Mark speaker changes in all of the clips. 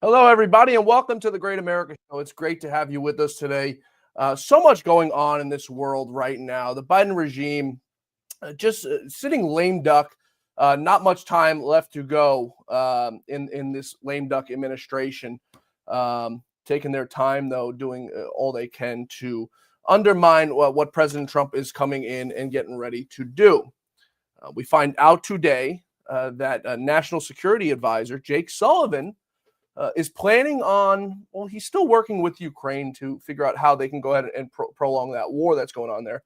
Speaker 1: Hello, everybody, and welcome to the Great America Show. It's great to have you with us today. So much going on in this world right now. The Biden regime just sitting lame duck. Not much time left to go in this lame duck administration. Taking their time, though, doing all they can to undermine what President Trump is coming in and getting ready to do. We find out today that National Security Advisor Jake Sullivan is planning on, well, he's still working with Ukraine to figure out how they can go ahead and prolong that war that's going on there.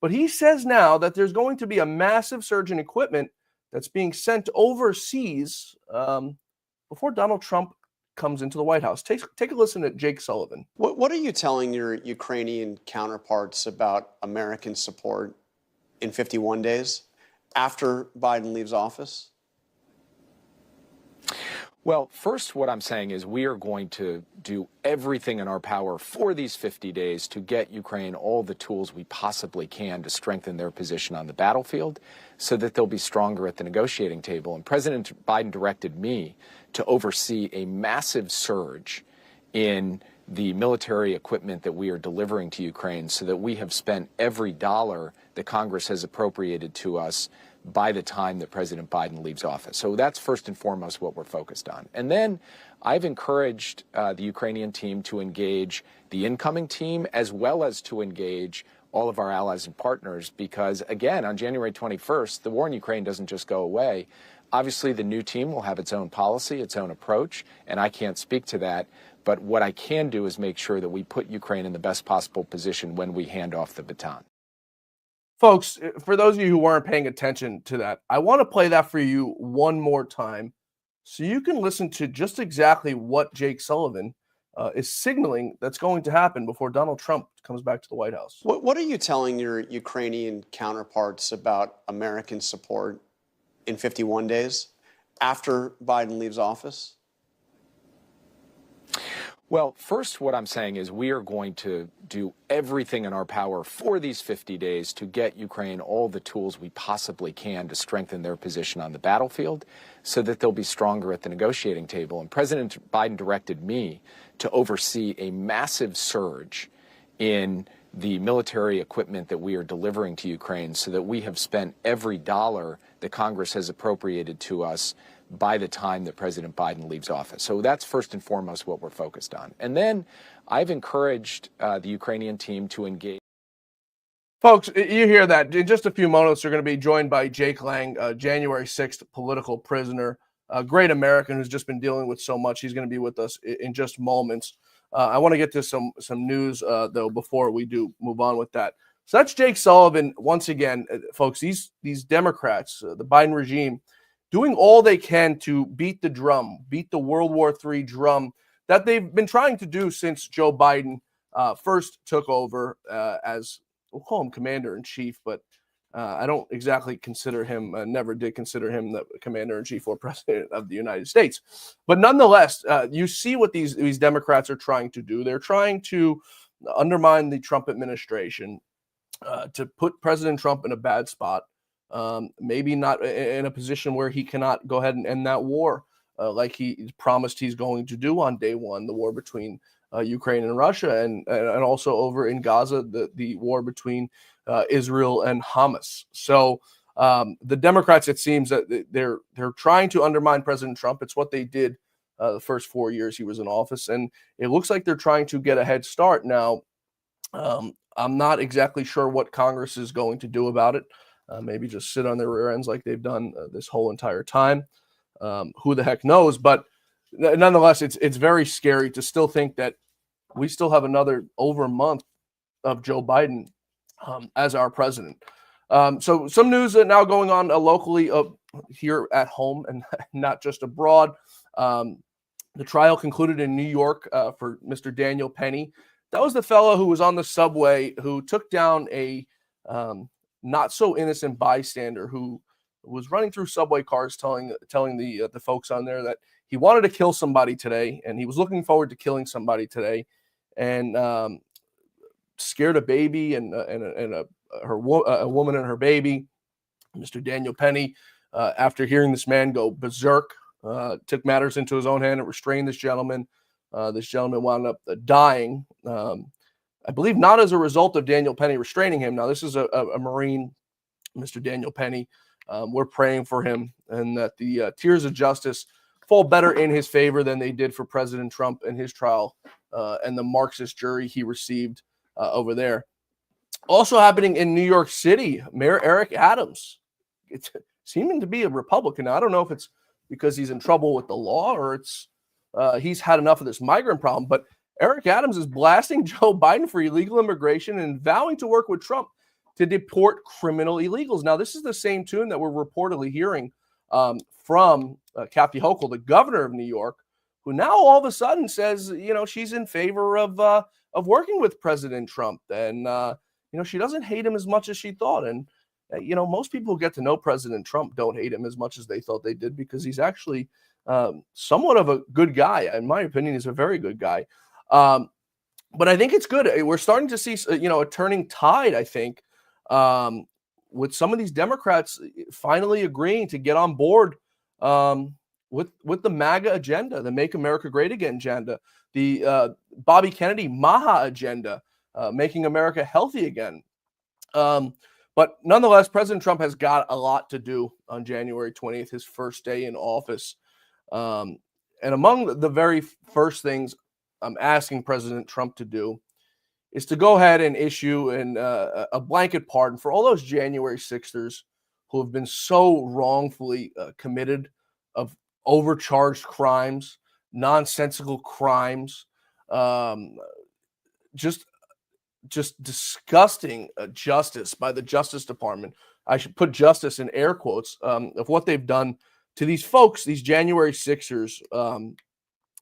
Speaker 1: But he says now that there's going to be a massive surge in equipment that's being sent overseas before Donald Trump comes into the White House. Take a listen to Jake Sullivan.
Speaker 2: What are you telling your Ukrainian counterparts about American support in 51 days after Biden leaves office?
Speaker 3: Well, first, what I'm saying is we are going to do everything in our power for these 50 days to get Ukraine all the tools we possibly can to strengthen their position on the battlefield so that they'll be stronger at the negotiating table. And President Biden directed me to oversee a massive surge in the military equipment that we are delivering to Ukraine so that we have spent every dollar that Congress has appropriated to us by the time that President Biden leaves office. So that's first and foremost what we're focused on. And then I've encouraged the Ukrainian team to engage the incoming team as well as to engage all of our allies and partners because, again, on January 21st, the war in Ukraine doesn't just go away. Obviously, the new team will have its own policy, its own approach, and I can't speak to that. But what I can do is make sure that we put Ukraine in the best possible position when we hand off the baton.
Speaker 1: Folks, for those of you who weren't paying attention to that, I want to play that for you one more time so you can listen to just exactly what Jake Sullivan is signaling that's going to happen before Donald Trump comes back to the White House.
Speaker 2: What are you telling your Ukrainian counterparts about American support in 51 days after Biden leaves office?
Speaker 3: Well, first, what I'm saying is we are going to do everything in our power for these 50 days to get Ukraine all the tools we possibly can to strengthen their position on the battlefield so that they'll be stronger at the negotiating table. And President Biden directed me to oversee a massive surge in the military equipment that we are delivering to Ukraine so that we have spent every dollar that Congress has appropriated to us by the time that President Biden leaves office. So that's first and foremost what we're focused on. And then I've encouraged the Ukrainian team to engage.
Speaker 1: Folks, you hear that. In just a few moments, you're going to be joined by Jake Lang, January 6th political prisoner, a great American who's just been dealing with so much. He's going to be with us in just moments. I want to get to some news, though, before we do move on with that. So that's Jake Sullivan. Once again, folks, these Democrats, the Biden regime, doing all they can to beat the drum, beat the World War III drum that they've been trying to do since Joe Biden first took over as, we'll call him commander-in-chief, but I don't exactly consider him, never did consider him the commander-in-chief or president of the United States. But nonetheless, you see what these Democrats are trying to do. They're trying to undermine the Trump administration, to put President Trump in a bad spot. Maybe not in a position where he cannot go ahead and end that war like he promised he's going to do on day one, the war between Ukraine and Russia, and also over in Gaza, the war between Israel and Hamas. So the Democrats, it seems that they're trying to undermine President Trump. It's what they did the first 4 years he was in office, and it looks like they're trying to get a head start now. I'm not exactly sure what Congress is going to do about it. Maybe just sit on their rear ends like they've done this whole entire time. Who the heck knows? But nonetheless, it's very scary to still think that we still have another over a month of Joe Biden as our president. So some news now going on locally here at home and not just abroad. The trial concluded in New York for Mr. Daniel Penny. That was the fellow who was on the subway who took down a not so innocent bystander who was running through subway cars telling the folks on there that he wanted to kill somebody today and he was looking forward to killing somebody today, and scared a baby and a woman and her baby. Mr. Daniel Penny, after hearing this man go berserk took matters into his own hand and restrained this gentleman. This gentleman wound up dying, I believe not as a result of Daniel Penny restraining him. Now, this is a Marine, Mr. Daniel Penny. We're praying for him and that the tears of justice fall better in his favor than they did for President Trump and his trial and the Marxist jury he received over there. Also happening in New York City, Mayor Eric Adams. It's seeming to be a Republican. Now, I don't know if it's because he's in trouble with the law or it's he's had enough of this migrant problem, but Eric Adams is blasting Joe Biden for illegal immigration and vowing to work with Trump to deport criminal illegals. Now, this is the same tune that we're reportedly hearing from Kathy Hochul, the governor of New York, who now all of a sudden says, she's in favor of working with President Trump. And, she doesn't hate him as much as she thought. And, most people who get to know President Trump don't hate him as much as they thought they did because he's actually somewhat of a good guy. In my opinion, he's a very good guy. But I think it's good. We're starting to see, a turning tide, I think, with some of these Democrats finally agreeing to get on board with the MAGA agenda, the Make America Great Again agenda, the Bobby Kennedy Maha agenda, making America healthy again. But nonetheless, President Trump has got a lot to do on January 20th, his first day in office. And among the very first things I'm asking President Trump to do is to go ahead and issue a blanket pardon for all those January 6ers who have been so wrongfully committed of overcharged crimes, nonsensical crimes, just disgusting justice by the Justice Department. I should put justice in air quotes of what they've done to these folks, these January 6ers,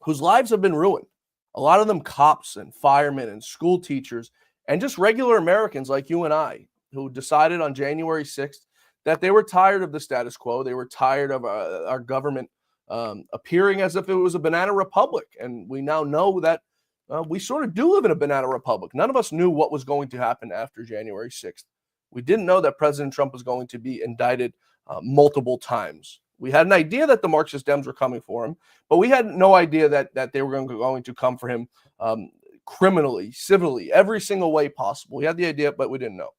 Speaker 1: whose lives have been ruined. A lot of them cops and firemen and school teachers and just regular Americans like you and I who decided on January 6th that they were tired of the status quo. They were tired of our government appearing as if it was a banana republic. And we now know that we sort of do live in a banana republic. None of us knew what was going to happen after January 6th. We didn't know that President Trump was going to be indicted multiple times. We had an idea that the Marxist Dems were coming for him, but we had no idea that they were going to come for him criminally, civilly, every single way possible. We had the idea, but we didn't know.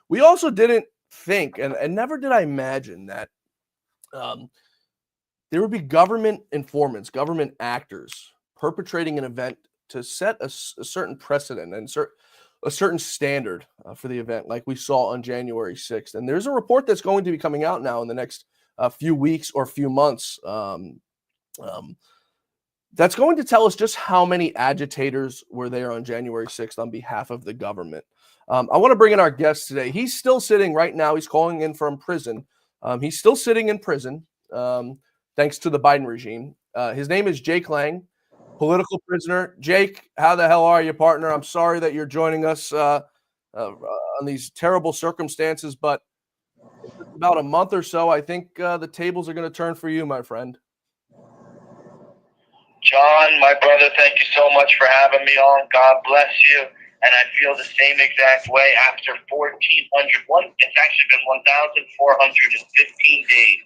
Speaker 1: We also didn't think, and never did I imagine that there would be government informants, government actors perpetrating an event to set a certain precedent and a certain standard for the event like we saw on January 6th. And there's a report that's going to be coming out now in the next few weeks or few months that's going to tell us just how many agitators were there on January 6th on behalf of the government. I want to bring in our guest today. He's still sitting right now. He's calling in from prison. He's still sitting in prison thanks to the Biden regime. His name is Jake Lang, political prisoner. Jake, how the hell are you, partner? I'm sorry that you're joining us on these terrible circumstances, but about a month or so, I think the tables are going to turn for you, my friend.
Speaker 4: John, my brother, thank you so much for having me on. God bless you. And I feel the same exact way after 1,400, it's actually been 1,415 days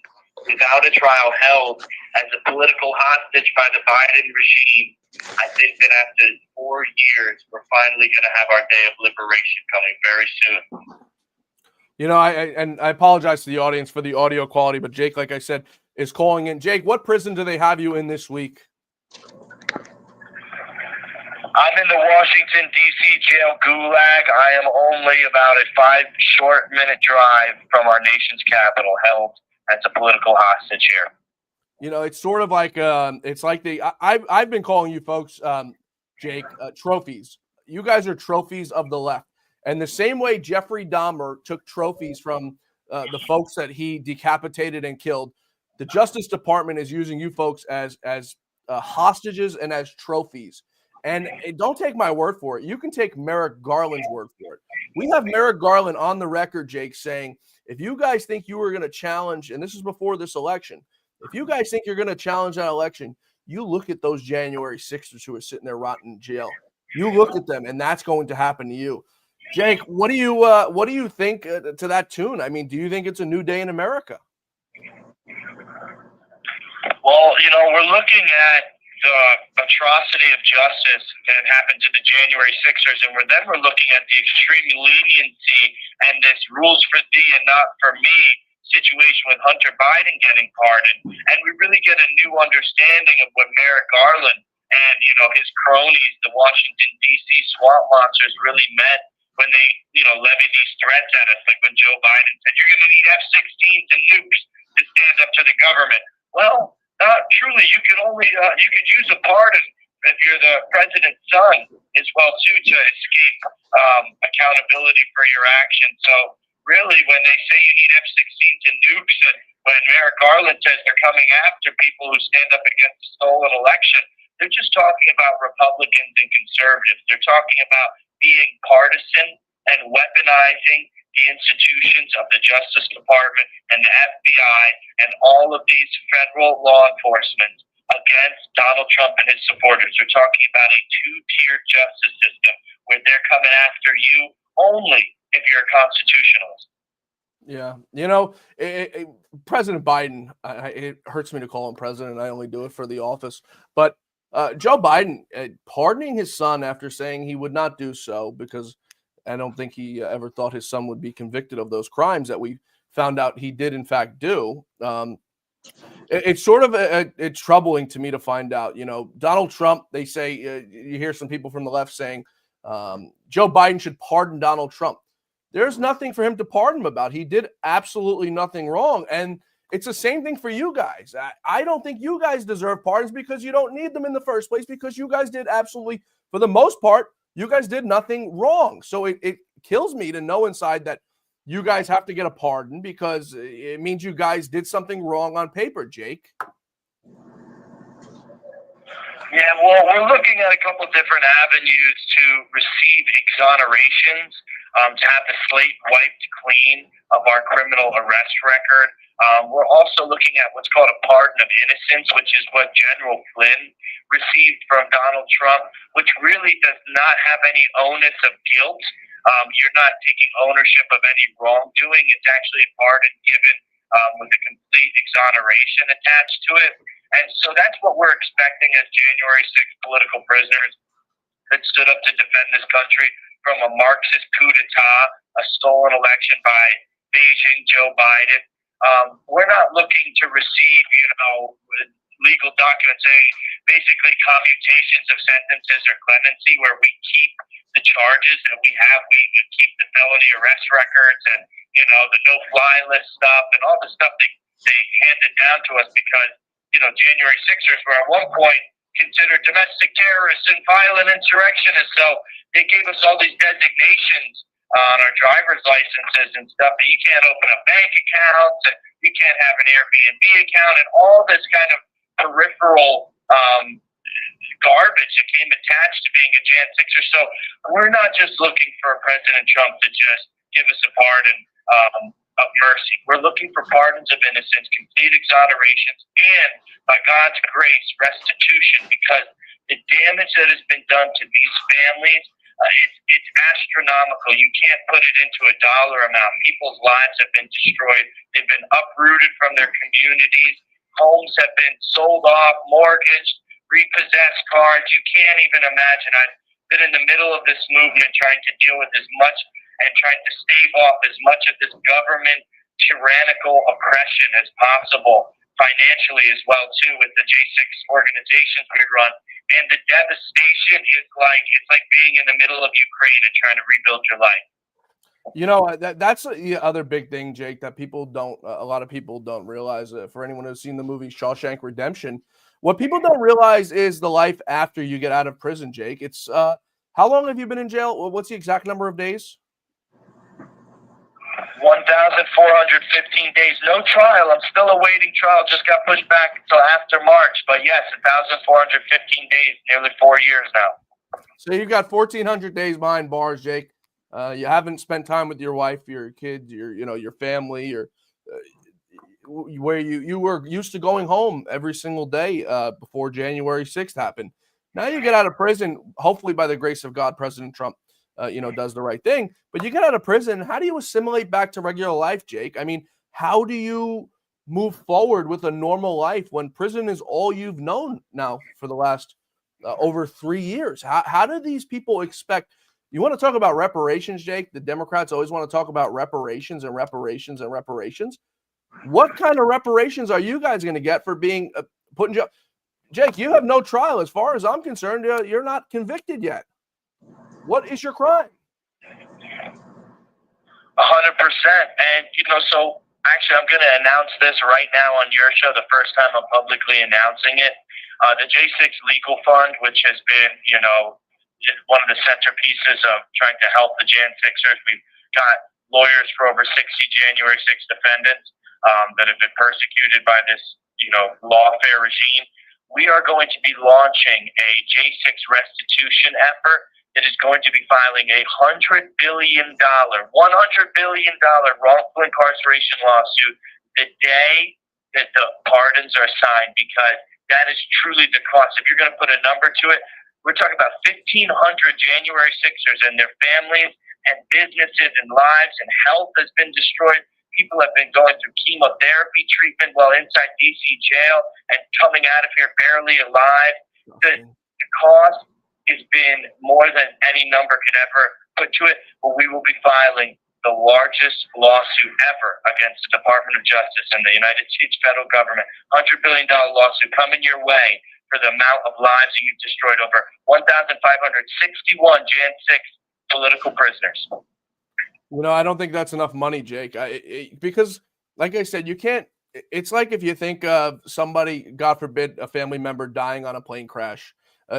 Speaker 4: without a trial held as a political hostage by the Biden regime. I think that after 4 years, we're finally going to have our day of liberation coming very soon.
Speaker 1: I apologize to the audience for the audio quality, but Jake, like I said, is calling in. Jake, what prison do they have you in this week?
Speaker 4: I'm in the Washington, D.C. jail gulag. I am only about a 5-short-minute drive from our nation's capital, held as a political hostage here.
Speaker 1: It's sort of like I've been calling you folks, Jake, trophies. You guys are trophies of the left. And the same way Jeffrey Dahmer took trophies from the folks that he decapitated and killed, the Justice Department is using you folks as hostages and as trophies. And don't take my word for it. You can take Merrick Garland's word for it. We have Merrick Garland on the record, Jake, saying, if you guys think you were going to challenge, and this is before this election, if you guys think you're going to challenge that election, you look at those January 6ers who are sitting there rotting in jail. You look at them, and that's going to happen to you. Jake, what do you think to that tune? I mean, do you think it's a new day in America?
Speaker 4: Well, we're looking at the atrocity of justice that happened to the January 6ers, and we're looking at the extreme leniency and this rules for thee and not for me situation with Hunter Biden getting pardoned. And we really get a new understanding of what Merrick Garland and, his cronies, the Washington, D.C. swamp monsters, really meant when they, levied these threats at us, like when Joe Biden said, you're going to need F-16s and nukes to stand up to the government. Well, truly, you could use a pardon if you're the president's son as well too to escape accountability for your actions. So really, when they say you need F-16s and nukes, and when Merrick Garland says they're coming after people who stand up against the stolen election, they're just talking about Republicans and conservatives. They're talking about being partisan and weaponizing the institutions of the Justice Department and the FBI and all of these federal law enforcement against Donald Trump and his supporters. They're talking about a two-tiered justice system where they're coming after you only if you're a constitutionalist.
Speaker 1: Yeah. President Biden, it hurts me to call him president. I only do it for the office. But Joe Biden pardoning his son after saying he would not do so because I don't think he ever thought his son would be convicted of those crimes that we found out he did in fact do. It's sort of it's troubling to me to find out. Donald Trump. They say you hear some people from the left saying Joe Biden should pardon Donald Trump. There's nothing for him to pardon him about. He did absolutely nothing wrong, and it's the same thing for you guys. I don't think you guys deserve pardons because you don't need them in the first place because you guys did absolutely, for the most part, you guys did nothing wrong. So it kills me to know inside that you guys have to get a pardon because it means you guys did something wrong on paper, Jake.
Speaker 4: Yeah, well, we're looking at a couple different avenues to receive exonerations, to have the slate wiped clean of our criminal arrest record. We're also looking at what's called a pardon of innocence, which is what General Flynn received from Donald Trump, which really does not have any onus of guilt. You're not taking ownership of any wrongdoing. It's actually a pardon given with a complete exoneration attached to it. And so that's what we're expecting as January 6th political prisoners that stood up to defend this country from a Marxist coup d'etat, a stolen election by Beijing Joe Biden. We're not looking to receive, legal documents saying basically commutations of sentences or clemency where we keep the charges that we have. We keep the felony arrest records and, the no-fly list stuff and all the stuff they handed down to us because, January 6ers were at one point considered domestic terrorists and violent insurrectionists. So they gave us all these designations on our driver's licenses and stuff that you can't open up bank accounts and you can't have an Airbnb account and all this kind of peripheral garbage that came attached to being a Jan 6er. So we're not just looking for President Trump to just give us a pardon of mercy. We're looking for pardons of innocence, complete exonerations, and by God's grace, restitution, because the damage that has been done to these families, it's astronomical. You can't put it into a dollar amount. People's lives have been destroyed. They've been uprooted from their communities. Homes have been sold off, mortgaged, repossessed cars. You can't even imagine. I've been in the middle of this movement trying to deal with as much and trying to stave off as much of this government tyrannical oppression as possible, financially as well too, with the J6 organizations we run. And the devastation is it's like being in the middle of Ukraine and trying to rebuild your life.
Speaker 1: That's the other big thing, Jake, that a lot of people don't realize. For anyone who's seen the movie Shawshank Redemption, what people don't realize is the life after you get out of prison, Jake. It's how long have you been in jail? What's the exact number of days?
Speaker 4: 1,415 days. No trial. I'm still awaiting trial. Just got pushed back until after March. But yes, 1,415 days, nearly 4 years now.
Speaker 1: So you got 1,400 days behind bars, Jake. You haven't spent time with your wife, your kids, your family, where you were used to going home every single day before January 6th happened. Now you get out of prison, hopefully by the grace of God, President Trump, does the right thing. But you get out of prison, how do you assimilate back to regular life, Jake? I mean, how do you move forward with a normal life when prison is all you've known now for the last over 3 years? How do these people expect? You want to talk about reparations, Jake? The Democrats always want to talk about reparations and reparations and reparations. What kind of reparations are you guys going to get for being put in jail? Jake, you have no trial. As far as I'm concerned, you're not convicted yet. What is your crime?
Speaker 4: 100%. And, so actually I'm going to announce this right now on your show, the first time I'm publicly announcing it. The J6 Legal Fund, which has been, one of the centerpieces of trying to help the J6ers. We've got lawyers for over 60 January 6th defendants that have been persecuted by this, lawfare regime. We are going to be launching a J6 restitution effort that is going to be filing a $100 billion wrongful incarceration lawsuit the day that the pardons are signed, because that is truly the cost. If you're going to put a number to it, we're talking about 1,500 January 6ers and their families and businesses and lives and health has been destroyed. People have been going through chemotherapy treatment while inside D.C. jail and coming out of here barely alive. The cost has been more than any number could ever put to it, but we will be filing the largest lawsuit ever against the Department of Justice and the United States federal government. $100 billion lawsuit coming your way for the amount of lives that you've destroyed. Over 1,561 Jan 6 political prisoners.
Speaker 1: I don't think that's enough money, Jake, because like I said, you can't. It's like if you think of somebody, God forbid, a family member dying on a plane crash,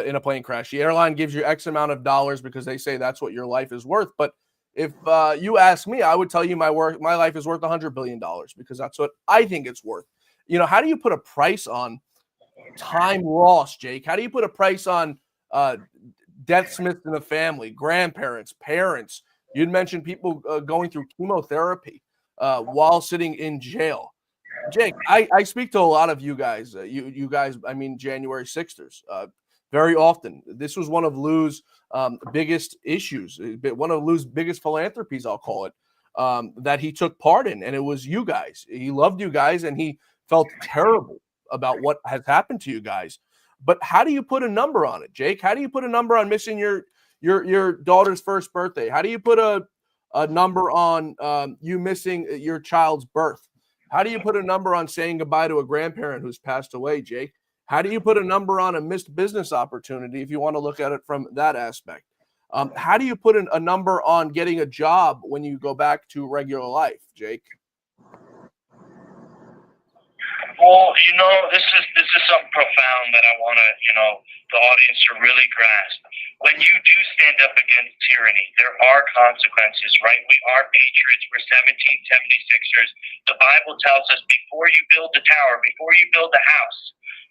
Speaker 1: in a plane crash. The airline gives you X amount of dollars because they say that's what your life is worth. But if you ask me, I would tell you my life is worth $100 billion because that's what I think it's worth. How do you put a price on time lost, Jake? How do you put a price on deaths missed in the family, grandparents, parents? You'd mentioned people going through chemotherapy while sitting in jail. Jake, I speak to a lot of you guys. You guys, I mean, January 6ers. Very often. This was one of Lou's biggest issues, one of Lou's biggest philanthropies, I'll call it, that he took part in, and it was you guys. He loved you guys, and he felt terrible about what has happened to you guys. But how do you put a number on it, Jake? How do you put a number on missing your daughter's first birthday? How do you put a number on you missing your child's birth? How do you put a number on saying goodbye to a grandparent who's passed away, Jake? How do you put a number on a missed business opportunity if you want to look at it from that aspect? How do you put a number on getting a job when you go back to regular life, Jake?
Speaker 4: Well, this is something profound that I want to, the audience to really grasp. When you do stand up against tyranny, there are consequences, right? We are patriots. We're 1776ers. The Bible tells us before you build a tower, before you build a house,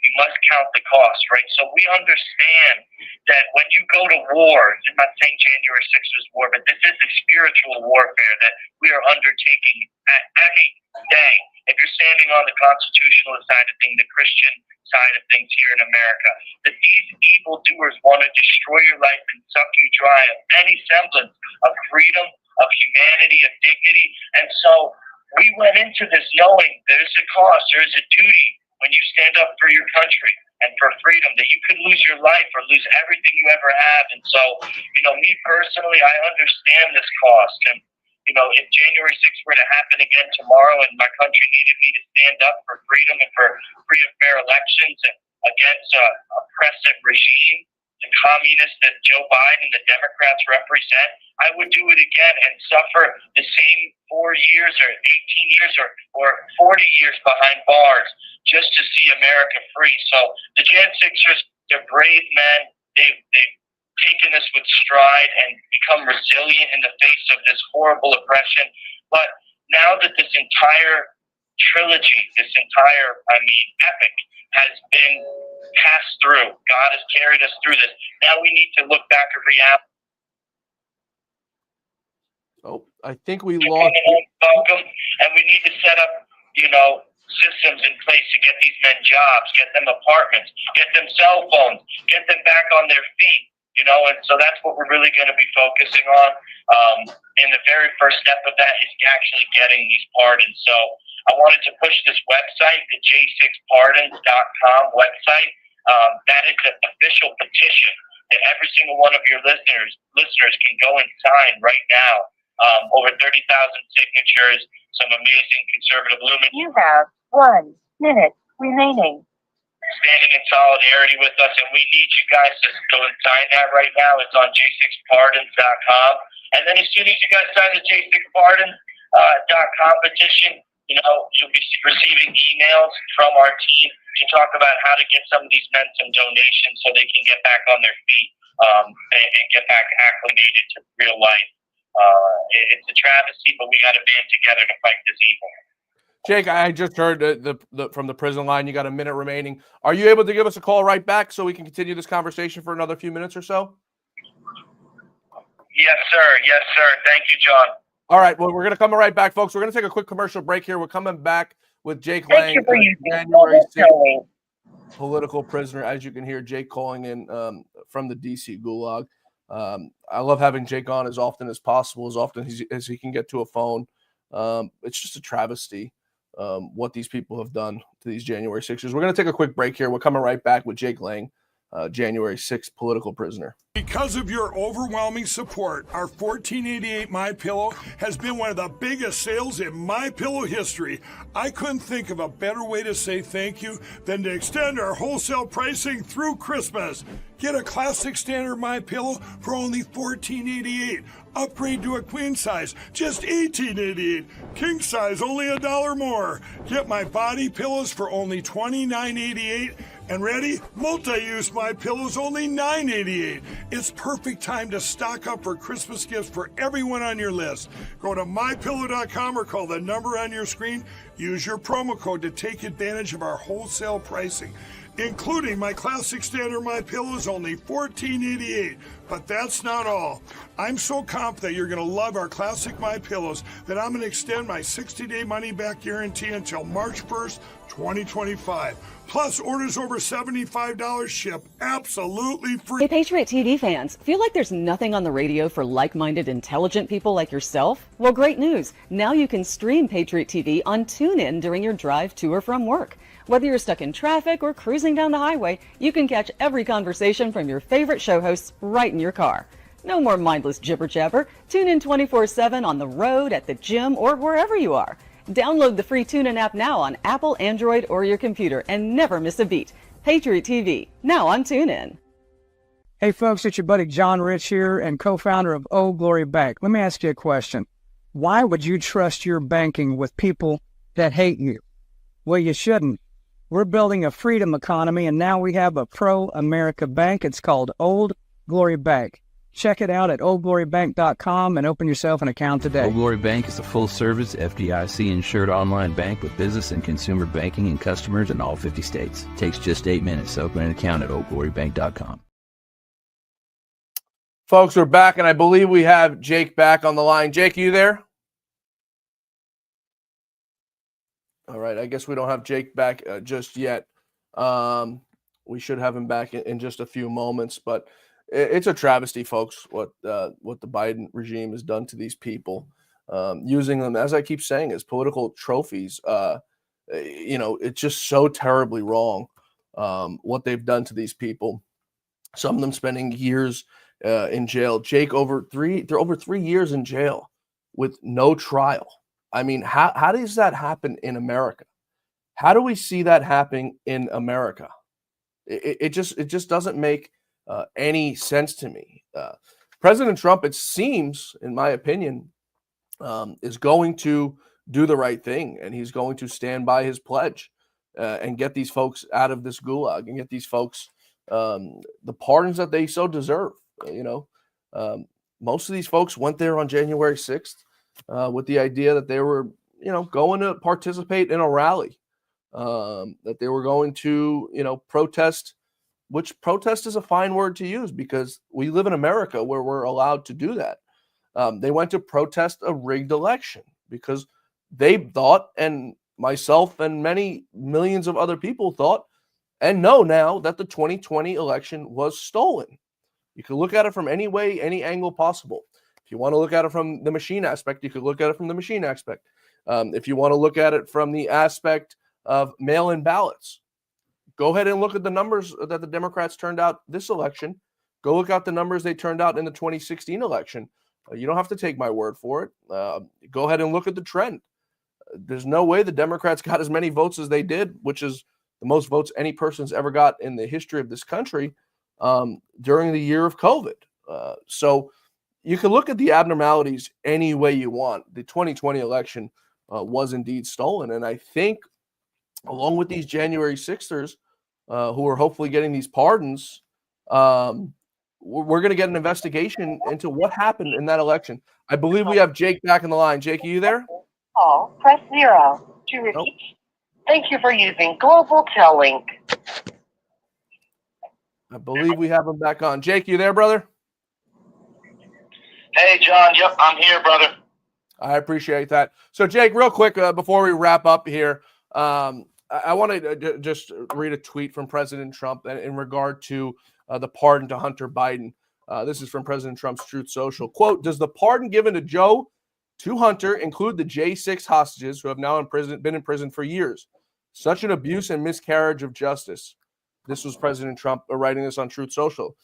Speaker 4: you must count the cost, right? So we understand that when you go to war, I'm not saying January 6th was war, but this is a spiritual warfare that we are undertaking at every day. If you're standing on the constitutional side of things, the Christian side of things here in America, that these evildoers want to destroy your life and suck you dry of any semblance of freedom, of humanity, of dignity. And so we went into this knowing there's a cost, there's a duty when you stand up for your country and for freedom, that you could lose your life or lose everything you ever have. And so, me personally, I understand this cost. And, if January 6th were to happen again tomorrow and my country needed me to stand up for freedom and for free and fair elections and against an oppressive regime, the communists that Joe Biden and the Democrats represent, I would do it again and suffer the same 4 years or 18 years or 40 years behind bars just to see America free. So the J6ers, they're brave men. They've taken this with stride and become resilient in the face of this horrible oppression. But now that this entire trilogy, this entire, epic has been passed through, God has carried us through this. Now we need to look back at reality.
Speaker 1: Oh, I think we lost.
Speaker 4: Welcome, and we need to set up, systems in place to get these men jobs, get them apartments, get them cell phones, get them back on their feet, and so that's what we're really going to be focusing on. And the very first step of that is actually getting these pardons. So I wanted to push this website, the J6pardons.com website. That is an official petition that every single one of your listeners can go and sign right now. Over 30,000 signatures, some amazing conservative luminaries.
Speaker 5: You have 1 minute remaining.
Speaker 4: Standing in solidarity with us, and we need you guys to go and sign that right now. It's on J6pardons.com. And then as soon as you guys sign the J6pardons.com petition, you'll be receiving emails from our team to talk about how to get some of these men some donations so they can get back on their feet and get back acclimated to real life. It's a travesty, but we got to band together to fight this evil.
Speaker 1: Jake, I just heard from the prison line. You got a minute remaining. Are you able to give us a call right back so we can continue this conversation for another few minutes or so?
Speaker 4: Yes, sir. Yes, sir. Thank you, John.
Speaker 1: All right. Well, we're going to come right back, folks. We're going to take a quick commercial break here. We're coming back with Jake Lang, January 6th, political prisoner. As you can hear, Jake calling in from the D.C. Gulag. I love having Jake on as often as possible, as often as he can get to a phone. It's just a travesty what these people have done to these January 6ers. We're going to take a quick break here. We're coming right back with Jake Lang, January 6th political prisoner.
Speaker 6: Because of your overwhelming support, our $14.88 MyPillow has been one of the biggest sales in MyPillow history. I couldn't think of a better way to say thank you than to extend our wholesale pricing through Christmas. Get a classic standard MyPillow for only $14.88. Upgrade to a queen size, just $18.88. King size, only $1 more. Get my body pillows for only $29.88. And ready? Multi-use MyPillows, only $9.88. It's perfect time to stock up for Christmas gifts for everyone on your list. Go to MyPillow.com or call the number on your screen. Use your promo code to take advantage of our wholesale pricing, including my classic standard MyPillows, only $14.88. But that's not all. I'm so confident you're going to love our classic MyPillows that I'm going to extend my 60-day money-back guarantee until March 1st, 2025. Plus, orders over $75 ship absolutely free.
Speaker 7: Hey, Patriot TV fans, feel like there's nothing on the radio for like-minded, intelligent people like yourself? Well, great news. Now you can stream Patriot TV on TuneIn during your drive to or from work. Whether you're stuck in traffic or cruising down the highway, you can catch every conversation from your favorite show hosts right in your car. No more mindless jibber-jabber. Tune in 24/7 on the road, at the gym, or wherever you are. Download the free TuneIn app now on Apple, Android, or your computer and never miss a beat. Patriot TV, now on TuneIn.
Speaker 8: Hey folks, it's your buddy John Rich here and co-founder of Old Glory Bank. Let me ask you a question. Why would you trust your banking with people that hate you? Well, you shouldn't. We're building a freedom economy, and now we have a pro-America bank. It's called Old Glory Bank. Check it out at oldglorybank.com and open yourself an account today.
Speaker 9: Old Glory Bank is a full-service, FDIC-insured online bank with business and consumer banking and customers in all 50 states. It takes just 8 minutes to open an account at oldglorybank.com.
Speaker 1: Folks, we're back, and I believe we have Jake back on the line. Jake, you there? All right, I guess we don't have Jake back just yet. We should have him back in just a few moments, but it's a travesty, folks, what the Biden regime has done to these people, using them, as I keep saying, as political trophies. It's just so terribly wrong what they've done to these people. Some of them spending years in jail. Jake, they're over 3 years in jail with no trial. I mean, how does that happen in America? How do we see that happening in America? It just doesn't make any sense to me. President Trump, it seems, in my opinion, is going to do the right thing, and he's going to stand by his pledge and get these folks out of this gulag and get these folks the pardons that they so deserve. Most of these folks went there on January 6th with the idea that they were, going to participate in a rally, that they were going to, protest. Which protest is a fine word to use because we live in America where we're allowed to do that. They went to protest a rigged election because they thought, and myself and many millions of other people thought, and know now that the 2020 election was stolen. You can look at it from any way, any angle possible. If you want to look at it from the machine aspect, you could look at it from the machine aspect. If you want to look at it from the aspect of mail-in ballots, go ahead and look at the numbers that the Democrats turned out this election. Go look at the numbers they turned out in the 2016 election. You don't have to take my word for it. Go ahead and look at the trend. There's no way the Democrats got as many votes as they did, which is the most votes any person's ever got in the history of this country during the year of COVID. So you can look at the abnormalities any way you want. The 2020 election was indeed stolen. And I think along with these January 6ers who are hopefully getting these pardons, we're going to get an investigation into what happened in that election. I believe we have Jake back in the line. Jake, are you there?
Speaker 5: Call, press 0 to repeat.
Speaker 1: Nope.
Speaker 5: Thank you for using Global Tel Link.
Speaker 1: I believe we have him back on. Jake, you there, brother?
Speaker 4: Hey, John. Yep, I'm here, brother.
Speaker 1: I appreciate that. So, Jake, real quick before we wrap up here, I want to just read a tweet from President Trump in regard to the pardon to Hunter Biden. This is from President Trump's Truth Social. Quote, does the pardon given to Hunter include the J6 hostages who have now been in prison for years? Such an abuse and miscarriage of justice. This was President Trump writing this on Truth Social.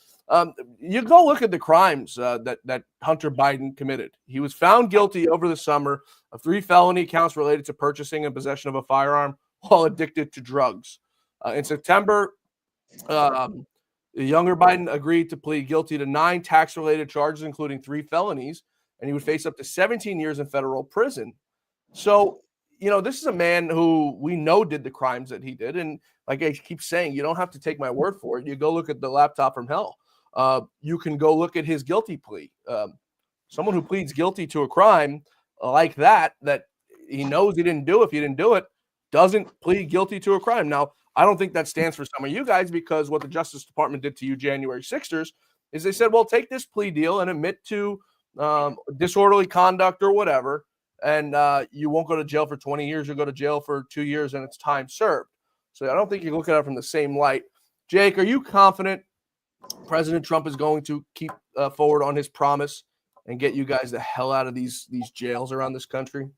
Speaker 1: You go look at the crimes that Hunter Biden committed. He was found guilty over the summer of 3 felony counts related to purchasing and possession of a firearm while addicted to drugs. In September, the younger Biden agreed to plead guilty to 9 tax-related charges, including 3 felonies, and he would face up to 17 years in federal prison. So, this is a man who we know did the crimes that he did. And like I keep saying, you don't have to take my word for it. You go look at the laptop from hell. You can go look at his guilty plea. Someone who pleads guilty to a crime like that he knows he didn't do, if he didn't do it, doesn't plead guilty to a crime. Now, I don't think that stands for some of you guys, because what the Justice Department did to you January 6ers is they said, well, take this plea deal and admit to disorderly conduct or whatever, and you won't go to jail for 20 years. You'll go to jail for 2 years and it's time served. So I don't think you look at it from the same light. Jake, are you confident President Trump is going to keep forward on his promise and get you guys the hell out of these jails around this country?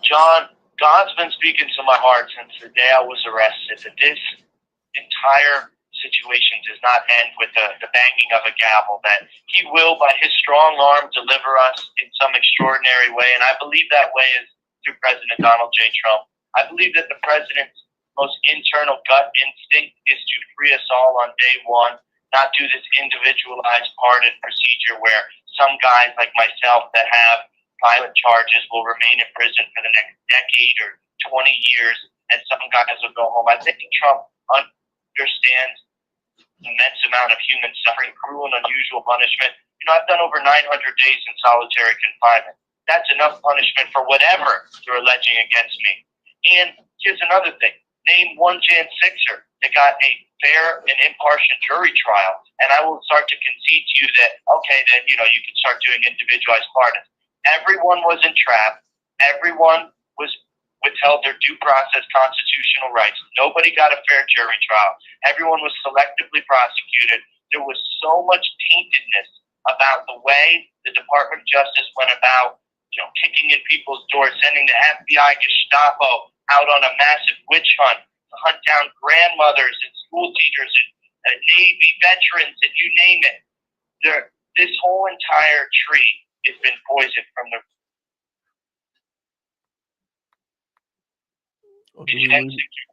Speaker 4: John, God's been speaking to my heart since the day I was arrested that this entire situation does not end with the banging of a gavel, that he will, by his strong arm, deliver us in some extraordinary way. And I believe that way is through President Donald J. Trump. I believe that the president's most internal gut instinct is to free us all on day one, not do this individualized pardon procedure where some guys like myself that have violent charges will remain in prison for the next decade or 20 years, and some guys will go home. I think Trump understands the immense amount of human suffering, cruel and unusual punishment. I've done over 900 days in solitary confinement. That's enough punishment for whatever they're alleging against me. And here's another thing. Name one Jan 6er that got a fair and impartial jury trial, and I will start to concede to you that, okay, then, you can start doing individualized pardons. Everyone was entrapped. Everyone was withheld their due process constitutional rights. Nobody got a fair jury trial. Everyone was selectively prosecuted. There was so much taintedness about the way the Department of Justice went about, kicking in people's doors, sending the FBI Gestapo out on a massive witch hunt to hunt down grandmothers and school teachers and Navy veterans and you name it. This whole entire tree has been poisoned from the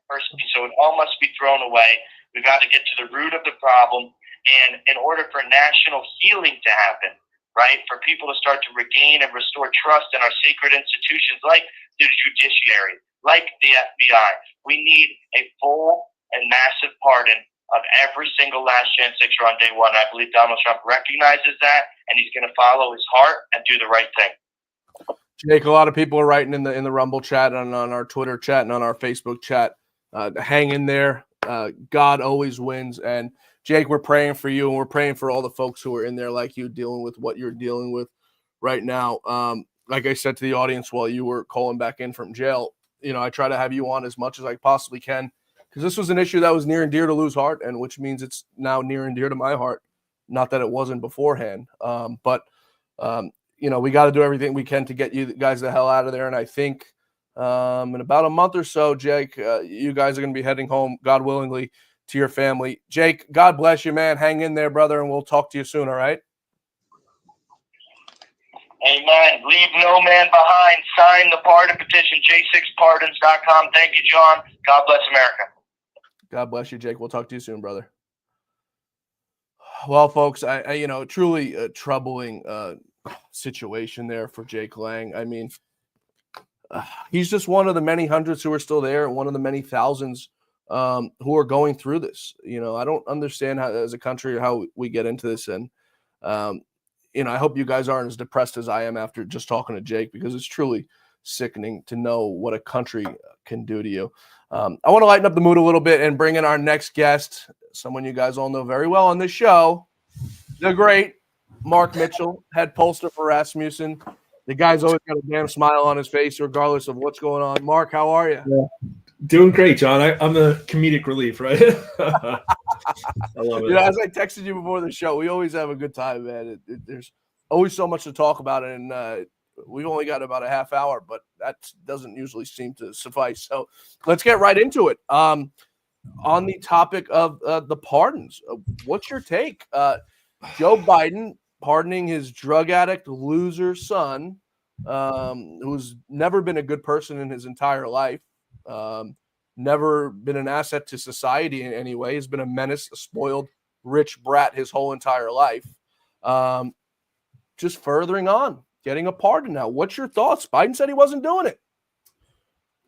Speaker 4: person, so it all must be thrown away. We've got to get to the root of the problem, and in order for national healing to happen, right, for people to start to regain and restore trust in our sacred institutions like the judiciary, like the FBI, we need a full and massive pardon of every single last Jan 6er on day one. I believe Donald Trump recognizes that, and he's going to follow his heart and do the right thing.
Speaker 1: Jake, a lot of people are writing in the Rumble chat and on our Twitter chat and on our Facebook chat. Hang in there. God always wins. And Jake, we're praying for you, and we're praying for all the folks who are in there like you, dealing with what you're dealing with right now. Like I said to the audience while you were calling back in from jail, I try to have you on as much as I possibly can, because this was an issue that was near and dear to Lou's heart, and which means it's now near and dear to my heart. Not that it wasn't beforehand, but we got to do everything we can to get you guys the hell out of there. And I think in about a month or so, Jake, you guys are going to be heading home, God willingly, to your family. Jake, God bless you, man. Hang in there, brother, and we'll talk to you soon, all right?
Speaker 4: Amen. Leave no man behind. Sign the pardon petition, j6pardons.com. Thank you, John. God bless America.
Speaker 1: God bless you, Jake. We'll talk to you soon, brother. Well, folks, I truly a troubling situation there for Jake Lang. I mean, he's just one of the many hundreds who are still there, and one of the many thousands who are going through this. I don't understand how, as a country, how we get into this. And, I hope you guys aren't as depressed as I am after just talking to Jake, because it's truly sickening to know what a country can do to you. I want to lighten up the mood a little bit and bring in our next guest, someone you guys all know very well on this show, the great Mark Mitchell, head pollster for Rasmussen. The guy's always got a damn smile on his face, regardless of what's going on. Mark, how are you?
Speaker 10: Yeah. Doing great, John. I'm the comedic relief, right? I love it.
Speaker 1: As I texted you before the show, we always have a good time, man. There's always so much to talk about, and we've only got about a half hour, but that doesn't usually seem to suffice. So let's get right into it. On the topic of the pardons, what's your take? Joe Biden pardoning his drug addict loser son, who's never been a good person in his entire life, never been an asset to society in any way, has been a menace, a spoiled, rich brat his whole entire life. Just furthering on, getting a pardon now. What's your thoughts? Biden said he wasn't doing it.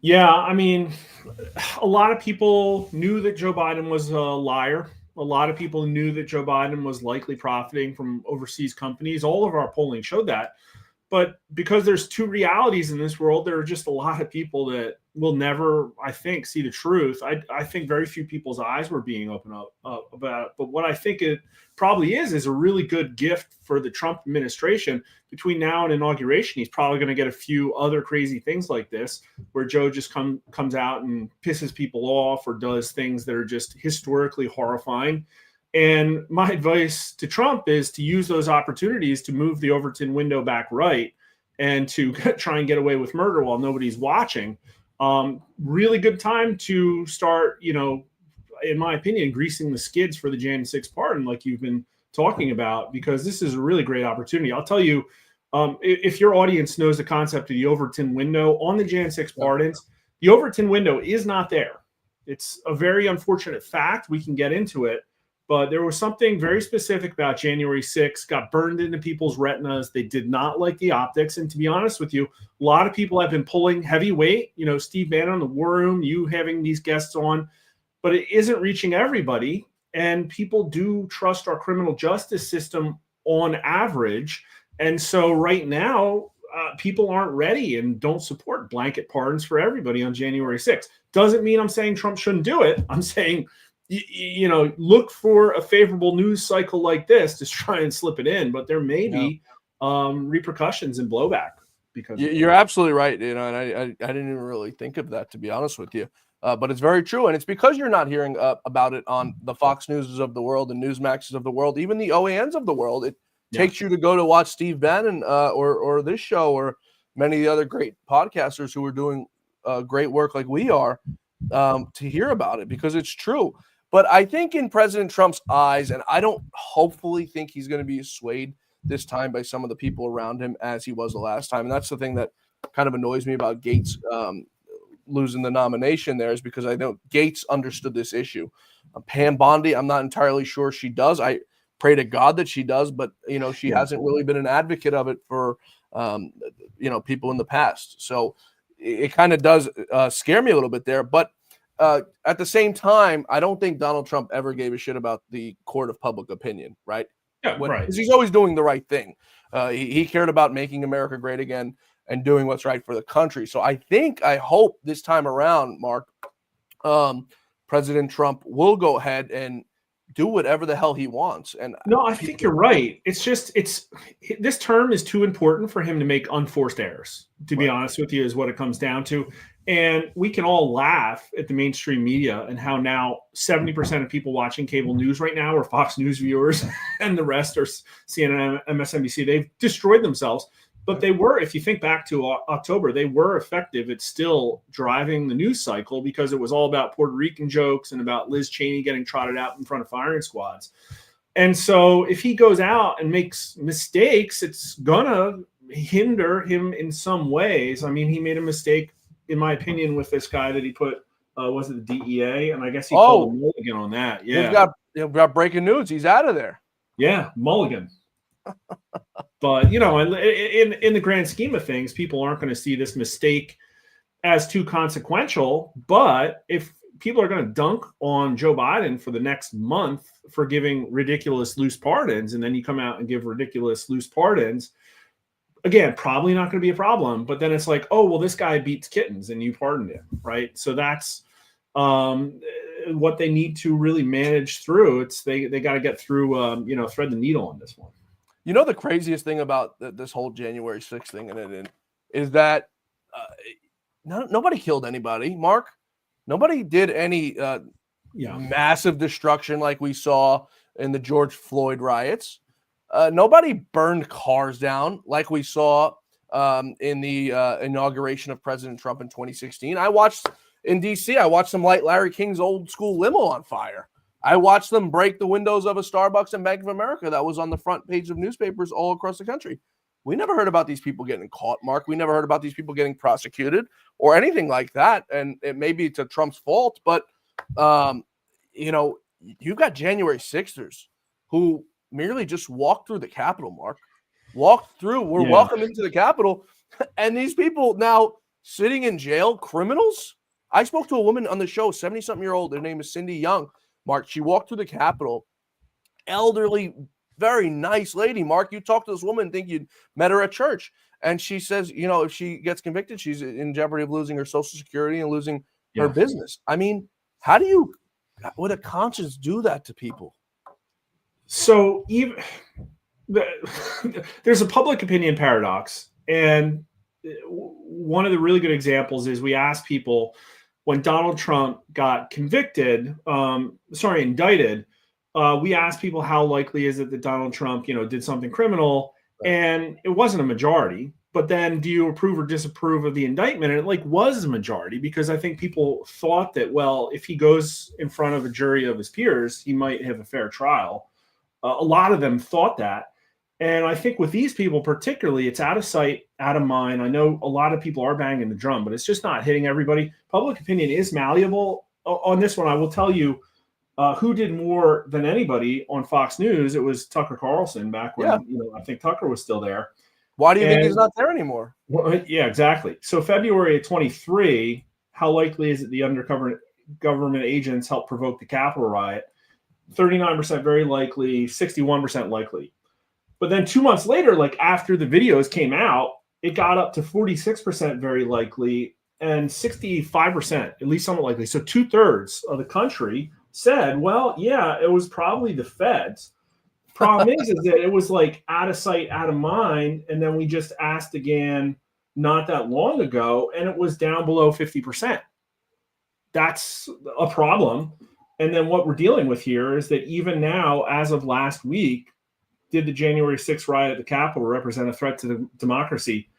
Speaker 10: Yeah, I mean, a lot of people knew that Joe Biden was a liar. A lot of people knew that Joe Biden was likely profiting from overseas companies. All of our polling showed that. But because there's two realities in this world, there are just a lot of people that will never, I think, see the truth. I think very few people's eyes were being opened up about it. But what I think it probably is a really good gift for the Trump administration. Between now and inauguration, he's probably going to get a few other crazy things like this, where Joe just comes out and pisses people off or does things that are just historically horrifying. And my advice to Trump is to use those opportunities to move the Overton window back right and to try and get away with murder while nobody's watching. Really good time to start, in my opinion, greasing the skids for the Jan 6 pardon, like you've been talking about, because this is a really great opportunity. I'll tell you, if your audience knows the concept of the Overton window on the Jan 6 pardons, the Overton window is not there. It's a very unfortunate fact. We can get into it. But there was something very specific about January 6th, got burned into people's retinas. They did not like the optics. And to be honest with you, a lot of people have been pulling heavy weight, Steve Bannon, the War Room, you having these guests on, but it isn't reaching everybody. And people do trust our criminal justice system on average. And so right now, people aren't ready and don't support blanket pardons for everybody on January 6th. Doesn't mean I'm saying Trump shouldn't do it. I'm saying look for a favorable news cycle like this to try and slip it in, but there may be repercussions and blowback because
Speaker 1: you're absolutely right. And I didn't even really think of that, to be honest with you. But it's very true. And it's because you're not hearing about it on the Fox Newses of the world, the Newsmaxes of the world, even the OANs of the world. It takes you to go to watch Steve Bannon or this show or many of the other great podcasters who are doing great work like we are to hear about it, because it's true. But I think in President Trump's eyes, and I don't hopefully think he's going to be swayed this time by some of the people around him as he was the last time. And that's the thing that kind of annoys me about Gates losing the nomination there, is because I know Gates understood this issue. Pam Bondi, I'm not entirely sure she does. I pray to God that she does, but, she hasn't really been an advocate of it for, people in the past. So it kind of does scare me a little bit there. But at the same time, I don't think Donald Trump ever gave a shit about the court of public opinion, right?
Speaker 10: Yeah, right.
Speaker 1: Because he's always doing the right thing. He cared about making America great again and doing what's right for the country. So I hope this time around, Mark, President Trump will go ahead and do whatever the hell he wants. And
Speaker 10: no, I think you're right. It's just, this term is too important for him to make unforced errors, to be honest with you, is what it comes down to. And we can all laugh at the mainstream media and how now 70% of people watching cable news right now are Fox News viewers and the rest are CNN, MSNBC. They've destroyed themselves. But they were, if you think back to October, they were effective at still driving the news cycle because it was all about Puerto Rican jokes and about Liz Cheney getting trotted out in front of firing squads. And so if he goes out and makes mistakes, it's going to hinder him in some ways. I mean, he made a mistake, in my opinion, with this guy that he put, was it the DEA? And I guess he called him Mulligan on that. Yeah.
Speaker 1: We've got breaking news. He's out of there.
Speaker 10: Yeah, Mulligan. But, you know, in the grand scheme of things, people aren't going to see this mistake as too consequential. But if people are going to dunk on Joe Biden for the next month for giving ridiculous loose pardons, and then you come out and give ridiculous loose pardons, again, probably not going to be a problem. But then it's like, oh, well, this guy beats kittens and you pardoned him, right? So that's what they need to really manage through. It's they got to get through, thread the needle on this one.
Speaker 1: You know, the craziest thing about this whole January 6th thing is that nobody killed anybody, Mark. Nobody did any massive destruction like we saw in the George Floyd riots. Nobody burned cars down like we saw in the inauguration of President Trump in 2016. In D.C., I watched them light Larry King's old school limo on fire. I watched them break the windows of a Starbucks and Bank of America that was on the front page of newspapers all across the country. We never heard about these people getting caught, Mark. We never heard about these people getting prosecuted or anything like that. And it may be to Trump's fault, but, you've got January 6ers who merely just walked through the Capitol, Mark. We're welcome into the Capitol. And these people now sitting in jail, criminals. I spoke to a woman on the show, 70-something-year-old. Her name is Cindy Young. Mark, she walked through the Capitol, elderly, very nice lady. Mark, you talked to this woman, think you'd met her at church. And she says, if she gets convicted, she's in jeopardy of losing her Social Security and losing her business. I mean, how do you, with a conscience, do that to people?
Speaker 10: So there's a public opinion paradox. And one of the really good examples is we asked people, when Donald Trump got indicted, we asked people how likely is it that Donald Trump, did something criminal, and it wasn't a majority. But then, do you approve or disapprove of the indictment? And it was a majority because I think people thought that, well, if he goes in front of a jury of his peers, he might have a fair trial. A lot of them thought that. And I think with these people particularly, it's out of sight, out of mind. I know a lot of people are banging the drum, but it's just not hitting everybody. Public opinion is malleable. On this one, I will tell you who did more than anybody on Fox News. It was Tucker Carlson back when I think Tucker was still there.
Speaker 1: Why do you think he's not there anymore?
Speaker 10: Well, yeah, exactly. So February of 23, how likely is it the undercover government agents helped provoke the Capitol riot? 39% very likely, 61% likely. But then 2 months later, after the videos came out, it got up to 46% very likely and 65%, at least somewhat likely. So 2/3 of the country said, well, yeah, it was probably the feds. Problem is that it was out of sight, out of mind. And then we just asked again not that long ago, and it was down below 50%. That's a problem. And then what we're dealing with here is that even now, as of last week, did the January 6th riot at the Capitol represent a threat to the democracy?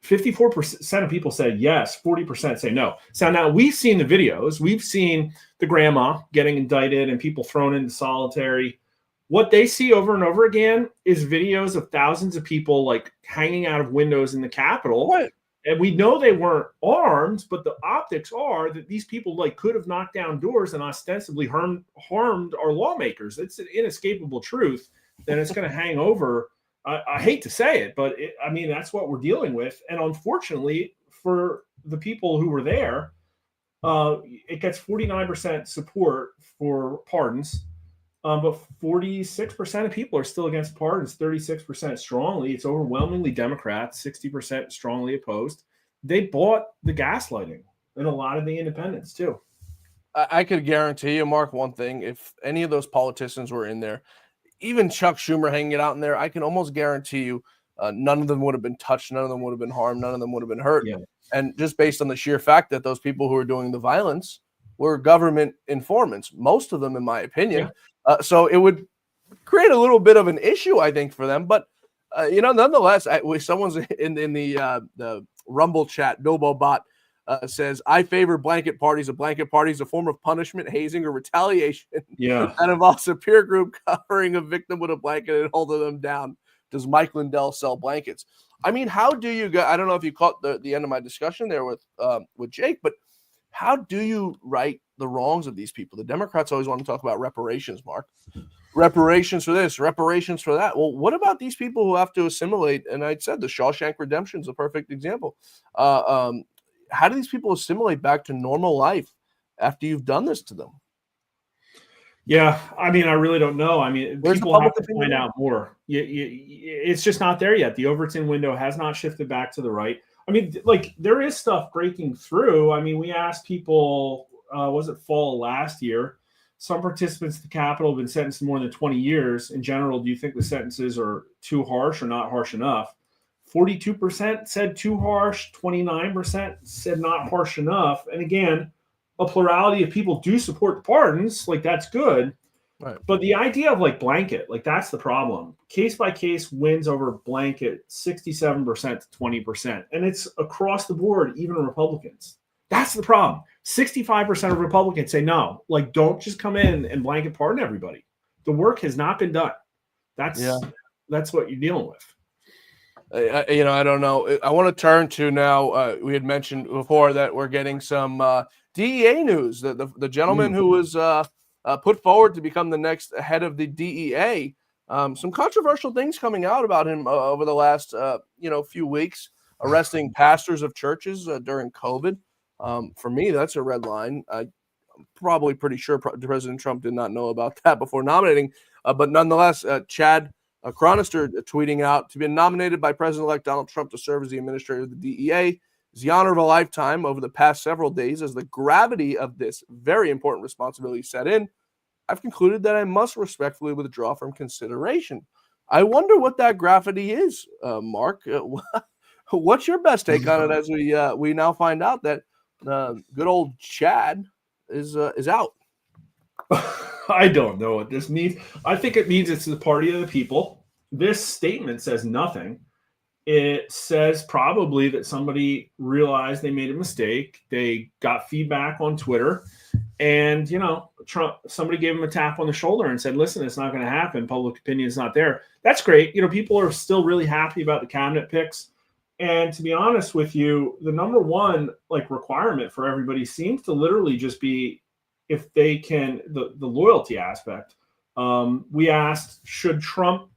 Speaker 10: 54% of people said yes, 40% say no. So now we've seen the videos. We've seen the grandma getting indicted and people thrown into solitary. What they see over and over again is videos of thousands of people hanging out of windows in the Capitol.
Speaker 1: What?
Speaker 10: And we know they weren't armed, but the optics are that these people could have knocked down doors and ostensibly harmed our lawmakers. It's an inescapable truth. Then it's going to hang over. I hate to say it, but that's what we're dealing with. And unfortunately, for the people who were there, it gets 49% support for pardons, but 46% of people are still against pardons, 36% strongly. It's overwhelmingly Democrats, 60% strongly opposed. They bought the gaslighting, and a lot of the independents too.
Speaker 1: I could guarantee you, Mark, one thing. If any of those politicians were in there, even Chuck Schumer hanging it out in there, I can almost guarantee you none of them would have been touched. None of them would have been harmed. None of them would have been hurt.
Speaker 10: Yeah.
Speaker 1: And just based on the sheer fact that those people who are doing the violence were government informants, most of them, in my opinion. So it would create a little bit of an issue, I think, for them. But nonetheless, someone's in the Rumble chat, Bilbo Bot says, "I favor blanket parties. A blanket party is a form of punishment, hazing, or retaliation that involves a peer group covering a victim with a blanket and holding them down. Does Mike Lindell sell blankets?" I mean, how do you go? I don't know if you caught the end of my discussion there with Jake, but how do you right the wrongs of these people? The Democrats always want to talk about reparations, Mark. Reparations for this, reparations for that. Well, what about these people who have to assimilate? And I said the Shawshank Redemption is a perfect example. How do these people assimilate back to normal life after you've done this to them?
Speaker 10: Yeah, I mean, I really don't know. I mean, people have to find out more. It's just not there yet. The Overton window has not shifted back to the right. I mean, like, there is stuff breaking through. I mean, we asked people, was it fall last year? Some participants at the Capitol have been sentenced to more than 20 years. In general, do you think the sentences are too harsh or not harsh enough? 42% said too harsh. 29% said not harsh enough. And again, a plurality of people do support the pardons. Like, that's good.
Speaker 1: Right.
Speaker 10: But the idea of like blanket, like, that's the problem. Case by case wins over blanket 67% to 20%. And it's across the board, even Republicans. That's the problem. 65% of Republicans say no. Like, don't just come in and blanket pardon everybody. The work has not been done. That's what you're dealing with.
Speaker 1: I don't know. I want to turn to now. We had mentioned before that we're getting some DEA news. The gentleman who was put forward to become the next head of the DEA. Some controversial things coming out about him over the last few weeks. Arresting pastors of churches during COVID. For me, that's a red line. I'm probably pretty sure President Trump did not know about that before nominating. But nonetheless, Chad Chronister tweeting out, to be nominated by President-elect Donald Trump to serve as the administrator of the DEA is the honor of a lifetime. Over the past several days, as the gravity of this very important responsibility set in, I've concluded that I must respectfully withdraw from consideration. I wonder what that gravity is, Mark. What's your best take on it as we now find out that good old Chad is out?
Speaker 10: I don't know what this means. I think it means it's the party of the people. This statement says nothing. It says probably that somebody realized they made a mistake. They got feedback on Twitter, and Trump, somebody gave him a tap on the shoulder and said, "Listen, it's not going to happen. Public opinion is not there." That's great. People are still really happy about the cabinet picks. And to be honest with you, the number one requirement for everybody seems to literally just be if they can, the loyalty aspect. We asked, should Trump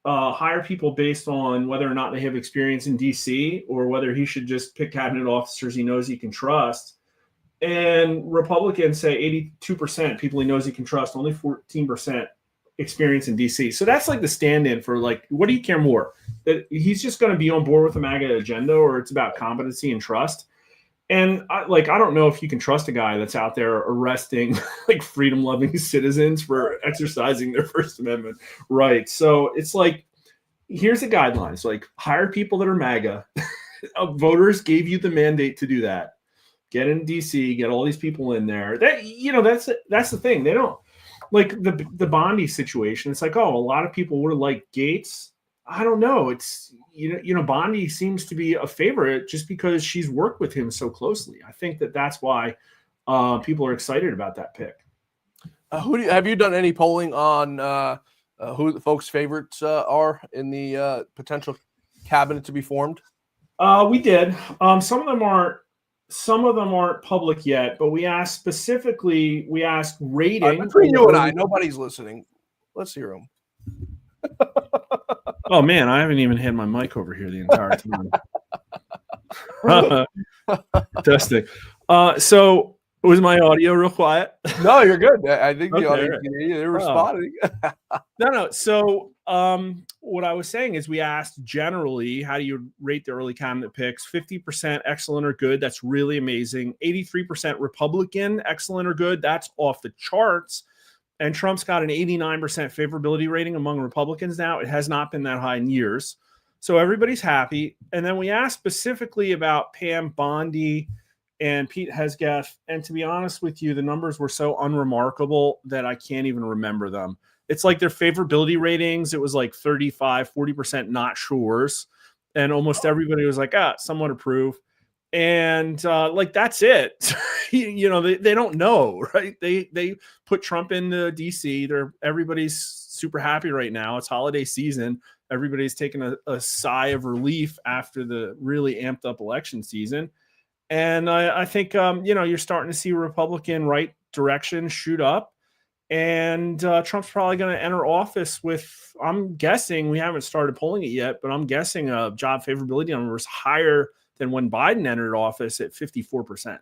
Speaker 10: hire people based on whether or not they have experience in D.C. or whether he should just pick cabinet officers he knows he can trust? And Republicans say 82% people he knows he can trust, only 14% experience in DC. So that's like the stand-in for what do you care more? That he's just going to be on board with the MAGA agenda, or it's about competency and trust? And I don't know if you can trust a guy that's out there arresting freedom-loving citizens for exercising their First Amendment rights. So it's here's the guidelines: hire people that are MAGA. Voters gave you the mandate to do that. Get in DC, get all these people in there. That's the thing. They don't the Bondi situation. It's a lot of people would have liked Gates. I don't know. It's Bondi seems to be a favorite just because she's worked with him so closely. I think that's why people are excited about that pick.
Speaker 1: Have you done any polling on who the folks' favorites are in the potential cabinet to be formed?
Speaker 10: We did. Some of them aren't public yet, but we asked specifically. We asked rating.
Speaker 1: Between you and I, nobody's listening. Let's hear them.
Speaker 10: Oh man, I haven't even had my mic over here the entire time. Testing. So was my audio real quiet?
Speaker 1: No, you're good. I think the
Speaker 10: Okay,
Speaker 1: audience
Speaker 10: right.
Speaker 1: can hear you. They're responding.
Speaker 10: No. So what I was saying is we asked generally, how do you rate the early cabinet picks? 50% excellent or good. That's really amazing. 83% Republican, excellent or good. That's off the charts. And Trump's got an 89% favorability rating among Republicans now. It has not been that high in years. So everybody's happy. And then we asked specifically about Pam Bondi and Pete Hesgaff. And to be honest with you, the numbers were so unremarkable that I can't even remember them. It's like their favorability ratings. It was like 35, 40% not sures. And almost everybody was like, somewhat approve. And like, that's it. They don't know, right? They put Trump into DC. Everybody's super happy right now. It's holiday season. Everybody's taking a sigh of relief after the really amped up election season. And I think, you're starting to see Republican right direction shoot up. And Trump's probably going to enter office with, I'm guessing, we haven't started polling it yet, but I'm guessing a job favorability number is higher than when Biden entered office at 54%.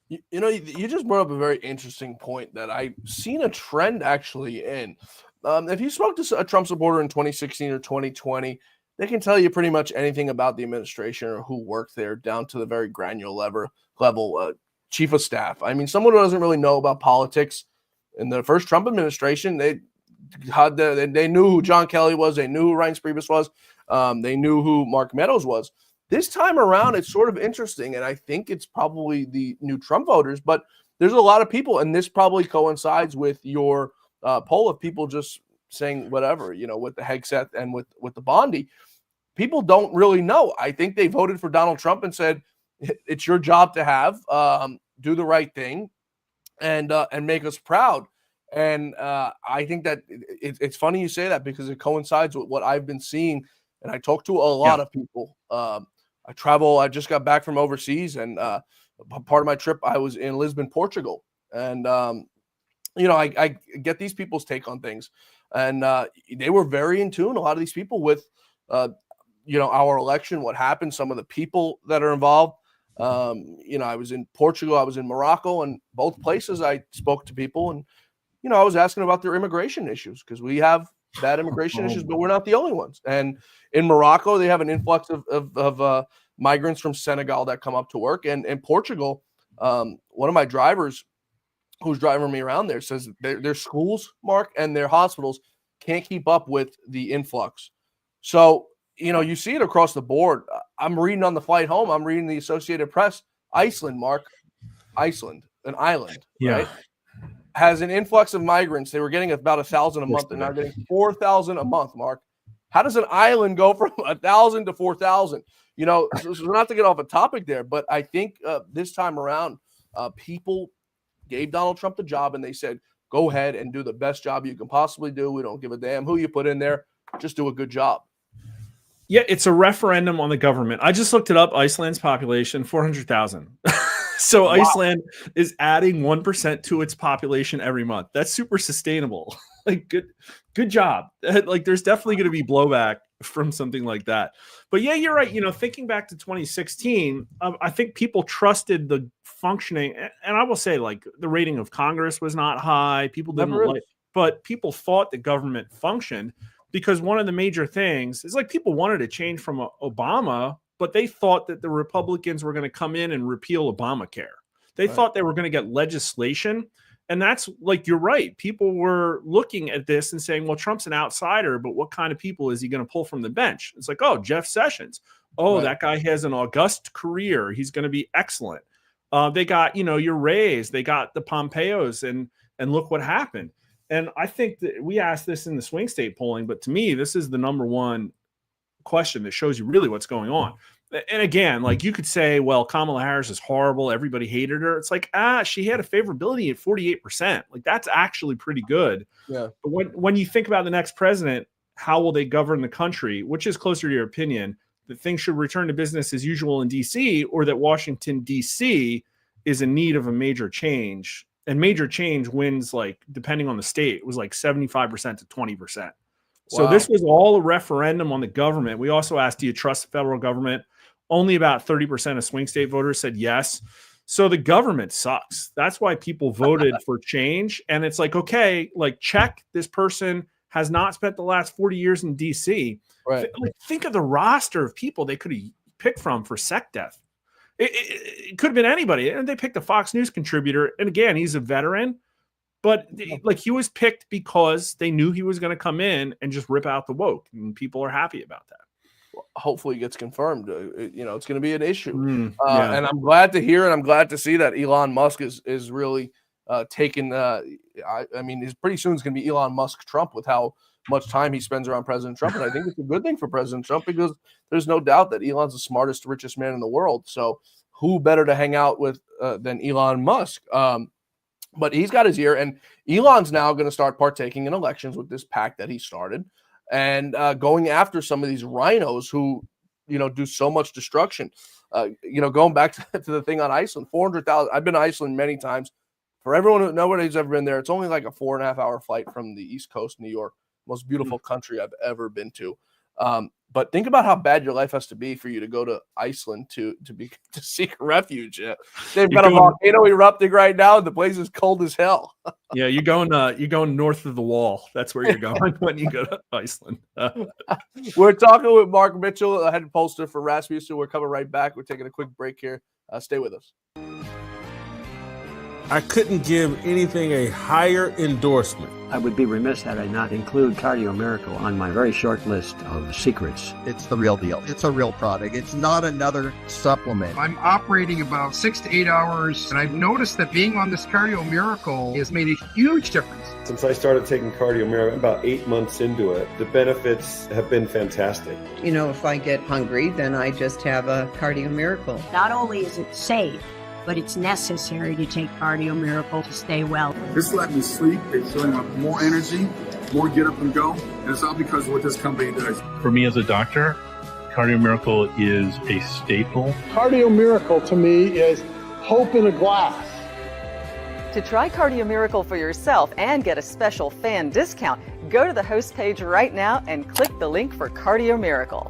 Speaker 1: You just brought up a very interesting point that I've seen a trend actually in. If you spoke to a Trump supporter in 2016 or 2020, they can tell you pretty much anything about the administration or who worked there down to the very granular level, chief of staff. I mean, someone who doesn't really know about politics. In the first Trump administration, they knew who John Kelly was. They knew who Reince Priebus was. They knew who Mark Meadows was. This time around, it's sort of interesting, and I think it's probably the new Trump voters, but there's a lot of people, and this probably coincides with your poll of people just saying whatever, with the Hegseth and with the Bondi. People don't really know. I think they voted for Donald Trump and said, it's your job to have, do the right thing, and make us proud. And I think that it's funny you say that because it coincides with what I've been seeing. And I talk to a lot of people. I just got back from overseas, and part of my trip, I was in Lisbon, Portugal. And, I get these people's take on things. And they were very in tune, a lot of these people, with, our election, what happened, some of the people that are involved. I was in Portugal, I was in Morocco, and both places I spoke to people, and I was asking about their immigration issues because we have bad immigration issues, but we're not the only ones. And in Morocco, they have an influx of migrants from Senegal that come up to work. And in Portugal, one of my drivers who's driving me around there says their schools, Mark, and their hospitals can't keep up with the influx. So you see it across the board. I'm reading on the flight home. I'm reading the Associated Press. Iceland, an island, right, has an influx of migrants. They were getting about 1,000 a month. They're now getting 4,000 a month, Mark. How does an island go from 1,000 to 4,000? So not to get off a topic there, but I think this time around, people gave Donald Trump the job, and they said, go ahead and do the best job you can possibly do. We don't give a damn who you put in there. Just do a good job.
Speaker 10: Yeah, it's a referendum on the government. I just looked it up. Iceland's population, 400,000. So wow. Iceland is adding 1% to its population every month. That's super sustainable. Like, good job. Like, there's definitely going to be blowback from something like that. But yeah, you're right. Thinking back to 2016, I think people trusted the functioning. And I will say, like, the rating of Congress was not high. People didn't but people thought the government functioned. Because one of the major things is, like, people wanted to change from Obama, but they thought that the Republicans were going to come in and repeal Obamacare. They thought they were going to get legislation. And that's, like, you're right. People were looking at this and saying, well, Trump's an outsider, but what kind of people is he going to pull from the bench? It's like, oh, Jeff Sessions. Oh, that guy has an august career. He's going to be excellent. They got, your Rays. They got the Pompeos, and look what happened. And I think that we asked this in the swing state polling, but to me, this is the number one question that shows you really what's going on. And again, like, you could say, well, Kamala Harris is horrible. Everybody hated her. It's like, she had a favorability at 48%. Like, that's actually pretty good. Yeah. But when you think about the next president, how will they govern the country? Which is closer to your opinion? That things should return to business as usual in D.C., or that Washington, D.C. is in need of a major change? And major change wins, like, depending on the state, it was like 75% to 20%. So this was all a referendum on the government. We also asked, do you trust the federal government? Only about 30% of swing state voters said yes. So the government sucks. That's why people voted for change. And it's like, okay, like, check, this person has not spent the last 40 years in D.C. Right. Like, think of the roster of people they could have picked from for SecDef. It could have been anybody. And they picked a Fox News contributor. And again, he's a veteran. But, like, he was picked because they knew he was going to come in and just rip out the woke. And people are happy about that.
Speaker 1: hopefully gets confirmed. It's going to be an issue.
Speaker 10: Yeah.
Speaker 1: And I'm glad to hear, and I'm glad to see that Elon Musk is really taking. He's pretty soon it's going to be Elon Musk Trump with how much time he spends around President Trump, and I think it's a good thing for President Trump because there's no doubt that Elon's the smartest, richest man in the world. So who better to hang out with than Elon Musk? But he's got his ear, and Elon's now going to start partaking in elections with this pact that he started, and going after some of these rhinos who, do so much destruction. Going back to the thing on Iceland, 400,000. I've been to Iceland many times. For everyone who nobody's ever been there, it's only like a 4.5 hour flight from the East Coast, New York. Most beautiful country I've ever been to. But think about how bad your life has to be for you to go to Iceland to seek refuge. They've got a volcano erupting right now, and the place is cold as hell.
Speaker 10: Yeah, you're going north of the wall. That's where you're going when you go to Iceland.
Speaker 1: We're talking with Mark Mitchell, head pollster for Rasmussen. We're coming right back. We're taking a quick break here. Stay with us.
Speaker 11: I couldn't give anything a higher endorsement.
Speaker 12: I would be remiss had I not include Cardio Miracle on my very short list of secrets.
Speaker 13: It's the real deal. It's a real product. It's not another supplement.
Speaker 14: I'm operating about 6 to 8 hours, and I've noticed that being on this Cardio Miracle has made a huge difference.
Speaker 15: Since I started taking Cardio Miracle, about 8 months into it, the benefits have been fantastic.
Speaker 16: If I get hungry, then I just have a Cardio Miracle.
Speaker 17: Not only is it safe, but it's necessary to take Cardio Miracle to stay well.
Speaker 18: This let me sleep. It's showing up more energy, more get up and go. And it's all because of what this company does.
Speaker 19: For me as a doctor, Cardio Miracle is a staple.
Speaker 20: Cardio Miracle to me is hope in a glass.
Speaker 7: To try Cardio Miracle for yourself and get a special fan discount, go to the host page right now and click the link for Cardio Miracle.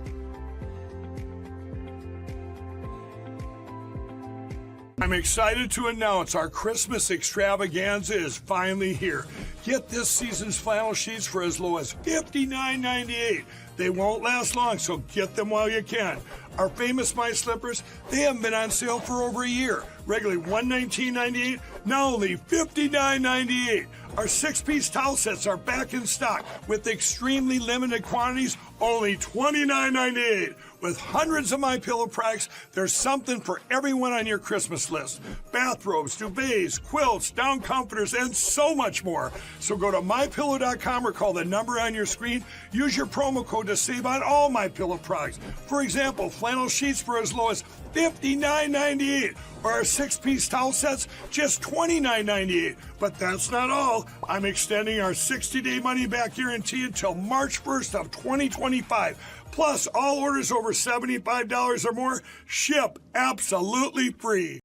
Speaker 6: I'm excited to announce our Christmas extravaganza is finally here. Get this season's flannel sheets for as low as $59.98. They won't last long, so get them while you can. Our famous My Slippers, they haven't been on sale for over a year. Regularly $119.98, now only $59.98. Our 6-piece towel sets are back in stock with extremely limited quantities, only $29.98. With hundreds of MyPillow products, there's something for everyone on your Christmas list. Bathrobes, duvets, quilts, down comforters, and so much more. So go to MyPillow.com or call the number on your screen. Use your promo code to save on all MyPillow products. For example, flannel sheets for as low as $59.98, or our 6-piece towel sets, just $29.98. But that's not all. I'm extending our 60-day money-back guarantee until March 1st of 2025. Plus, all orders over $75 or more ship absolutely free.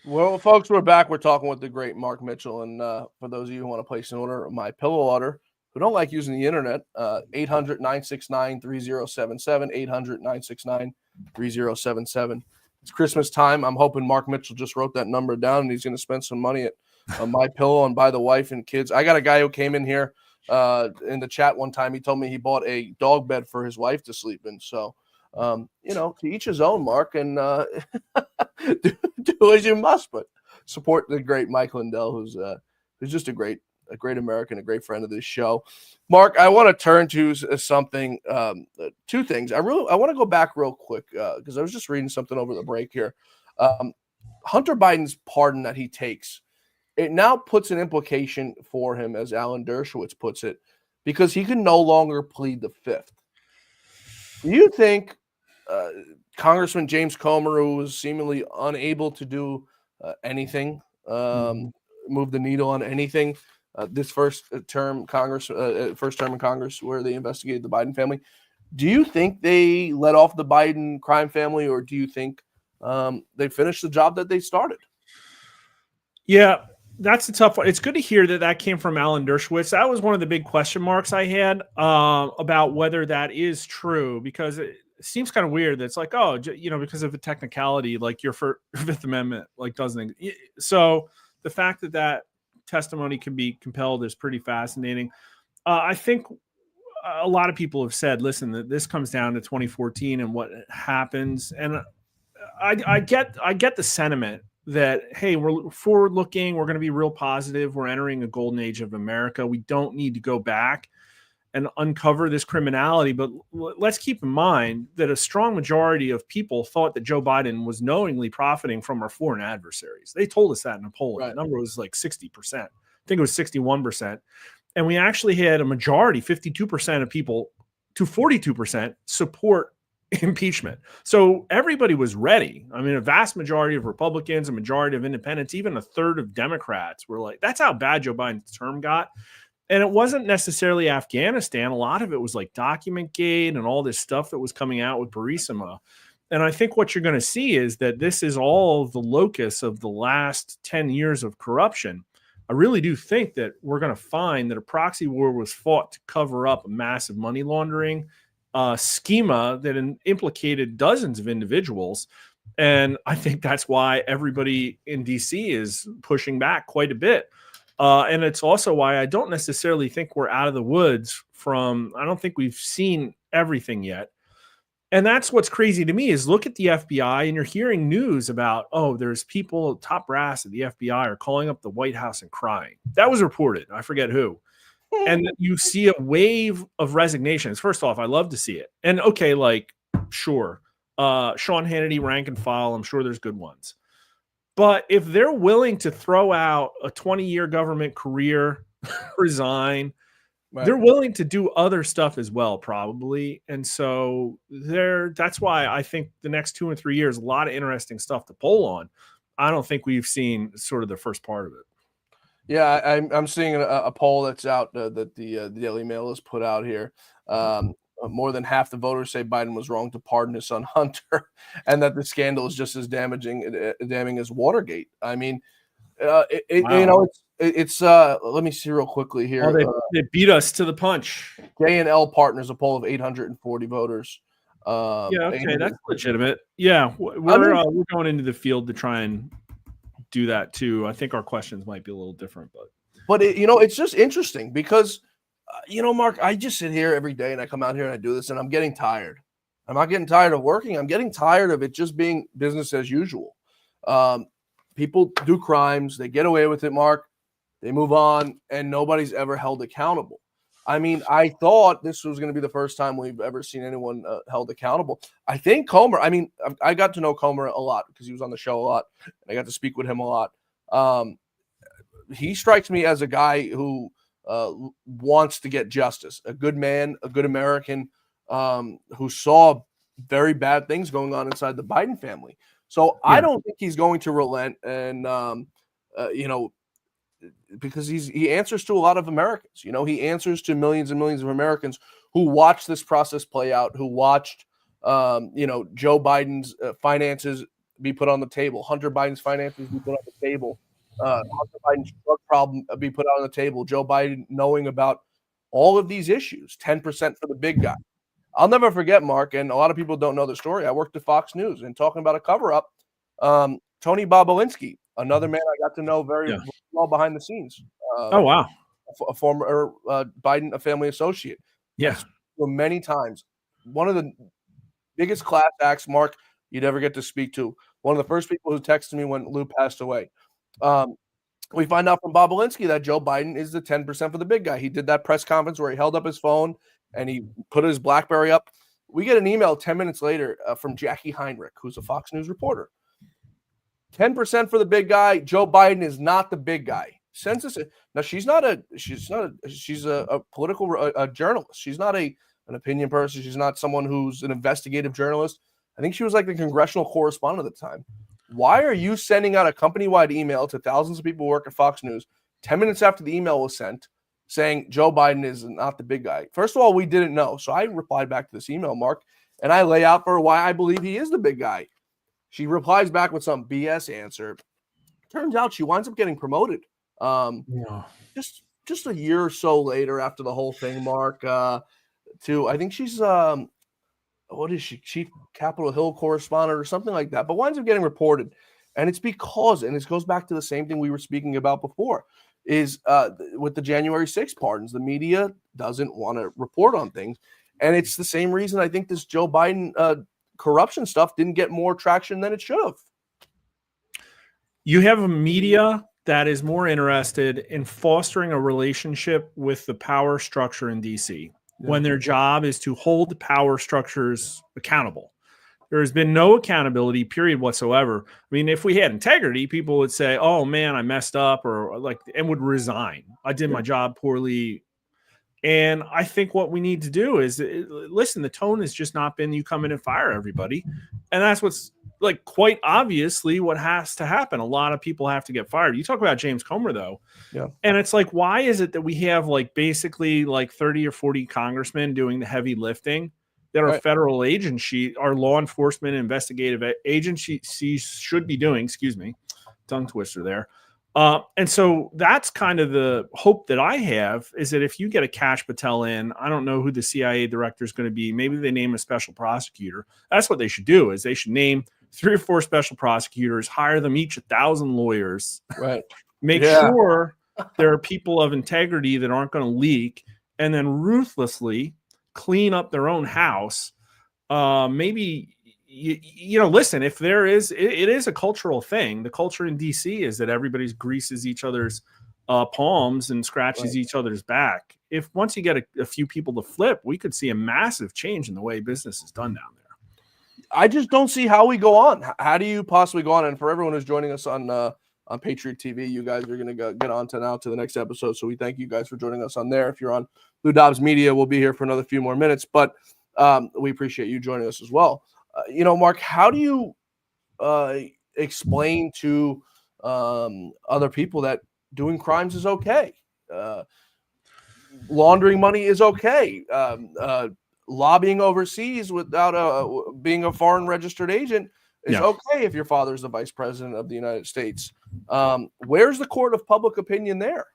Speaker 1: Well, folks, we're back. We're talking with the great Mark Mitchell. And for those of you who want to place an order, My Pillow order, who don't like using the internet, 800-969-3077, 800-969-3077. It's Christmas time. I'm hoping Mark Mitchell just wrote that number down, and he's going to spend some money at My Pillow and buy the wife and kids. I got a guy who came in here in the chat one time. He told me he bought a dog bed for his wife to sleep in. So, to each his own, Mark, and do as you must, but support the great Mike Lindell, who's just a great American, a great friend of this show. Mark, I want to turn to something, two things. I want to go back real quick because I was just reading something over the break here. Hunter Biden's pardon that he takes, it now puts an implication for him, as Alan Dershowitz puts it, because he can no longer plead the fifth. Do you think Congressman James Comer, who was seemingly unable to do anything, move the needle on anything, this first term in Congress where they investigated the Biden family, do you think they let off the Biden crime family, or do you think they finished the job that they started?
Speaker 10: Yeah, that's a tough one. It's good to hear that came from Alan Dershowitz. That was one of the big question marks I had about whether that is true, because it seems kind of weird that it's like, oh, because of a technicality, like your Fifth Amendment, like doesn't. So the fact that testimony can be compelled is pretty fascinating. I think a lot of people have said, listen, that this comes down to 2014 and what happens. And I get the sentiment that, hey, we're forward looking. We're going to be real positive. We're entering a golden age of America. We don't need to go back and uncover this criminality. But let's keep in mind that a strong majority of people thought that Joe Biden was knowingly profiting from our foreign adversaries. They told us that in a poll.
Speaker 1: Right.
Speaker 10: The number was like 60%. I think it was 61%. And we actually had a majority, 52% of people to 42% support impeachment. So everybody was ready. I mean, a vast majority of Republicans, a majority of independents, even a third of Democrats were like, that's how bad Joe Biden's term got. And it wasn't necessarily Afghanistan. A lot of it was like Document Gate and all this stuff that was coming out with Burisma. And I think what you're going to see is that this is all the locus of the last 10 years of corruption. I really do think that we're going to find that a proxy war was fought to cover up a massive money laundering schema that implicated dozens of individuals. And I think that's why everybody in DC is pushing back quite a bit. And it's also why I don't necessarily think we're out of the woods I don't think we've seen everything yet. And that's what's crazy to me is look at the FBI and you're hearing news about, oh, there's people, top brass at the FBI are calling up the White House and crying. That was reported. I forget who. And you see a wave of resignations. First off, I love to see it. And okay, like, sure. Sean Hannity, rank and file, I'm sure there's good ones. But if they're willing to throw out a 20-year government career, resign,
Speaker 1: Right.
Speaker 10: they're willing to do other stuff as well, probably. And so that's why I think the next 2 and 3 years, a lot of interesting stuff to poll on. I don't think we've seen sort of the first part of it.
Speaker 1: Yeah, I'm seeing a poll that's out that the Daily Mail has put out here. More than half the voters say Biden was wrong to pardon his son Hunter, and that the scandal is just as damning as Watergate. I mean,
Speaker 10: Wow.
Speaker 1: you know, it's let me see real quickly here.
Speaker 10: Oh, they beat us to the punch.
Speaker 1: J&L Partners, a poll of 840 voters.
Speaker 10: Yeah, okay, that's legitimate. Yeah, we're going into the field to try and do that too. I think our questions might be a little different,
Speaker 1: but it's just interesting because Mark, I just sit here every day and I come out here and I do this and I'm getting tired. I'm not getting tired of working. I'm getting tired of it just being business as usual. People do crimes, they get away with it, Mark. They move on, and nobody's ever held accountable. I mean, I thought this was going to be the first time we've ever seen anyone held accountable. I think Comer, I got to know Comer a lot because he was on the show a lot. And I got to speak with him a lot. He strikes me as a guy who wants to get justice, a good man, a good American who saw very bad things going on inside the Biden family. So I don't think he's going to relent, and because he answers to a lot of Americans. He answers to millions and millions of Americans who watched this process play out, who watched Joe Biden's finances be put on the table, Hunter Biden's finances be put on the table, Hunter Biden's drug problem be put out on the table, Joe Biden knowing about all of these issues, 10% for the big guy. I'll never forget, Mark, and a lot of people don't know the story. I worked at Fox News and talking about a cover-up, Tony Bobulinski, another man I got to know very well behind the scenes.
Speaker 10: Oh, wow.
Speaker 1: A former Biden family associate.
Speaker 10: Yeah.
Speaker 1: Many times. One of the biggest class acts, Mark, you'd ever get to speak to. One of the first people who texted me when Lou passed away. We find out from Bobulinski that Joe Biden is the 10% for the big guy. He did that press conference where he held up his phone and he put his BlackBerry up. We get an email 10 minutes later from Jackie Heinrich, who's a Fox News reporter. 10% for the big guy. Joe Biden is not the big guy. Census. Now she's a political journalist. She's not an opinion person. She's not someone who's an investigative journalist. I think she was like the congressional correspondent at the time. Why are you sending out a company-wide email to thousands of people who work at Fox News 10 minutes after the email was sent saying Joe Biden is not the big guy? First of all, we didn't know. So I replied back to this email, Mark, and I lay out for her why I believe he is the big guy. She replies back with some BS answer. Turns out she winds up getting promoted. Just a year or so later after the whole thing, Mark, to I think she's what is she, chief Capitol Hill correspondent or something like that, but winds up getting reported. And it's because, and this goes back to the same thing we were speaking about before, is with the January 6th pardons, the media doesn't want to report on things. And it's the same reason I think this Joe Biden corruption stuff didn't get more traction than it should have.
Speaker 10: You have a media that is more interested in fostering a relationship with the power structure in DC. when their job is to hold power structures accountable. There has been no accountability, period, whatsoever. I mean, if we had integrity, people would say, "Oh man, I messed up," or like, and would resign. I did my job poorly. And I think what we need to do is listen. The tone has just not been you come in and fire everybody, and that's what's like quite obviously what has to happen. A lot of people have to get fired. You talk about James Comer though,
Speaker 1: Yeah.
Speaker 10: and it's like, why is it that we have like basically like 30 or 40 congressmen doing the heavy lifting that our federal agency, our law enforcement investigative agencies should be doing? Excuse me, tongue twister there. And so that's kind of the hope that I have, is that if you get a Kash Patel in, I don't know who the CIA director is going to be. Maybe they name a special prosecutor. That's what they should do, is they should name 3 or 4 special prosecutors, hire them each 1,000 lawyers,
Speaker 1: right?
Speaker 10: Make sure there are people of integrity that aren't going to leak, and then ruthlessly clean up their own house. Maybe you know, listen, if there is, it is a cultural thing. The culture in DC is that everybody greases each other's palms and scratches each other's back. If once you get a few people to flip, we could see a massive change in the way business is done down there.
Speaker 1: I just don't see how we go on. How do you possibly go on? And for everyone who's joining us on Patriot TV, you guys are going to get on to the next episode. So we thank you guys for joining us on there. If you're on Lou Dobbs Media, we'll be here for another few more minutes, but we appreciate you joining us as well. You know, Mark, how do you explain to other people that doing crimes is okay? Laundering money is okay. Lobbying overseas without being a foreign registered agent is okay if your father's the vice president of the United States. Where's the court of public opinion there?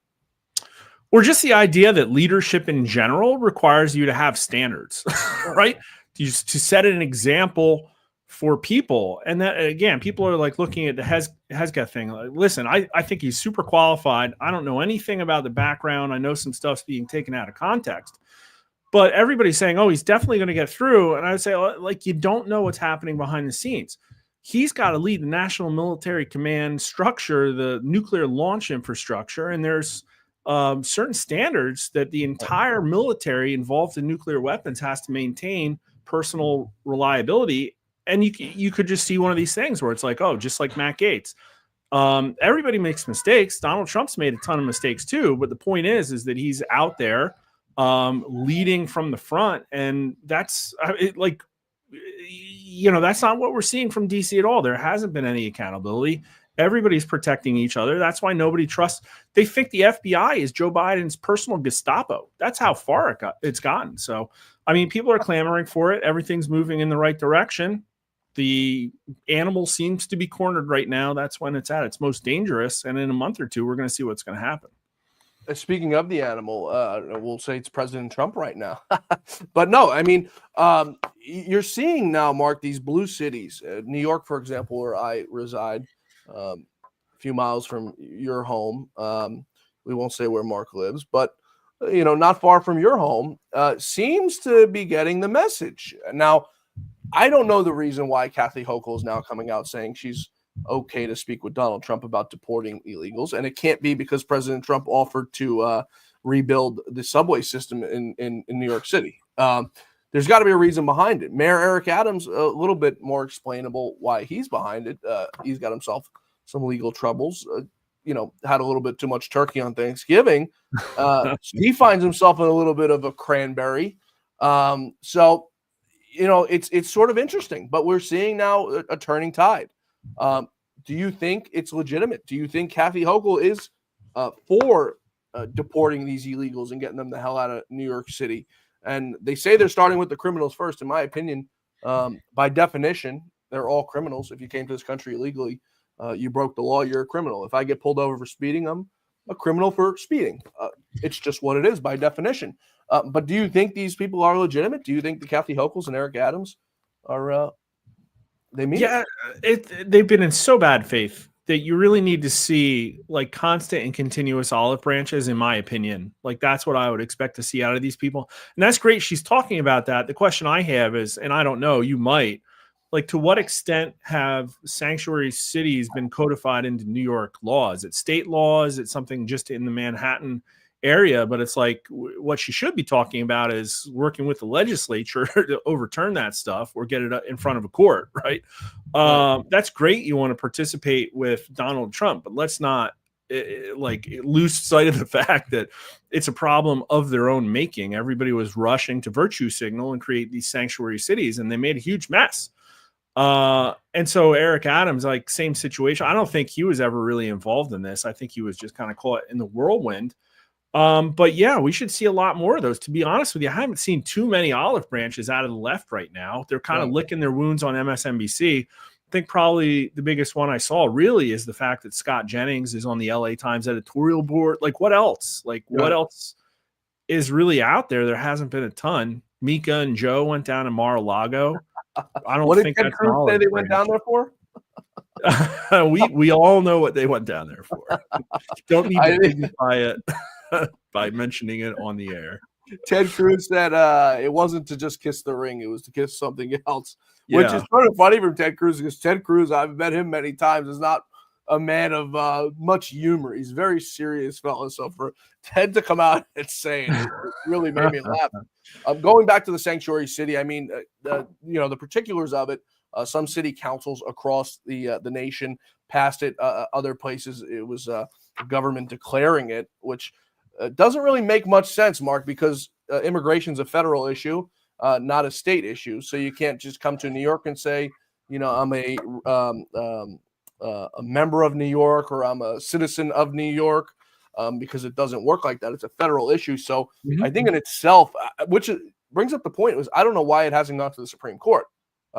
Speaker 10: Or just the idea that leadership in general requires you to have standards, right? To set an example for people. And that, again, people are like looking at the Hesketh thing. Like, listen, I think he's super qualified. I don't know anything about the background. I know some stuff's being taken out of context. But everybody's saying, oh, he's definitely going to get through. And I would say, like, you don't know what's happening behind the scenes. He's got to lead the National Military Command structure, the nuclear launch infrastructure. And there's certain standards that the entire military involved in nuclear weapons has to maintain personal reliability. And you could just see one of these things where it's like, oh, just like Matt Gaetz. Everybody makes mistakes. Donald Trump's made a ton of mistakes too. But the point is that he's out there leading from the front. And that's like, you know, that's not what we're seeing from DC at all. There hasn't been any accountability. Everybody's protecting each other. That's why nobody trusts. They think the FBI is Joe Biden's personal Gestapo. That's how far it's gotten. So, I mean, people are clamoring for it. Everything's moving in the right direction. The animal seems to be cornered right now. That's when it's at its most dangerous. And in a month or two, we're going to see what's going to happen.
Speaker 1: Speaking of the animal, we'll say it's President Trump right now. But no, I mean, you're seeing now, Mark, these blue cities. New York, for example, where I reside, a few miles from your home. We won't say where Mark lives, but, you know, not far from your home, seems to be getting the message. Now, I don't know the reason why Kathy Hochul is now coming out saying she's okay to speak with Donald Trump about deporting illegals. And it can't be because President Trump offered to rebuild the subway system in New York City. There's got to be a reason behind it. Mayor Eric Adams, a little bit more explainable why he's behind it. He's got himself some legal troubles, you know, had a little bit too much turkey on Thanksgiving. He finds himself in a little bit of a cranberry. So, you know, it's sort of interesting, but we're seeing now a turning tide. Do you think it's legitimate? Do you think Kathy Hochul is for deporting these illegals and getting them the hell out of New York City? And they say they're starting with the criminals first. In my opinion, by definition, they're all criminals. If you came to this country illegally, you broke the law, you're a criminal. If I get pulled over for speeding, I'm a criminal for speeding. It's just what it is by definition. But do you think these people are legitimate? Do you think the Kathy Hochuls and Eric Adams are they mean?
Speaker 10: Yeah, they've been in so bad faith that you really need to see like constant and continuous olive branches, in my opinion. Like that's what I would expect to see out of these people. And that's great. She's talking about that. The question I have is, and I don't know, you might, like to what extent have sanctuary cities been codified into New York law? Is it state law? Is it something just in the Manhattan area, but it's like what she should be talking about is working with the legislature to overturn that stuff or get it in front of a court, right? That's great. You want to participate with Donald Trump, but let's not lose sight of the fact that it's a problem of their own making. Everybody was rushing to virtue signal and create these sanctuary cities, and they made a huge mess. And so Eric Adams, like, same situation. I don't think he was ever really involved in this. I think he was just kind of caught in the whirlwind. But yeah, we should see a lot more of those. To be honest with you, I haven't seen too many olive branches out of the left right now. They're kind of licking their wounds on MSNBC. I think probably the biggest one I saw really is the fact that Scott Jennings is on the LA Times editorial board. Like, what else? Like, what else is really out there? There hasn't been a ton. Mika and Joe went down to Mar-a-Lago. I don't think
Speaker 1: Ted
Speaker 10: that's
Speaker 1: Cruz say they went down there for?
Speaker 10: we all know what they went down there for. Don't need to dignify it by mentioning it on the air.
Speaker 1: Ted Cruz said it wasn't to just kiss the ring; it was to kiss something else, which is sort of funny from Ted Cruz, because Ted Cruz, I've met him many times, is not a man of much humor. He's a very serious fellow. So for Ted to come out and say it really made me laugh. Going back to the sanctuary city, I mean, the particulars of it. Some city councils across the nation passed it. Other places, it was government declaring it, which doesn't really make much sense, Mark, because immigration is a federal issue, not a state issue. So you can't just come to New York and say, I'm a member of New York, or I'm a citizen of New York, because it doesn't work like that. It's a federal issue. So I think in itself, which brings up the point, was I don't know why it hasn't gone to the Supreme Court.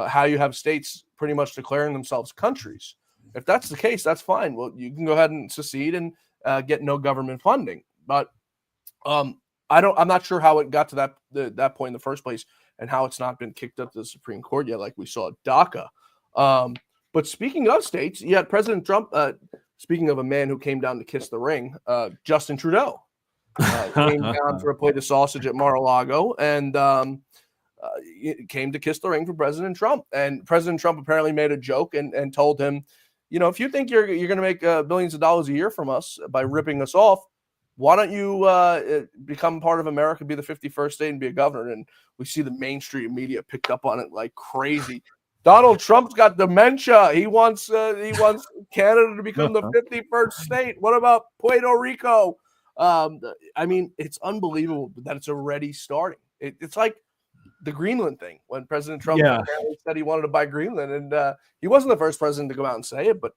Speaker 1: How you have states pretty much declaring themselves countries. If that's the case, that's fine. Well, you can go ahead and secede and get no government funding. But I'm not sure how it got to that point in the first place, and how it's not been kicked up to the Supreme Court yet, like we saw at DACA. But speaking of states, you had President Trump. Speaking of a man who came down to kiss the ring, Justin Trudeau came down for a plate of sausage at Mar-a-Lago, and came to kiss the ring for President Trump. And President Trump apparently made a joke and told him, if you think you're going to make billions of dollars a year from us by ripping us off, why don't you become part of America, be the 51st state, and be a governor? And we see the mainstream media picked up on it like crazy. Donald Trump's got dementia. He wants Canada to become the 51st state. What about Puerto Rico? I mean, it's unbelievable that it's already starting. It's like the Greenland thing, when President Trump said he wanted to buy Greenland, and he wasn't the first president to go out and say it, but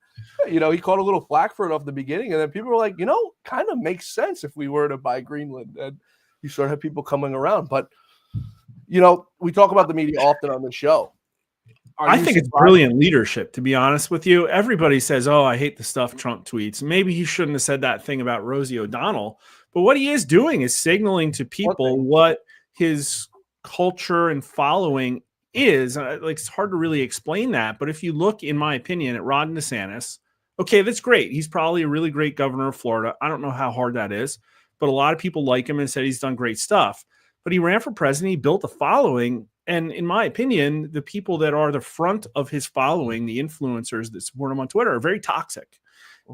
Speaker 1: he caught a little flack for it off the beginning, and then people were like, kind of makes sense if we were to buy Greenland, and you sort of have people coming around. But we talk about the media often on the show.
Speaker 10: I think it's brilliant leadership, to be honest with you. Everybody says, "Oh, I hate the stuff Trump tweets." Maybe he shouldn't have said that thing about Rosie O'Donnell, but what he is doing is signaling to people what his culture and following is. It's hard to really explain that, but if you look, in my opinion, at Ron DeSantis, okay, that's great. He's probably a really great governor of Florida. I don't know how hard that is, but a lot of people like him and said he's done great stuff. But he ran for president. He built a following. And in my opinion, the people that are the front of his following, the influencers that support him on Twitter, are very toxic.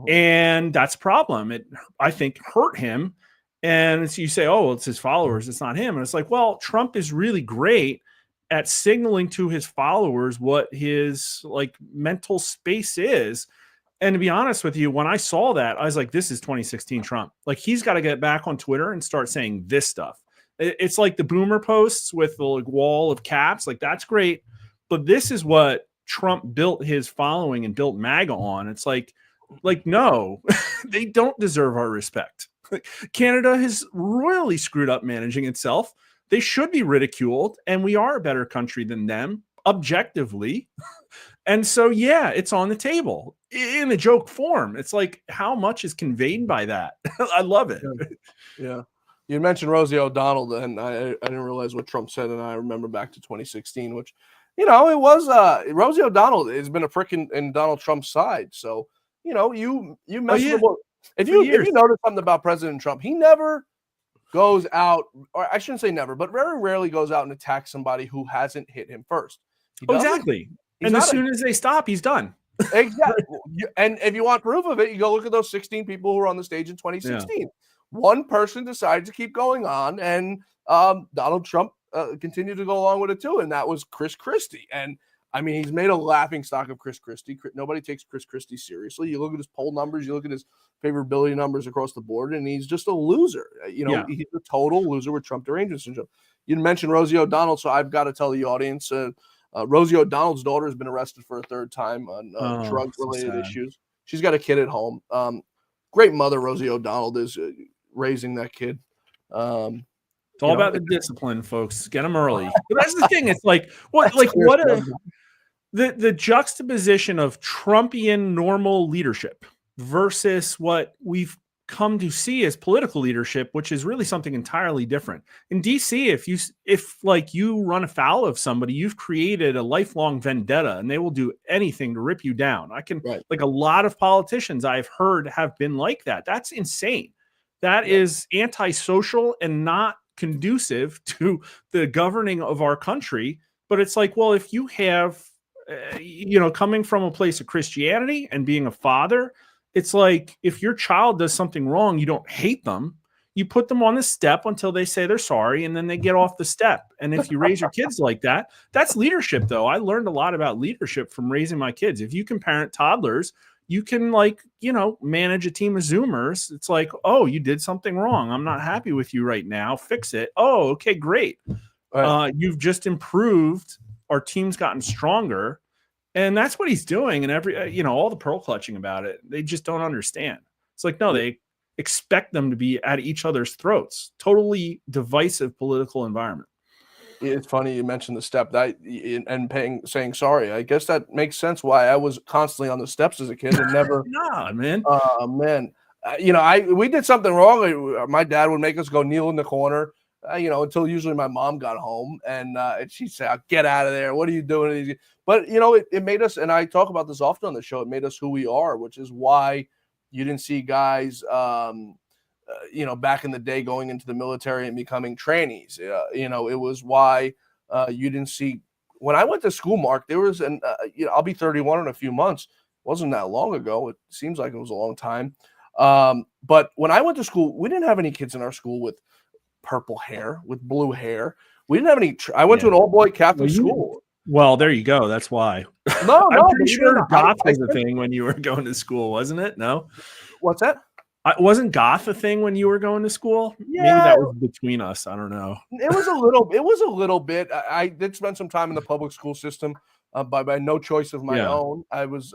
Speaker 10: And that's a problem. It, I think, hurt him. And so you say, oh, well, it's his followers, it's not him. And it's like, well, Trump is really great at signaling to his followers what his mental space is. And to be honest with you, when I saw that, I was like, this is 2016 Trump. Like, he's got to get back on Twitter and start saying this stuff. It's like the boomer posts with the wall of caps. Like, that's great. But this is what Trump built his following and built MAGA on. It's like, no, they don't deserve our respect. Canada has royally screwed up managing itself. They should be ridiculed, and we are a better country than them, objectively. And so, yeah, it's on the table in a joke form. It's like, how much is conveyed by that? I love it.
Speaker 1: Yeah. You mentioned Rosie O'Donnell, and I didn't realize what Trump said, and I remember back to 2016, which, it was Rosie O'Donnell has been a prick in Donald Trump's side. So, you mess with him. If you notice something about President Trump, he never goes out, or I shouldn't say never, but very rarely goes out and attacks somebody who hasn't hit him first.
Speaker 10: Exactly. And as soon as they stop, he's done.
Speaker 1: Exactly. And if you want proof of it, you go look at those 16 people who were on the stage in 2016. one person decided to keep going on, and Donald Trump continued to go along with it too, and that was Chris Christie. And I mean, he's made a laughing stock of Chris Christie. Nobody takes Chris Christie seriously. You look at his poll numbers, you look at his favorability numbers across the board, and he's just a loser. He's a total loser with Trump derangement syndrome. You mentioned Rosie O'Donnell, so I've got to tell the audience, Rosie O'Donnell's daughter has been arrested for a third time on drug-related issues. She's got a kid at home. Great mother Rosie O'Donnell is raising that kid.
Speaker 10: It's all about the discipline, folks. Get them early. But that's the thing. It's like the juxtaposition of Trumpian normal leadership versus what we've come to see as political leadership, which is really something entirely different. In DC, if you run afoul of somebody, you've created a lifelong vendetta, and they will do anything to rip you down. Like a lot of politicians I've heard have been like that. That's insane. That is antisocial and not conducive to the governing of our country. But it's like, well, if you have, coming from a place of Christianity and being a father, it's like if your child does something wrong, you don't hate them. You put them on the step until they say they're sorry, and then they get off the step. And if you raise your kids like that, that's leadership, though. I learned a lot about leadership from raising my kids. If you can parent toddlers, you can manage a team of Zoomers. It's like, oh, you did something wrong. I'm not happy with you right now. Fix it. Oh, okay, great. Right. You've just improved. Our team's gotten stronger. And that's what he's doing. And all the pearl clutching about it, they just don't understand. It's like, no, they expect them to be at each other's throats. Totally divisive political environment.
Speaker 1: It's funny you mentioned the step and saying sorry. I guess that makes sense why I was constantly on the steps as a kid and never.
Speaker 10: Nah, man.
Speaker 1: We did something wrong. My dad would make us go kneel in the corner. Until usually my mom got home, and she'd say, "Get out of there! What are you doing?" But it made us, and I talk about this often on the show. It made us who we are, which is why you didn't see guys, back in the day going into the military and becoming trainees. It was why you didn't see when I went to school. Mark, there was I'll be 31 in a few months. It wasn't that long ago. It seems like it was a long time. But when I went to school, we didn't have any kids in our school with purple hair, with blue hair. We didn't have any. I went to an all-boy Catholic school.
Speaker 10: Well, there you go. That's why.
Speaker 1: No,
Speaker 10: I'm pretty sure goth was a thing when you were going to school, wasn't it? No.
Speaker 1: What's that?
Speaker 10: Wasn't goth a thing when you were going to school?
Speaker 1: Yeah.
Speaker 10: Maybe that was between us. I don't know.
Speaker 1: It was a little bit. I did spend some time in the public school system by no choice of my own. I was.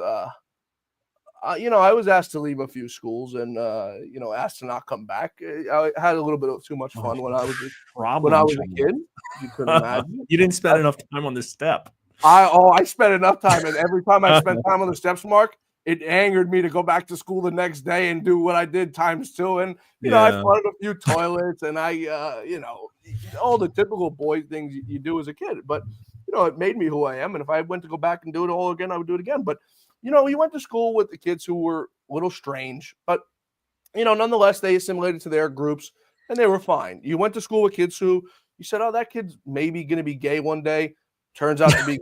Speaker 1: I was asked to leave a few schools and, asked to not come back. I had a little bit of too much fun when I was a kid. You couldn't imagine.
Speaker 10: You didn't spend enough time on the step.
Speaker 1: I spent enough time, and every time I spent time on the steps, Mark, it angered me to go back to school the next day and do what I did times two. And, I flooded a few toilets, and all the typical boy things you do as a kid. But, it made me who I am. And if I went to go back and do it all again, I would do it again. But, we went to school with the kids who were a little strange, but, nonetheless, they assimilated to their groups and they were fine. You went to school with kids who you said, oh, that kid's maybe going to be gay one day. Turns out to be,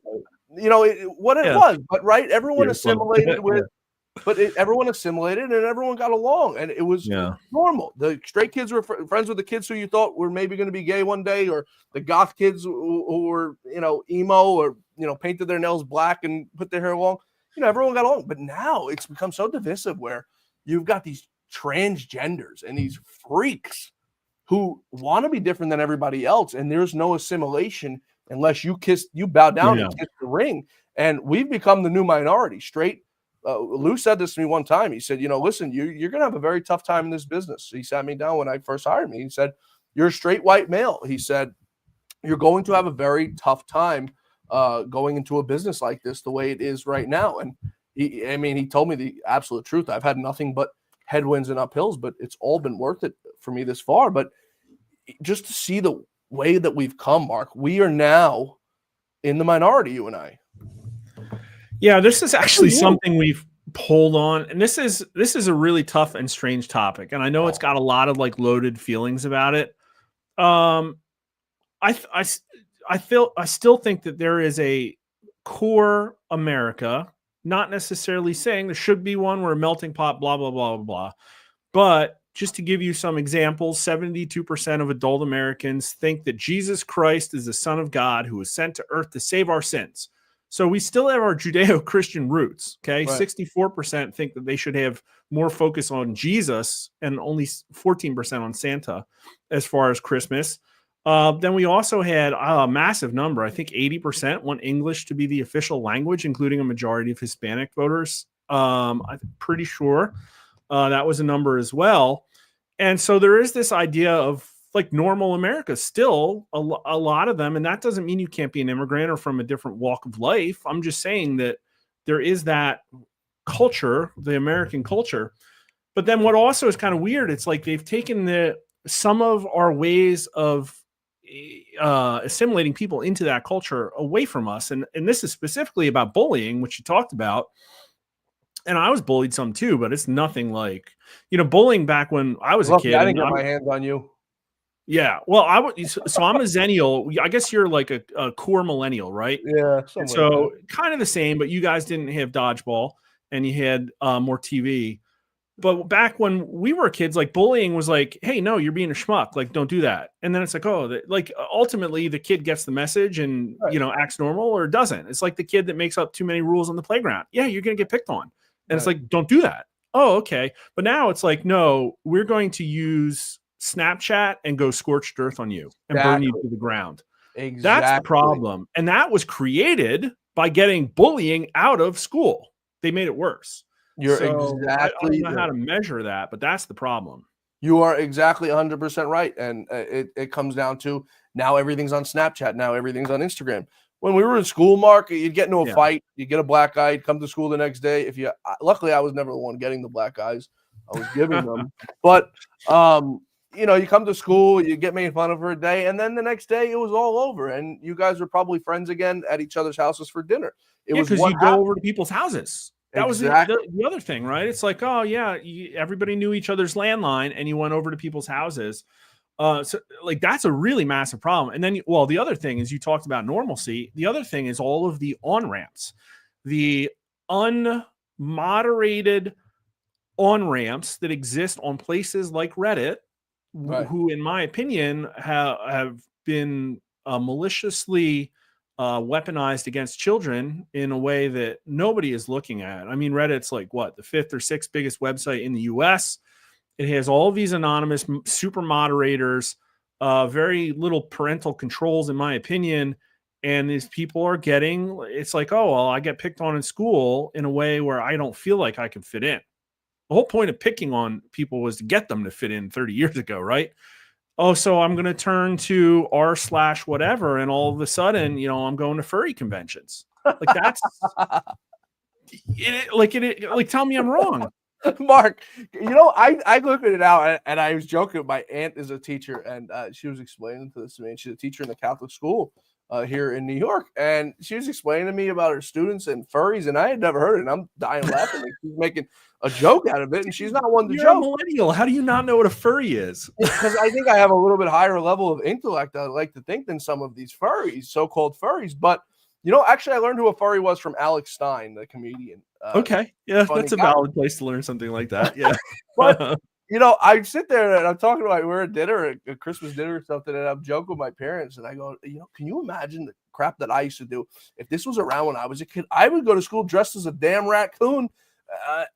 Speaker 1: what it was. But, right, everyone assimilated with, everyone assimilated and everyone got along. And it was normal. The straight kids were friends with the kids who you thought were maybe going to be gay one day, or the goth kids who were, emo or, painted their nails black and put their hair long. Everyone got along, but now it's become so divisive where you've got these transgenders and these freaks who want to be different than everybody else. And there's no assimilation unless you bow down and kiss the ring. And we've become the new minority. Straight. Lou said this to me one time. He said, listen, you're going to have a very tough time in this business. He sat me down when I first hired me. He said, you're a straight white male. He said, you're going to have a very tough time going into a business like this the way it is right now. And he told me the absolute truth. I've had nothing but headwinds and uphills, but it's all been worth it for me this far. But just to see the way that we've come, Mark, we are now in the minority, you and I.
Speaker 10: Yeah, this is actually something we've pulled on, and this is a really tough and strange topic. And I know it's got a lot of loaded feelings about it. I still think that there is a core America, not necessarily saying there should be one. We're a melting pot, blah, blah, blah, blah, blah. But just to give you some examples, 72% of adult Americans think that Jesus Christ is the Son of God who was sent to earth to save our sins. So we still have our Judeo-Christian roots, okay?
Speaker 1: Right.
Speaker 10: 64% think that they should have more focus on Jesus and only 14% on Santa as far as Christmas. Then we also had a massive number. I think 80% want English to be the official language, including a majority of Hispanic voters. I'm pretty sure that was a number as well. And so there is this idea of like normal America still, a lot of them. And that doesn't mean you can't be an immigrant or from a different walk of life. I'm just saying that there is that culture, the American culture. But then what also is kind of weird, it's like they've taken some of our ways of assimilating people into that culture away from us. And this is specifically about bullying, which you talked about. And I was bullied some too, but it's nothing like, bullying back when I was a kid.
Speaker 1: I didn't get my hands on you.
Speaker 10: Yeah. Well, so I'm a Zennial. I guess you're like a core millennial, right?
Speaker 1: Yeah.
Speaker 10: So kind of the same, but you guys didn't have dodgeball and you had more TV. But back when we were kids, like bullying was like, hey, no, you're being a schmuck. Like, don't do that. And then it's like, ultimately the kid gets the message and, acts normal or doesn't. It's like the kid that makes up too many rules on the playground. Yeah, you're going to get picked on. And it's like, don't do that. Oh, okay. But now it's like, no, we're going to use Snapchat and go scorched earth on you and burn you to the ground.
Speaker 1: Exactly.
Speaker 10: That's the problem. And that was created by getting bullying out of school. They made it worse. I don't know how to measure that, but that's the problem.
Speaker 1: You are exactly 100% right. And it comes down to now everything's on Snapchat. Now everything's on Instagram. When we were in school, Mark, you'd get into a fight, you get a black eye, come to school the next day. Luckily, I was never the one getting the black eyes. I was giving them. But, you come to school, you get made fun of for a day, and then the next day it was all over. And you guys were probably friends again at each other's houses for dinner. It was
Speaker 10: because you go over to people's houses. That
Speaker 1: exactly.
Speaker 10: was the other thing, right? It's like, oh, yeah, everybody knew each other's landline, and you went over to people's houses. So like that's a really massive problem. And then, the other thing is you talked about normalcy. The other thing is all of the on-ramps, the unmoderated on-ramps that exist on places like Reddit, who, in my opinion, have been maliciously weaponized against children in a way that nobody is looking at. I mean, Reddit's like the 5th or 6th biggest website in the US. It has all of these anonymous super moderators, very little parental controls, in my opinion. And these people are it's like, oh, well, I get picked on in school in a way where I don't feel like I can fit in. The whole point of picking on people was to get them to fit in 30 years ago, right? Oh, so I'm going to turn to r/whatever. And all of a sudden, I'm going to furry conventions. Like that's tell me I'm wrong.
Speaker 1: Mark, I looked at it out and I was joking. My aunt is a teacher and she was explaining this to me. And she's a teacher in the Catholic school here in New York. And she was explaining to me about her students and furries. And I had never heard it. And I'm dying laughing. Like she's making a joke out of it. And she's not one to
Speaker 10: You're
Speaker 1: joke.
Speaker 10: a millennial. How do you not know what a furry is?
Speaker 1: Because I think I have a little bit higher level of intellect, I'd like to think, than some of these furries, so-called furries. But actually, I learned who a furry was from Alex Stein, the comedian.
Speaker 10: Okay. Yeah, that's a valid place to learn something like that. Yeah.
Speaker 1: But, I sit there and I'm talking about we're at dinner, a Christmas dinner or something, and I'm joking with my parents. And I go, can you imagine the crap that I used to do? If this was around when I was a kid, I would go to school dressed as a damn raccoon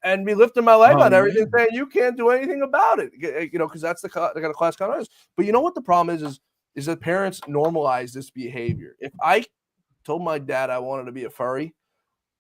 Speaker 1: and be lifting my leg on everything, saying you can't do anything about it, because that's the kind of class kind of is. But you know what the problem is that parents normalize this behavior. If I told my dad I wanted to be a furry,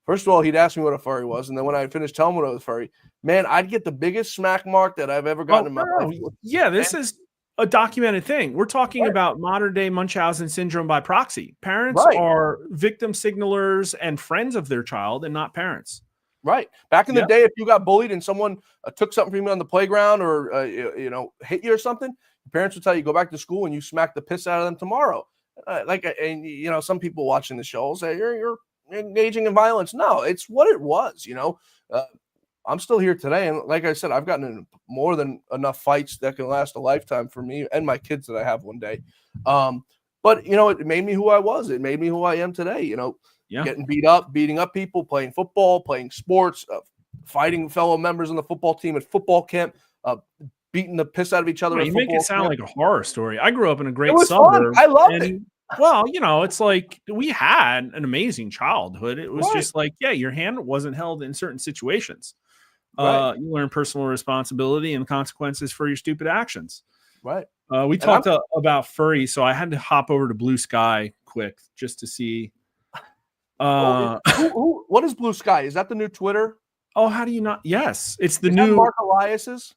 Speaker 1: first of all, he'd ask me what a furry was. And then when I finished telling him what I was furry, man, I'd get the biggest smack mark that I've ever gotten in my life.
Speaker 10: Yeah, this is a documented thing. We're talking about modern day Munchausen syndrome by proxy. Parents are victim signalers and friends of their child and not parents.
Speaker 1: Right. Back in the day, if you got bullied and someone took something from you on the playground or, hit you or something, your parents would tell you, go back to school and you smack the piss out of them tomorrow. Some people watching the show will say, you're engaging in violence. No, it's what it was. I'm still here today. And like I said, I've gotten in more than enough fights that can last a lifetime for me and my kids that I have one day. But it made me who I was. It made me who I am today, getting beat up, beating up people, playing football, playing sports, fighting fellow members on the football team at football camp, beating the piss out of each other.
Speaker 10: No,
Speaker 1: at
Speaker 10: you make it
Speaker 1: football
Speaker 10: sound
Speaker 1: camp.
Speaker 10: like a horror story. I grew up in a
Speaker 1: It
Speaker 10: great
Speaker 1: was fun.
Speaker 10: suburb.
Speaker 1: I loved it.
Speaker 10: Well, it's like we had an amazing childhood. It was
Speaker 1: Right.
Speaker 10: just like, yeah, your hand wasn't held in certain situations.
Speaker 1: Right.
Speaker 10: You learn personal responsibility and consequences for your stupid actions.
Speaker 1: Right.
Speaker 10: We talked about furry, so I had to hop over to Blue Sky quick just to see.
Speaker 1: What is Blue Sky? Is that the new Twitter?
Speaker 10: Oh, how do you not? Yes, it's the
Speaker 1: Is
Speaker 10: new
Speaker 1: that Mark Elias's?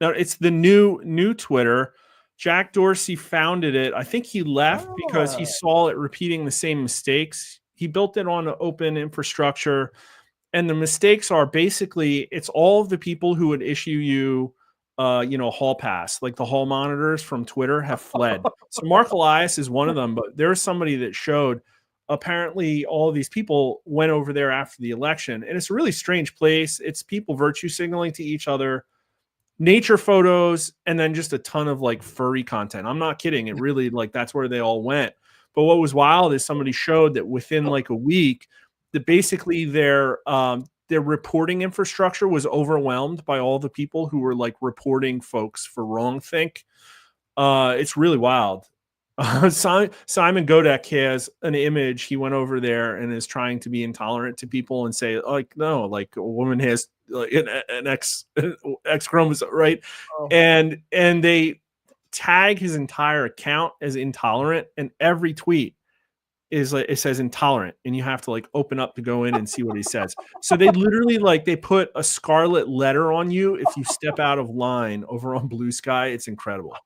Speaker 10: No, it's the new Twitter. Jack Dorsey founded it. I think he left because he saw it repeating the same mistakes. He built it on an open infrastructure, and the mistakes are basically it's all of the people who would issue you, a hall pass, like the hall monitors from Twitter have fled. So Mark Elias is one of them, but there's somebody that showed apparently all of these people went over there after the election, and it's a really strange place. It's people virtue signaling to each other, nature photos, and then just a ton of like furry content. I'm not kidding. It really that's where they all went. But what was wild is somebody showed that within like a week that basically their reporting infrastructure was overwhelmed by all the people who were like reporting folks for wrongthink. It's really wild. Simon Godek has an image. He went over there and is trying to be intolerant to people and say, like, no, like a woman has an X chromosome, right?
Speaker 1: Oh.
Speaker 10: And they tag his entire account as intolerant, and every tweet is like it says intolerant, and you have to like open up to go in and see what he says. So they literally they put a scarlet letter on you if you step out of line over on Blue Sky. It's incredible.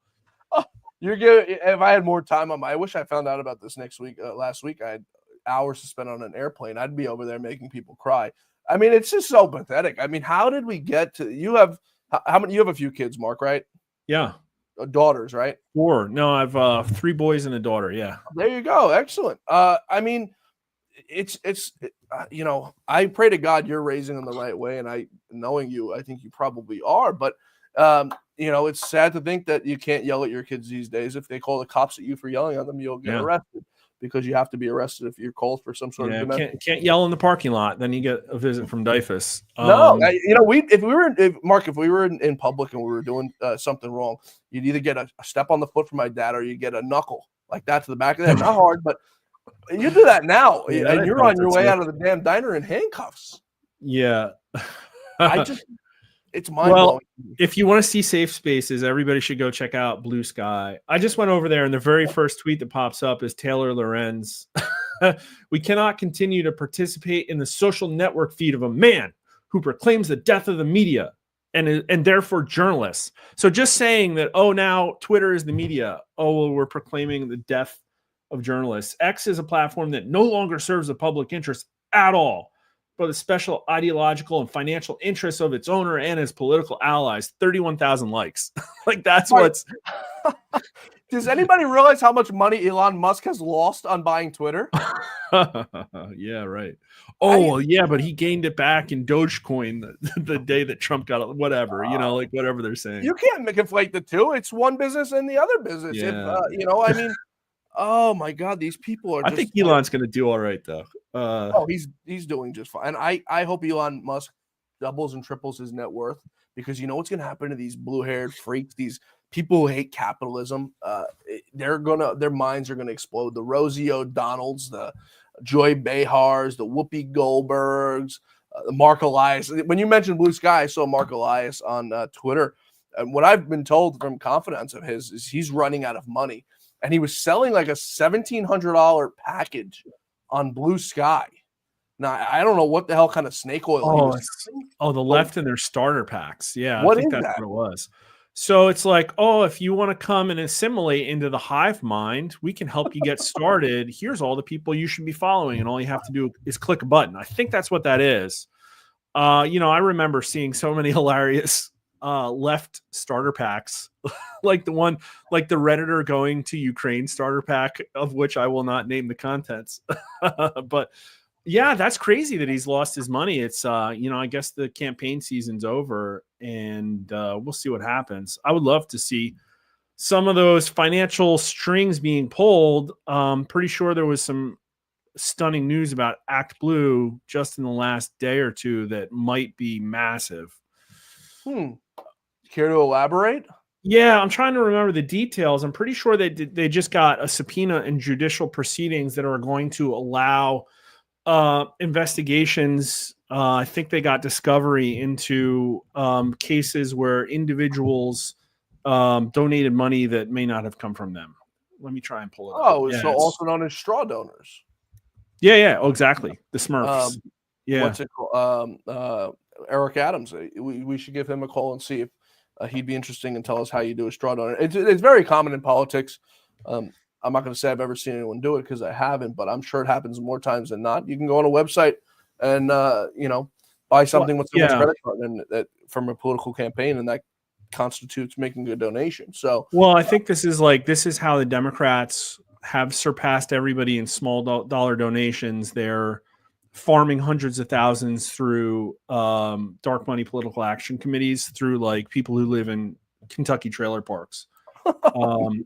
Speaker 1: You're good. If I had more time I wish I found out about this last week. I had hours to spend on an airplane. I'd be over there making people cry. I mean, it's just so pathetic. I mean, how did we get to? You have how many? You have a few kids, Mark, right?
Speaker 10: Yeah,
Speaker 1: daughters, right?
Speaker 10: 4. No, I've 3 boys and a daughter. Yeah.
Speaker 1: There you go. Excellent. I mean, it's I pray to God you're raising them the right way, and knowing you, I think you probably are. But it's sad to think that you can't yell at your kids these days. If they call the cops at you for yelling at them, you'll get arrested, because you have to be arrested if you're called for some sort of domestic.
Speaker 10: Can't yell in the parking lot. Then you get a visit from DYFS.
Speaker 1: No, if we were in public and we were doing something wrong, you'd either get a step on the foot from my dad, or you get a knuckle like that to the back of the head. Not hard, but you do that now, and you're on your way out of the damn diner in handcuffs.
Speaker 10: Yeah.
Speaker 1: It's mind blowing.
Speaker 10: Well, if you want to see safe spaces, everybody should go check out Blue Sky. I just went over there, and the very first tweet that pops up is Taylor Lorenz. We cannot continue to participate in the social network feed of a man who proclaims the death of the media and therefore journalists. So just saying that, now Twitter is the media. We're proclaiming the death of journalists. X is a platform that no longer serves the public interest at all, but the special ideological and financial interests of its owner and his political allies. 31,000 likes. That's what's.
Speaker 1: Does anybody realize how much money Elon Musk has lost on buying Twitter?
Speaker 10: Yeah, right. But he gained it back in Dogecoin the day that Trump got it. Whatever, whatever they're saying.
Speaker 1: You can't conflate the two. It's one business and the other business.
Speaker 10: Yeah.
Speaker 1: If, oh my God, these people are.
Speaker 10: I think Elon's going to do all right, though.
Speaker 1: He's doing just fine. And I hope Elon Musk doubles and triples his net worth, because you know what's going to happen to these blue-haired freaks, these people who hate capitalism. Their minds are going to explode. The Rosie O'Donnells, the Joy Behars, the Whoopi Goldbergs, the Mark Elias. When you mentioned Blue Sky, I saw Mark Elias on Twitter. And what I've been told from confidants of his is he's running out of money. And he was selling like a $1,700 package on Blue Sky. Now, I don't know what the hell kind of snake oil he was selling.
Speaker 10: The left and their starter packs. Yeah,
Speaker 1: what
Speaker 10: I think
Speaker 1: is
Speaker 10: that's
Speaker 1: that?
Speaker 10: what it was. So it's like, if you want to come and assimilate into the hive mind, we can help you get started. Here's all the people you should be following, and all you have to do is click a button. I think that's what that is. I remember seeing so many hilarious left starter packs, like the Redditor going to Ukraine starter pack, of which I will not name the contents. But yeah, that's crazy that he's lost his money. It's I guess the campaign season's over, and we'll see what happens. I would love to see some of those financial strings being pulled. Pretty sure there was some stunning news about Act Blue just in the last day or two that might be massive.
Speaker 1: Care to elaborate?
Speaker 10: Yeah, I'm trying to remember the details. I'm pretty sure they just got a subpoena in judicial proceedings that are going to allow investigations. I think they got discovery into cases where individuals donated money that may not have come from them. Let me try and pull it up.
Speaker 1: Oh,
Speaker 10: Yeah,
Speaker 1: so also known as straw donors.
Speaker 10: yeah. Oh, exactly. The Smurfs. Yeah.
Speaker 1: What's it called? Eric Adams. We should give him a call and see if he'd be interesting and tell us how you do a straw donor. It's very common in politics. I'm not going to say I've ever seen anyone do it because I haven't, but I'm sure it happens more times than not. You can go on a website and buy something with someone's credit card and that from a political campaign, and that constitutes making a donation. So,
Speaker 10: well, I think this is how the Democrats have surpassed everybody in small dollar donations. They're farming hundreds of thousands through dark money political action committees, through like people who live in Kentucky trailer parks. I'm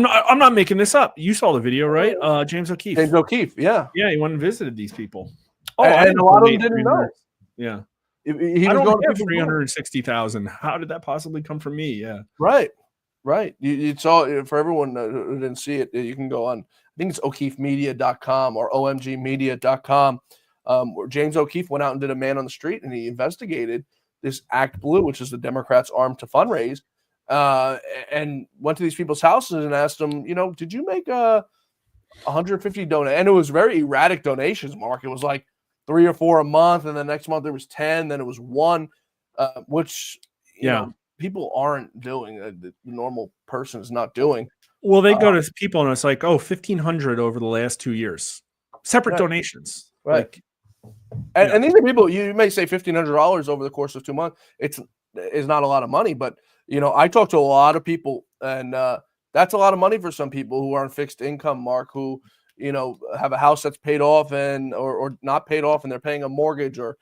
Speaker 10: not making this up. You saw the video, right? James O'Keefe.
Speaker 1: James O'Keefe, yeah.
Speaker 10: Yeah, he went and visited these people.
Speaker 1: Oh, and a lot of them didn't know.
Speaker 10: Yeah.
Speaker 1: He
Speaker 10: I
Speaker 1: was
Speaker 10: don't
Speaker 1: going
Speaker 10: have 360,000. How did that possibly come from me? Yeah.
Speaker 1: Right. You saw, for everyone who didn't see it, you can go on, I think it's O'KeefeMedia.com or OMGmedia.com, where James O'Keefe went out and did a man on the street, and he investigated this Act Blue, which is the Democrats' arm to fundraise, and went to these people's houses and asked them, did you make 150 donate? And it was very erratic donations, Mark. It was like 3 or 4 a month, and the next month there was 10, then it was 1, which you know, people aren't doing. The normal person is not doing.
Speaker 10: Well, they go to people and it's like, 1,500 over the last 2 years, separate donations,
Speaker 1: right? And these are people, you may say $1,500 over the course of 2 months. It's not a lot of money, but I talk to a lot of people, and that's a lot of money for some people who are on fixed income, Mark, who have a house that's paid off and or not paid off, and they're paying a mortgage, or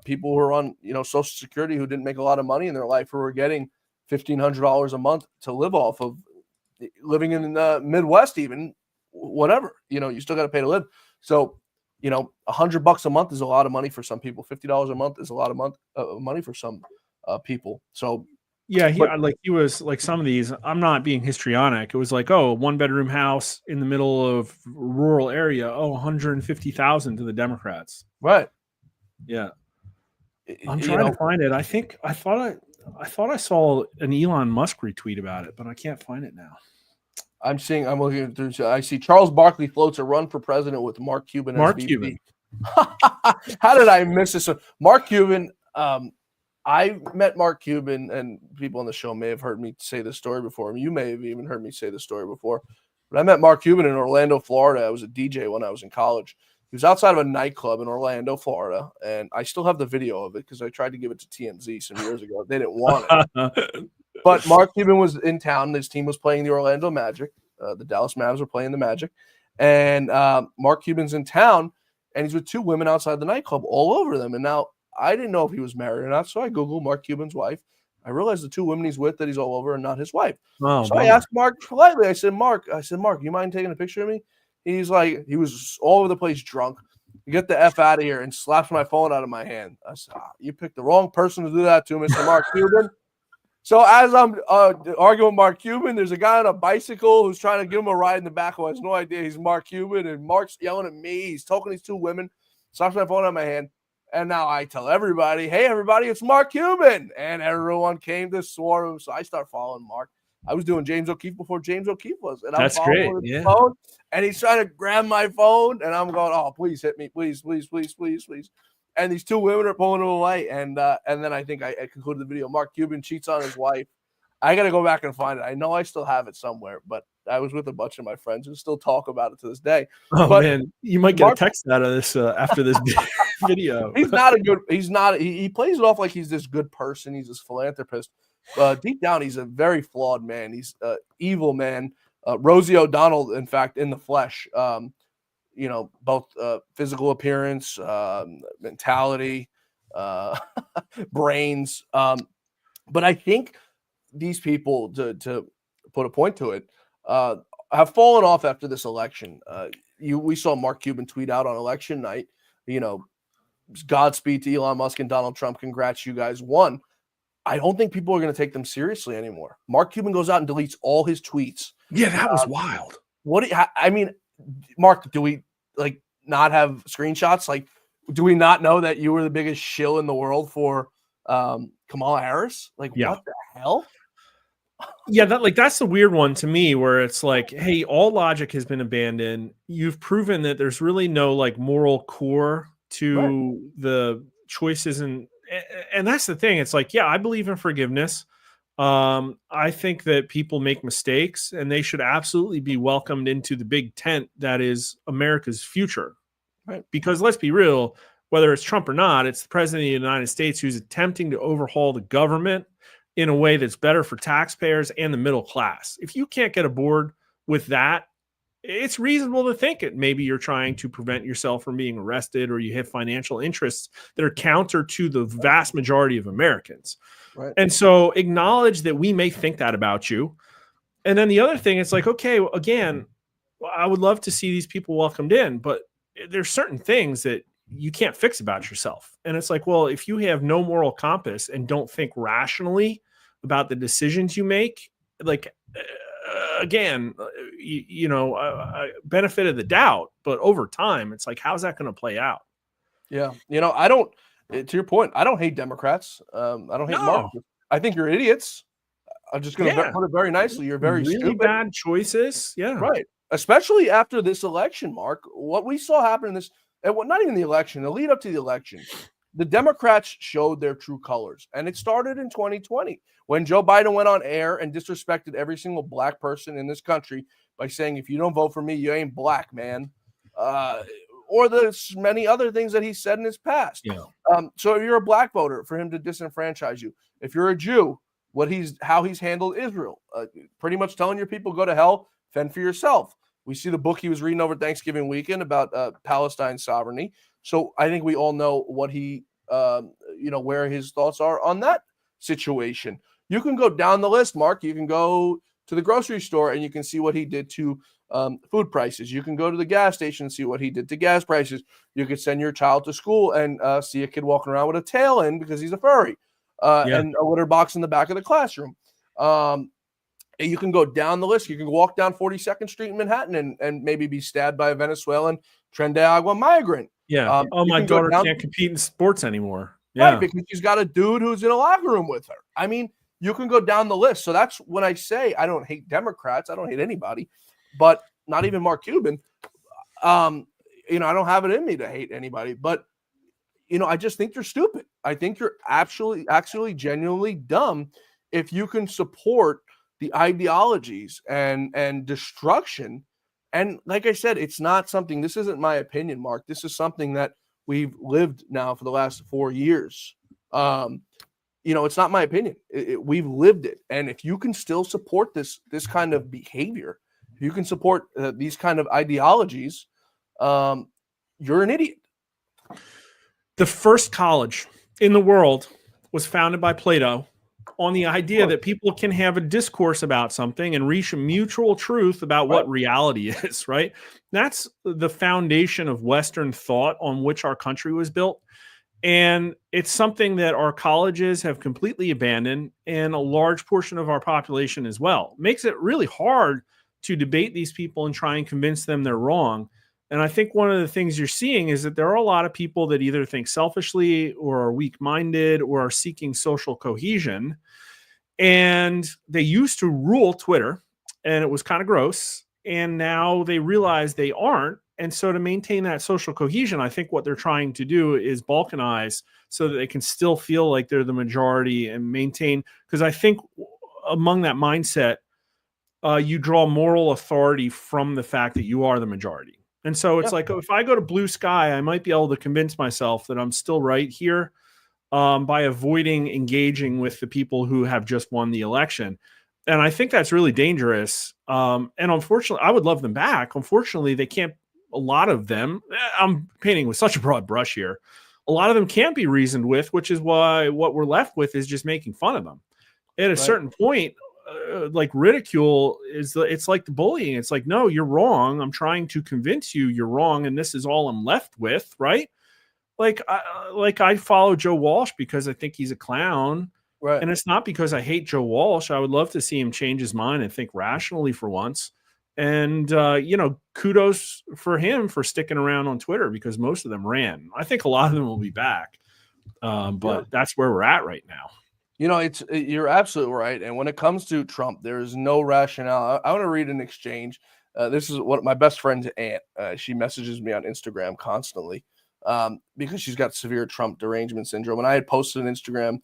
Speaker 1: people who are on Social Security who didn't make a lot of money in their life, who are getting $1,500 a month to live off of, living in the Midwest, even whatever. You still got to pay to live. So $100 a month is a lot of money for some people. $50 a month is a lot of money for some people. So
Speaker 10: yeah, he was like, some of these, I'm not being histrionic. It was like, 1-bedroom house in the middle of rural area. 150,000 to the Democrats.
Speaker 1: Right.
Speaker 10: Yeah. I'm trying to find it. I thought I saw an Elon Musk retweet about it, but I can't find it now.
Speaker 1: I'm looking through. I see Charles Barkley floats a run for president with Mark Cuban.
Speaker 10: Mark
Speaker 1: as
Speaker 10: Cuban.
Speaker 1: How did I miss this? Mark Cuban. I met Mark Cuban, and people on the show may have heard me say this story before. You may have even heard me say this story before. But I met Mark Cuban in Orlando, Florida. I was a DJ when I was in college. He was outside of a nightclub in Orlando, Florida, and I still have the video of it because I tried to give it to TMZ some years ago. They didn't want it. But Mark Cuban was in town. His team was playing the Orlando Magic. The Dallas Mavs were playing the Magic. And Mark Cuban's in town, and he's with 2 women outside the nightclub, all over them. And now I didn't know if he was married or not, so I Googled Mark Cuban's wife. I realized the 2 women he's with that he's all over are not his wife. So I asked Mark politely. I said, Mark, you mind taking a picture of me? He's like, he was all over the place drunk. Get the F out of here, and slaps my phone out of my hand. I said, you picked the wrong person to do that to, Mr. Mark Cuban. So as I'm arguing with Mark Cuban, there's a guy on a bicycle who's trying to give him a ride in the back who has no idea he's Mark Cuban, and Mark's yelling at me. He's talking to these 2 women, slaps my phone out of my hand. And now I tell everybody, hey, everybody, it's Mark Cuban. And everyone came to swarm him. So I start following Mark. I was doing James O'Keefe before James O'Keefe was. And I'm following his phone. And he's trying to grab my phone. And I'm going, oh, please hit me. Please, please, please, please, please. And these 2 women are pulling him away. And then I think I concluded the video. Mark Cuban cheats on his wife. I got to go back and find it. I know I still have it somewhere, but I was with a bunch of my friends who still talk about it to this day.
Speaker 10: Oh, but man, you might get a text out of this after this video.
Speaker 1: He plays it off like he's this good person. He's this philanthropist. Deep down, he's a very flawed man. He's an evil man. Rosie O'Donnell, in fact, in the flesh, both physical appearance, mentality, brains. But I think these people, to put a point to it, have fallen off after this election. We saw Mark Cuban tweet out on election night, Godspeed to Elon Musk and Donald Trump. Congrats, you guys won. I don't think people are going to take them seriously anymore. Mark Cuban goes out and deletes all his tweets.
Speaker 21: Yeah, that was wild.
Speaker 1: I mean, Mark, do we like not have screenshots? Like, do we not know that you were the biggest shill in the world for Kamala Harris? Like, what the hell?
Speaker 10: Yeah, that's the weird one to me, where it's like, hey, all logic has been abandoned. You've proven that there's really no like moral core to the choices, and that's the thing. It's like, yeah, I believe in forgiveness. I think that people make mistakes, and they should absolutely be welcomed into the big tent that is America's future.
Speaker 1: Right?
Speaker 10: Because let's be real, whether it's Trump or not, it's the president of the United States who's attempting to overhaul the government in a way that's better for taxpayers and the middle class. If you can't get aboard with that, it's reasonable to think it maybe you're trying to prevent yourself from being arrested, or you have financial interests that are counter to the vast majority of Americans.
Speaker 1: Right.
Speaker 10: And so acknowledge that we may think that about you. And then the other thing, it's like, okay, again, I would love to see these people welcomed in, but there's certain things that you can't fix about yourself. And it's like, well, if you have no moral compass and don't think rationally about the decisions you make, like, again, benefit of the doubt, but over time, it's like, how's that going to play out?
Speaker 1: Yeah. I don't, to your point, I don't hate Democrats. I don't hate Mark. I think you're idiots. I'm just going to put it very nicely. You're very
Speaker 10: really
Speaker 1: stupid.
Speaker 10: Bad choices. Yeah.
Speaker 1: Right. Especially after this election, Mark, what we saw happen in this, and not even the election, the lead up to the election, the Democrats showed their true colors. And it started in 2020 when Joe Biden went on air and disrespected every single black person in this country by saying, if you don't vote for me, you ain't black, man. Or there's many other things that he said in his past.
Speaker 10: Yeah.
Speaker 1: So if you're a black voter, for him to disenfranchise you. If you're a Jew, how he's handled Israel, pretty much telling your people, go to hell, fend for yourself. We see the book he was reading over Thanksgiving weekend about Palestine sovereignty. So I think we all know what he, where his thoughts are on that situation. You can go down the list, Mark. You can go to the grocery store and you can see what he did to food prices. You can go to the gas station and see what he did to gas prices. You could send your child to school and see a kid walking around with a tail in because he's a furry and a litter box in the back of the classroom. You can go down the list. You can walk down 42nd Street in Manhattan and maybe be stabbed by a Venezuelan Tren de Agua migrant.
Speaker 10: Yeah. My daughter can't compete in sports anymore. Yeah.
Speaker 1: Right, because she's got a dude who's in a locker room with her. I mean, you can go down the list. So that's when I say I don't hate Democrats. I don't hate anybody, but not even Mark Cuban. I don't have it in me to hate anybody, but I just think you're stupid. I think you're actually genuinely dumb if you can support the ideologies and destruction. And like I said, it's not something, this isn't my opinion, Mark. This is something that we've lived now for the last 4 years. It's not my opinion. We've lived it. And if you can still support this kind of behavior, if you can support these kind of ideologies, you're an idiot.
Speaker 10: The first college in the world was founded by Plato on the idea that people can have a discourse about something and reach a mutual truth about what reality is, right? That's the foundation of Western thought on which our country was built. And it's something that our colleges have completely abandoned, and a large portion of our population as well. It makes it really hard to debate these people and try and convince them they're wrong. And I think one of the things you're seeing is that there are a lot of people that either think selfishly or are weak-minded or are seeking social cohesion. And they used to rule Twitter, and it was kind of gross. And now they realize they aren't. And so to maintain that social cohesion, I think what they're trying to do is balkanize so that they can still feel like they're the majority and maintain. Because I think among that mindset, you draw moral authority from the fact that you are the majority. And so it's like, if I go to Blue Sky, I might be able to convince myself that I'm still right here by avoiding engaging with the people who have just won the election. And I think that's really dangerous. And unfortunately, I would love them back. Unfortunately, they can't. A lot of them, I'm painting with such a broad brush here, a lot of them can't be reasoned with, which is why what we're left with is just making fun of them. At a certain point, like ridicule it's like the bullying. It's like, no, you're wrong. I'm trying to convince you you're wrong. And this is all I'm left with. Right. I follow Joe Walsh because I think he's a clown.
Speaker 1: Right.
Speaker 10: And it's not because I hate Joe Walsh. I would love to see him change his mind and think rationally for once. And, kudos for him for sticking around on Twitter because most of them ran. I think a lot of them will be back. But that's where we're at right now.
Speaker 1: You're absolutely right. And when it comes to Trump, there is no rationale. I want to read an exchange. This is what my best friend's aunt. She messages me on Instagram constantly because she's got severe Trump derangement syndrome. And I had posted on Instagram.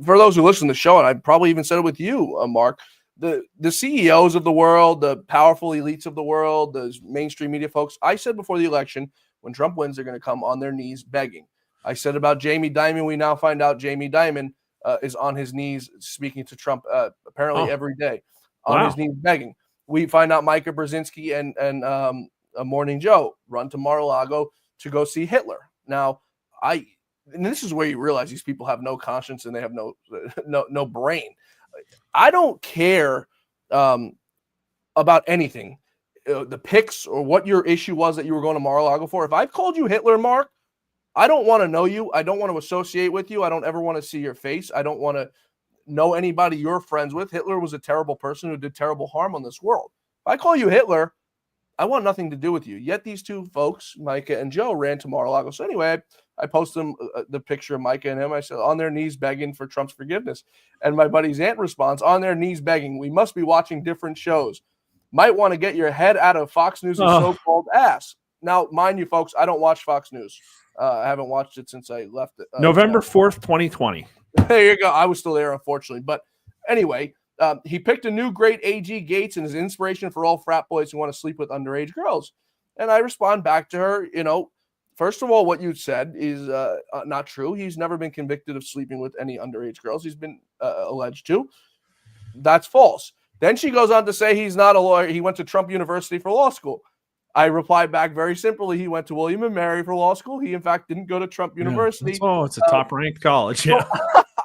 Speaker 1: For those who listen to the show, and I probably even said it with you, Mark, the CEOs of the world, the powerful elites of the world, the mainstream media folks, I said before the election, when Trump wins, they're going to come on their knees begging. I said about Jamie Dimon, we now find out Jamie Dimon is on his knees speaking to Trump apparently every day, on his knees begging. We find out Micah Brzezinski and Morning Joe run to Mar-a-Lago to go see Hitler. Now, and this is where you realize these people have no conscience and they have no brain. I don't care about anything, the pics or what your issue was that you were going to Mar-a-Lago for. If I've called you Hitler, Mark, I don't want to know you. I don't want to associate with you. I don't ever want to see your face. I don't want to know anybody you're friends with. Hitler was a terrible person who did terrible harm on this world. If I call you Hitler, I want nothing to do with you. Yet these two folks, Micah and Joe, ran to Mar-a-Lago. So anyway, I posted them the picture of Micah and him. I said, on their knees begging for Trump's forgiveness. And my buddy's aunt responds, on their knees begging. We must be watching different shows. Might want to get your head out of Fox News' so-called ass. Now, mind you, folks, I don't watch Fox News. I haven't watched it since I left it.
Speaker 10: November 4th, 2020.
Speaker 1: There you go. I was still there, unfortunately. But anyway, he picked a new great AG Gates and his inspiration for all frat boys who want to sleep with underage girls. And I respond back to her, first of all, what you said is not true. He's never been convicted of sleeping with any underage girls. He's been alleged to. That's false. Then she goes on to say he's not a lawyer. He went to Trump University for law school. I replied back very simply. He went to William & Mary for law school. He, in fact, didn't go to Trump University.
Speaker 10: It's a top-ranked college. Yeah.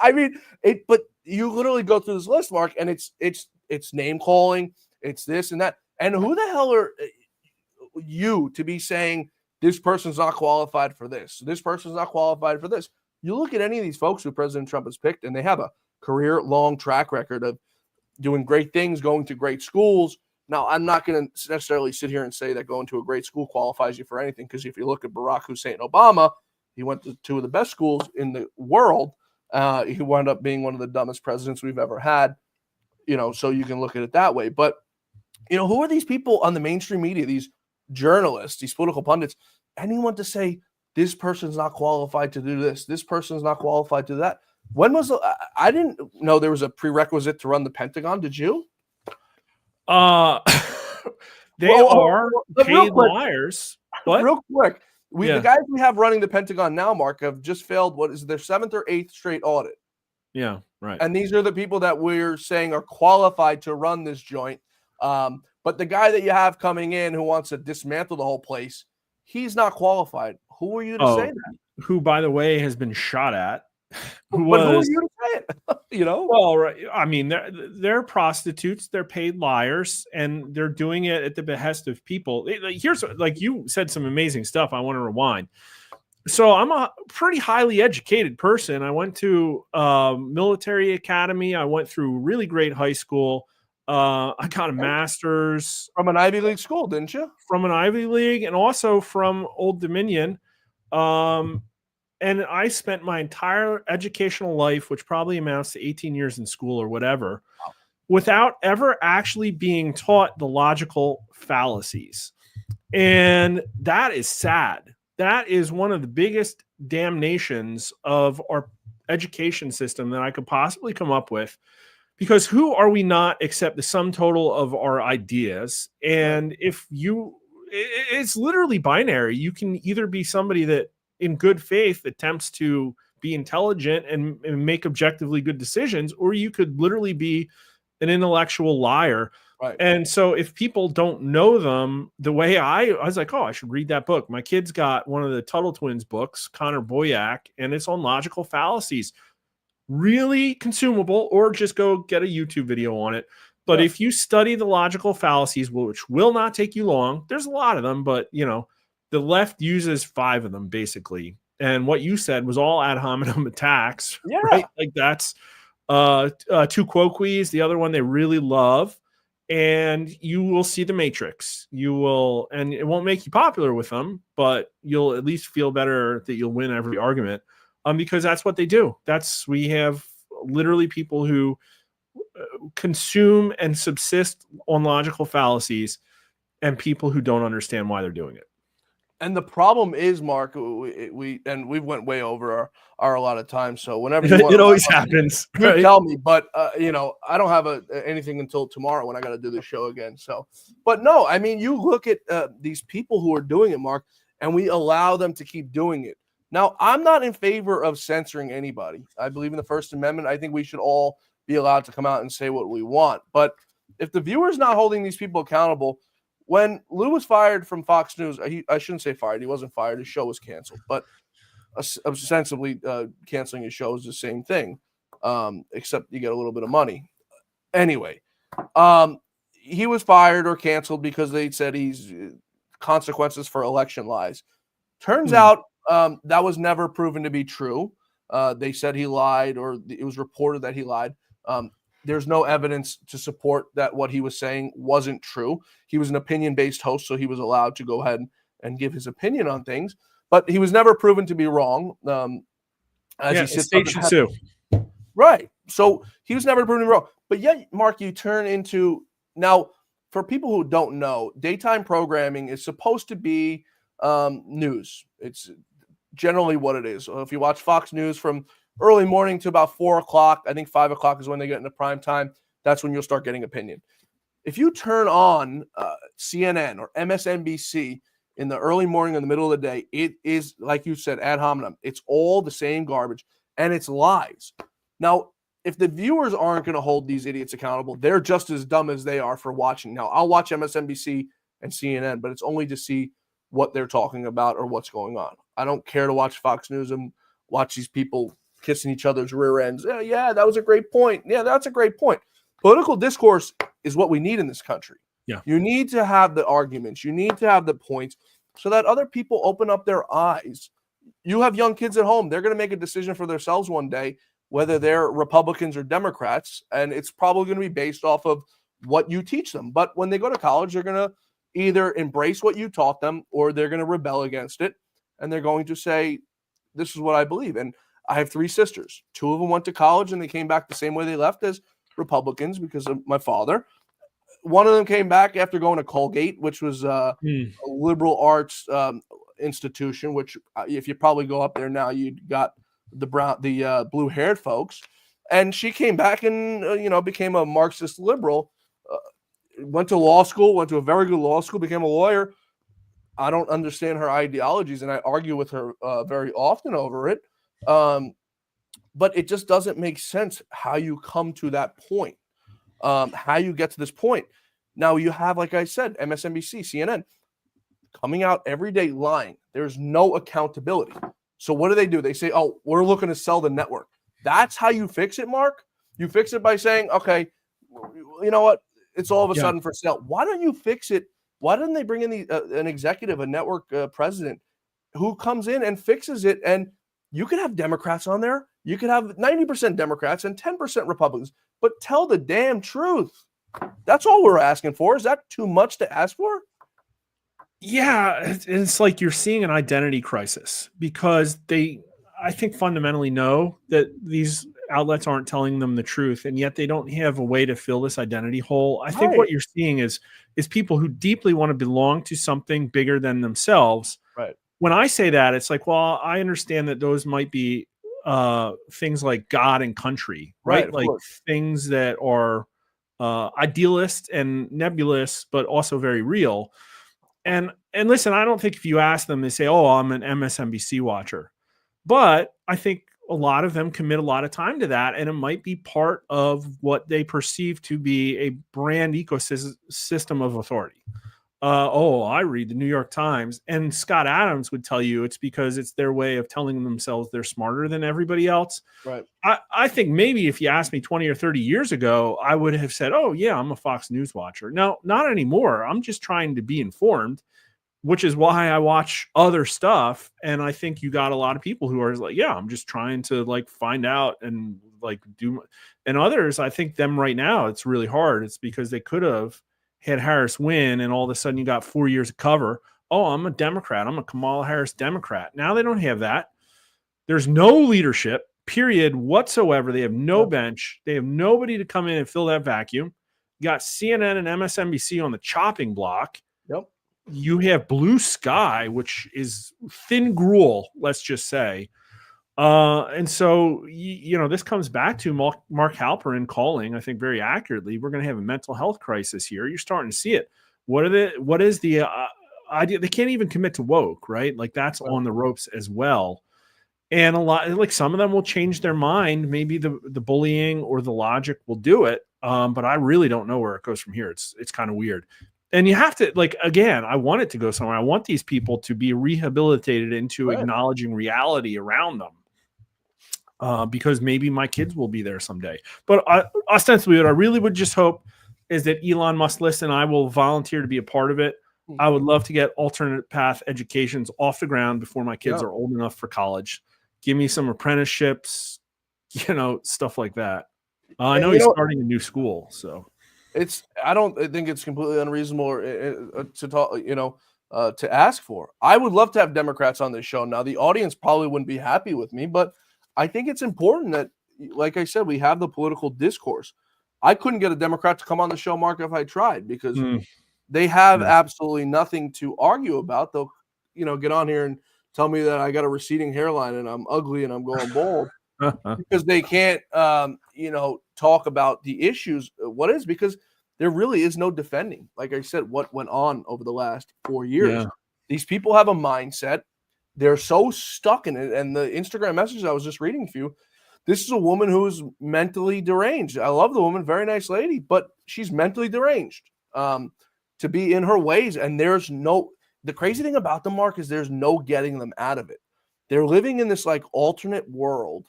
Speaker 1: I mean, but you literally go through this list, Mark, and it's name calling. It's this and that. And who the hell are you to be saying this person's not qualified for this? This person's not qualified for this. You look at any of these folks who President Trump has picked, and they have a career-long track record of doing great things, going to great schools. Now, I'm not going to necessarily sit here and say that going to a great school qualifies you for anything, because if you look at Barack Hussein Obama, he went to two of the best schools in the world. He wound up being one of the dumbest presidents we've ever had, so you can look at it that way. But, who are these people on the mainstream media, these journalists, these political pundits, anyone to say this person's not qualified to do this person's not qualified to do that? When was I didn't know there was a prerequisite to run the Pentagon. Did you?
Speaker 10: They are paid liars. What?
Speaker 1: Real quick, the guys we have running the Pentagon now, Mark, have just failed. What is their 7th or 8th straight audit?
Speaker 10: Yeah, right.
Speaker 1: And these are the people that we're saying are qualified to run this joint. But the guy that you have coming in who wants to dismantle the whole place, he's not qualified. Who are you to say that?
Speaker 10: Who, by the way, has been shot at?
Speaker 1: Who are you to say it?
Speaker 10: Well, right. I mean, they're prostitutes. They're paid liars, and they're doing it at the behest of people. Here's, like, you said some amazing stuff. I want to rewind. So I'm a pretty highly educated person. I went to military academy. I went through really great high school. I got a master's
Speaker 1: from an Ivy League school, didn't you?
Speaker 10: From an Ivy League, and also from Old Dominion. And I spent my entire educational life, which probably amounts to 18 years in school or whatever, without ever actually being taught the logical fallacies. And that is sad. That is one of the biggest damnations of our education system that I could possibly come up with. Because who are we not except the sum total of our ideas? And it's literally binary. You can either be somebody that in good faith attempts to be intelligent and make objectively good decisions, or you could literally be an intellectual liar.
Speaker 1: Right.
Speaker 10: And so if people don't know them the way I was like, I should read that book. My kid's got one of the Tuttle Twins books, Connor Boyack, and it's on logical fallacies. Really consumable, or just go get a YouTube video on it. But if you study the logical fallacies, which will not take you long, there's a lot of them, but the left uses 5 of them basically And what you said was all ad hominem attacks,
Speaker 1: Yeah.
Speaker 10: right? Like that's two quoques. The other one they really love. And you will see the Matrix. You will, and it won't make you popular with them, but you'll at least feel better that you'll win every argument, because that's what they do. We have literally people who consume and subsist on logical fallacies, and people who don't understand why they're doing it.
Speaker 1: And the problem is, Mark, we went way over our allotted time. So whenever you want,
Speaker 10: it always happens.
Speaker 1: You
Speaker 10: Right?
Speaker 1: tell me, but I don't have anything until tomorrow when I got to do the show again. So, but no, I mean, you look at these people who are doing it, Mark, and we allow them to keep doing it. Now, I'm not in favor of censoring anybody. I believe in the First Amendment. I think we should all be allowed to come out and say what we want. But if the viewer's not holding these people accountable, when Lou was fired from Fox News, I shouldn't say fired. He wasn't fired. His show was canceled. But ostensibly canceling his show is the same thing, except you get a little bit of money. Anyway, he was fired or canceled because they said he's consequences for election lies. Turns out that was never proven to be true. They said he lied, or it was reported that he lied. There's no evidence to support that what he was saying wasn't true. He was an opinion-based host, so he was allowed to go ahead and give his opinion on things. But he was never proven to be wrong.
Speaker 10: State should sue.
Speaker 1: Right. So he was never proven to be wrong. But yet, Mark, you turn into now, for people who don't know, daytime programming is supposed to be news. It's generally what it is. So if you watch Fox News from early morning to about 4 o'clock, I think 5 o'clock is when they get into prime time. That's when you'll start getting opinion. If you turn on CNN or MSNBC in the early morning, in the middle of the day, it is, like you said, ad hominem. It's all the same garbage, and it's lies. Now, if the viewers aren't going to hold these idiots accountable, they're just as dumb as they are for watching. Now, I'll watch MSNBC and CNN, but it's only to see what they're talking about or what's going on. I don't care to watch Fox News and watch these people kissing each other's rear ends. Yeah, that was a great point. Yeah, that's a great point. Political discourse is what we need in this country.
Speaker 10: Yeah.
Speaker 1: You need to have the arguments. You need to have the points so that other people open up their eyes. You have young kids at home. They're going to make a decision for themselves one day, whether they're Republicans or Democrats, and it's probably going to be based off of what you teach them. But when they go to college, they're going to either embrace what you taught them or they're going to rebel against it, and they're going to say, this is what I believe. And I have 3 sisters. 2 of them went to college, and they came back the same way they left, as Republicans, because of my father. One of them came back after going to Colgate, which was a liberal arts institution, which if you probably go up there now, you got the blue-haired folks. And she came back and, became a Marxist liberal, went to law school, went to a very good law school, became a lawyer. I don't understand her ideologies, and I argue with her very often over it. But it just doesn't make sense how you come to that point, how you get to this point. Now you have, like I said, MSNBC, CNN coming out every day lying. There's no accountability. So what do? They say, oh, we're looking to sell the network. That's how you fix it, Mark? You fix it by saying, okay, you know what? It's all of a sudden for sale. Why don't you fix it? Why didn't they bring in an executive, a network president who comes in and fixes it? And you could have Democrats on there. You could have 90% Democrats and 10% Republicans, but tell the damn truth. That's all we're asking for. Is that too much to ask for?
Speaker 10: Yeah, it's like you're seeing an identity crisis because I think fundamentally know that these outlets aren't telling them the truth, and yet they don't have a way to fill this identity hole. I think what you're seeing is people who deeply want to belong to something bigger than themselves.
Speaker 1: Right.
Speaker 10: When I say that, it's like, well, I understand that those might be things like God and country, right? Like things that are idealist and nebulous, but also very real. And listen, I don't think if you ask them, they say, oh, I'm an MSNBC watcher. But I think a lot of them commit a lot of time to that, and it might be part of what they perceive to be a brand ecosystem of authority. I read the New York Times, and Scott Adams would tell you it's because it's their way of telling themselves they're smarter than everybody else.
Speaker 1: Right.
Speaker 10: I think maybe if you asked me 20 or 30 years ago, I would have said, oh, yeah, I'm a Fox News watcher. No, not anymore. I'm just trying to be informed. which is why I watch other stuff. And I think you got a lot of people who are like, yeah, I'm just trying to like find out and like do. And others, I think them right now, it's really hard. It's because they could have had Harris win, and all of a sudden you got 4 years of cover. Oh, I'm a Democrat. I'm a Kamala Harris Democrat. Now they don't have that. There's no leadership, period, whatsoever. They have no bench. They have nobody to come in and fill that vacuum. You got CNN and MSNBC on the chopping block.
Speaker 1: Yep.
Speaker 10: You have Blue Sky, which is thin gruel, let's just say. And so, this comes back to Mark Halperin calling, I think very accurately, we're going to have a mental health crisis here. You're starting to see it. What is the idea? They can't even commit to woke, right? Like that's on the ropes as well. And a lot, like some of them will change their mind. Maybe the bullying or the logic will do it. But I really don't know where it goes from here. It's kind of weird. And you have to, like, again, I want it to go somewhere. I want these people to be rehabilitated into acknowledging reality around them. Because maybe my kids will be there someday. But ostensibly, what I really would just hope is that Elon Musk listen. I will volunteer to be a part of it. I would love to get alternate path educations off the ground before my kids are old enough for college. Give me some apprenticeships, stuff like that. I know he's starting a new school, so
Speaker 1: I don't think it's completely unreasonable to talk, to ask for. I would love to have Democrats on this show. Now, the audience probably wouldn't be happy with me, but I think it's important that, like I said, we have the political discourse. I couldn't get a Democrat to come on the show, Mark, if I tried, because they have absolutely nothing to argue about. They'll, get on here and tell me that I got a receding hairline and I'm ugly and I'm going bald because they can't, talk about the issues. What is, because there really is no defending, like I said, what went on over the last 4 years.
Speaker 10: Yeah.
Speaker 1: These people have a mindset. They're so stuck in it. And the Instagram messages I was just reading for you, this is a woman who's mentally deranged. I love the woman, very nice lady, but she's mentally deranged to be in her ways. And the crazy thing about them, Mark, is there's no getting them out of it. They're living in this like alternate world.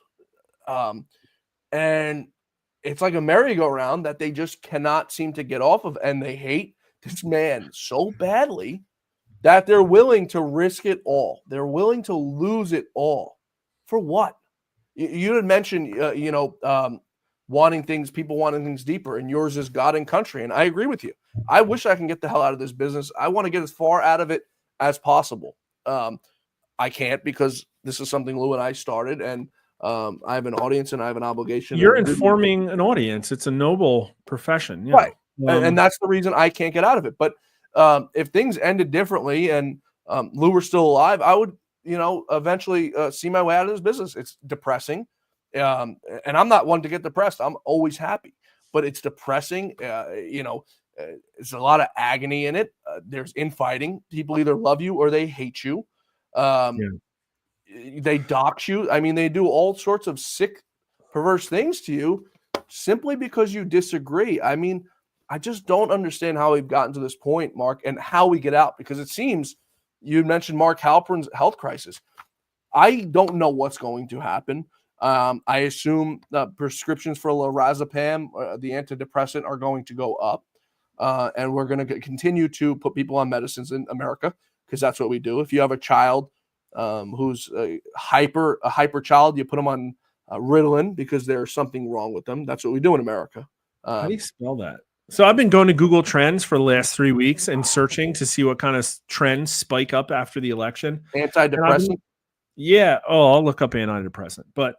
Speaker 1: And it's like a merry-go-round that they just cannot seem to get off of. And they hate this man so badly that they're willing to risk it all. They're willing to lose it all. For what? You had mentioned, wanting things deeper, and yours is God and country. And I agree with you. I wish I can get the hell out of this business. I want to get as far out of it as possible. I can't, because this is something Lou and I started, and I have an audience and I have an obligation.
Speaker 10: You're informing an audience. It's a noble profession. Yeah.
Speaker 1: Right. And that's the reason I can't get out of it. But if things ended differently and Lou were still alive, I would, eventually see my way out of this business. It's depressing. And I'm not one to get depressed. I'm always happy, but it's depressing. It's a lot of agony in it. There's infighting. People either love you or they hate you. They dox you. I mean, they do all sorts of sick, perverse things to you simply because you disagree. I mean, I just don't understand how we've gotten to this point, Mark, and how we get out, because it seems you mentioned Mark Halperin's health crisis. I don't know what's going to happen. I assume prescriptions for lorazepam, the antidepressant, are going to go up. And we're going to continue to put people on medicines in America, because that's what we do. If you have a child who's a hyper child, you put them on Ritalin because there's something wrong with them. That's what we do in America.
Speaker 10: How do you spell that? So I've been going to Google Trends for the last 3 weeks and searching to see what kind of trends spike up after the election.
Speaker 1: Antidepressant?
Speaker 10: I'll look up antidepressant. But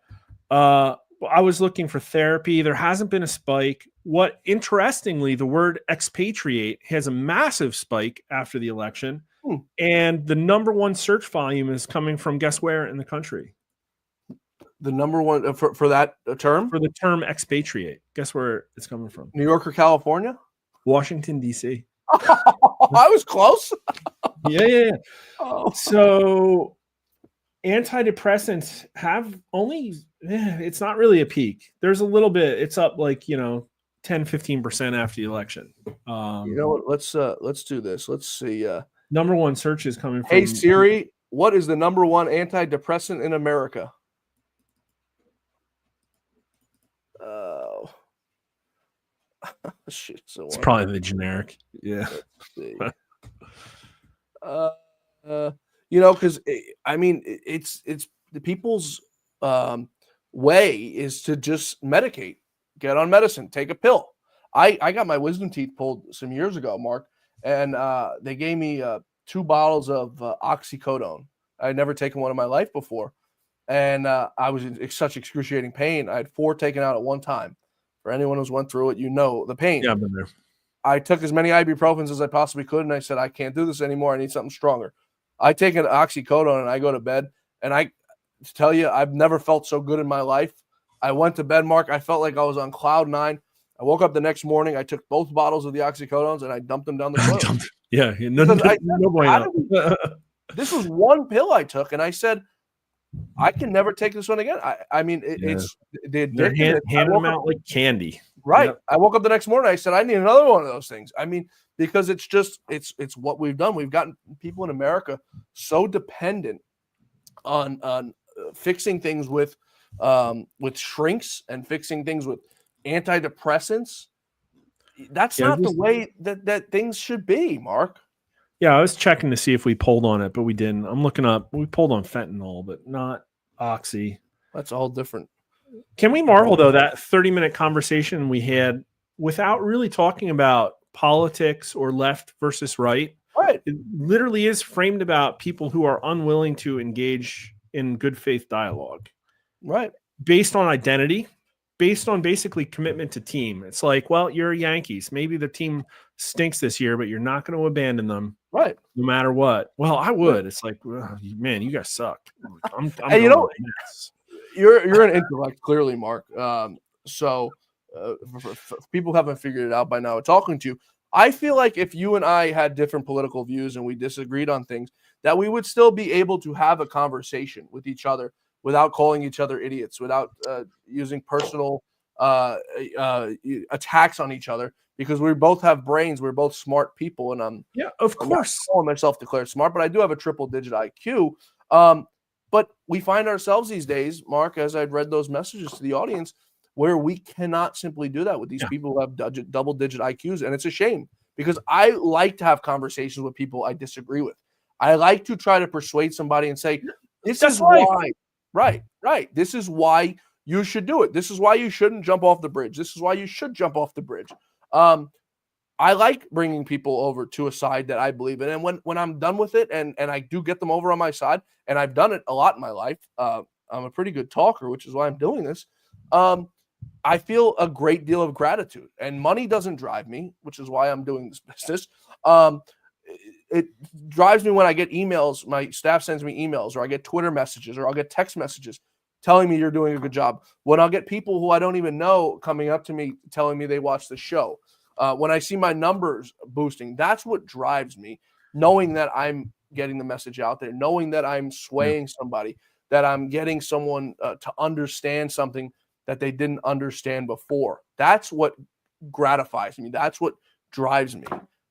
Speaker 10: I was looking for therapy. There hasn't been a spike. Interestingly, the word expatriate has a massive spike after the election. And the number one search volume is coming from, guess where in the country?
Speaker 1: The number one for that term?
Speaker 10: For the term expatriate. Guess where it's coming from?
Speaker 1: New York or California?
Speaker 10: Washington, D.C.
Speaker 1: I was close.
Speaker 10: Yeah. So antidepressants have only, it's not really a peak. There's a little bit. It's up like, 10, 15% after the election.
Speaker 1: You know what? Let's do this. Let's see.
Speaker 10: Number one search is coming from.
Speaker 1: Hey Siri, what is the number one antidepressant in America?
Speaker 10: Shit, it's probably the generic. Yeah.
Speaker 1: Because I mean, it's the people's way is to just medicate, get on medicine, take a pill. I got my wisdom teeth pulled some years ago, Mark, and they gave me 2 bottles of oxycodone. I'd never taken one in my life before, and I was in such excruciating pain. I had 4 taken out at one time. For anyone who's went through it, the pain.
Speaker 11: Yeah, I've been there.
Speaker 1: I took as many ibuprofens as I possibly could, and I said, I can't do this anymore. I need something stronger. I take an oxycodone, and I go to bed, and I tell you, I've never felt so good in my life. I went to bed, Mark. I felt like I was on cloud 9. I woke up the next morning. I took both bottles of the oxycodones, and I dumped them down the toilet.
Speaker 11: Yeah,
Speaker 1: This was one pill I took, and I said, I can never take this one again. I mean, it's the
Speaker 11: They're
Speaker 1: addictive.
Speaker 11: handing them out like candy.
Speaker 1: Right.
Speaker 11: Yep.
Speaker 1: I woke up the next morning. I said, I need another one of those things. I mean, because it's just, it's what we've done. We've gotten people in America so dependent on fixing things with shrinks and fixing things with antidepressants. That's not the way that things should be, Mark.
Speaker 11: Yeah, I was checking to see if we pulled on it, but we didn't. I'm looking up. We pulled on fentanyl, but not oxy.
Speaker 1: That's all different.
Speaker 11: Can we marvel, though, that 30-minute conversation we had without really talking about politics or left versus right?
Speaker 1: Right.
Speaker 11: It literally is framed about people who are unwilling to engage in good faith dialogue.
Speaker 1: Right.
Speaker 11: Based on identity, based on basically commitment to team. It's like, well, you're Yankees. Maybe the team stinks this year, but you're not going to abandon them.
Speaker 1: Right.
Speaker 11: No matter what. Well, I would. It's like, well, man, you guys suck. I'm
Speaker 1: hey, you're an intellect, clearly, Mark. So people haven't figured it out by now. Talking to you, I feel like if you and I had different political views and we disagreed on things, that we would still be able to have a conversation with each other without calling each other idiots, without using personal attacks on each other, because we both have brains. We're both smart people. And
Speaker 11: of course,
Speaker 1: I'm not calling myself declared smart, but I do have a triple-digit IQ. But we find ourselves these days, Mark, as I'd read those messages to the audience, where we cannot simply do that with these people who have double-digit IQs. And it's a shame, because I like to have conversations with people I disagree with. I like to try to persuade somebody and say, this is why. Right. This is why you should do it. This is why you shouldn't jump off the bridge. This is why you should jump off the bridge. I like bringing people over to a side that I believe in. And when I'm done with it and I do get them over on my side, and I've done it a lot in my life, I'm a pretty good talker, which is why I'm doing this. I feel a great deal of gratitude, and money doesn't drive me, which is why I'm doing this business. It drives me when I get emails. My staff sends me emails, or I get Twitter messages, or I'll get text messages telling me you're doing a good job. When I'll get people who I don't even know coming up to me telling me they watch the show. When I see my numbers boosting, that's what drives me, knowing that I'm getting the message out there, knowing that I'm swaying somebody, that I'm getting someone to understand something that they didn't understand before. That's what gratifies me. That's what drives me.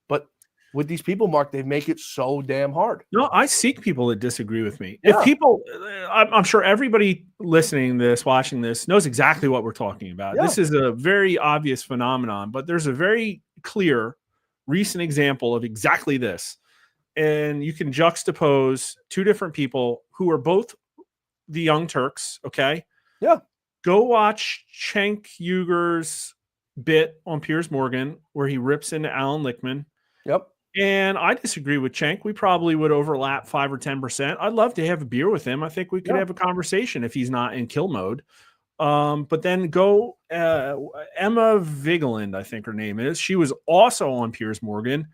Speaker 1: But with these people, Mark, they make it so damn hard.
Speaker 11: No, I seek people that disagree with me. Yeah. If people, I'm sure everybody listening to this, watching this, knows exactly what we're talking about. Yeah. This is a very obvious phenomenon, but there's a very clear recent example of exactly this. And you can juxtapose two different people who are both the Young Turks, okay?
Speaker 1: Yeah.
Speaker 11: Go watch Cenk Uyghur's bit on Piers Morgan where he rips into Alan Lichtman.
Speaker 1: Yep.
Speaker 11: And I disagree with Cenk. We probably would overlap 5 or 10%. I'd love to have a beer with him. I think we could have a conversation if he's not in kill mode. But then go Emma Vigeland, I think her name is. She was also on Piers Morgan.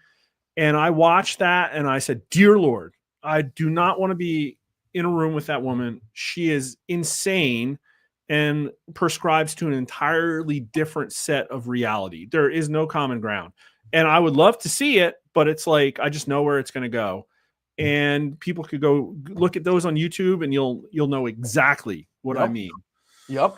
Speaker 11: And I watched that and I said, dear Lord, I do not want to be in a room with that woman. She is insane and prescribes to an entirely different set of reality. There is no common ground. And I would love to see it, but it's like, I just know where it's going to go. And people could go look at those on YouTube and you'll know exactly what I mean.
Speaker 1: Yep.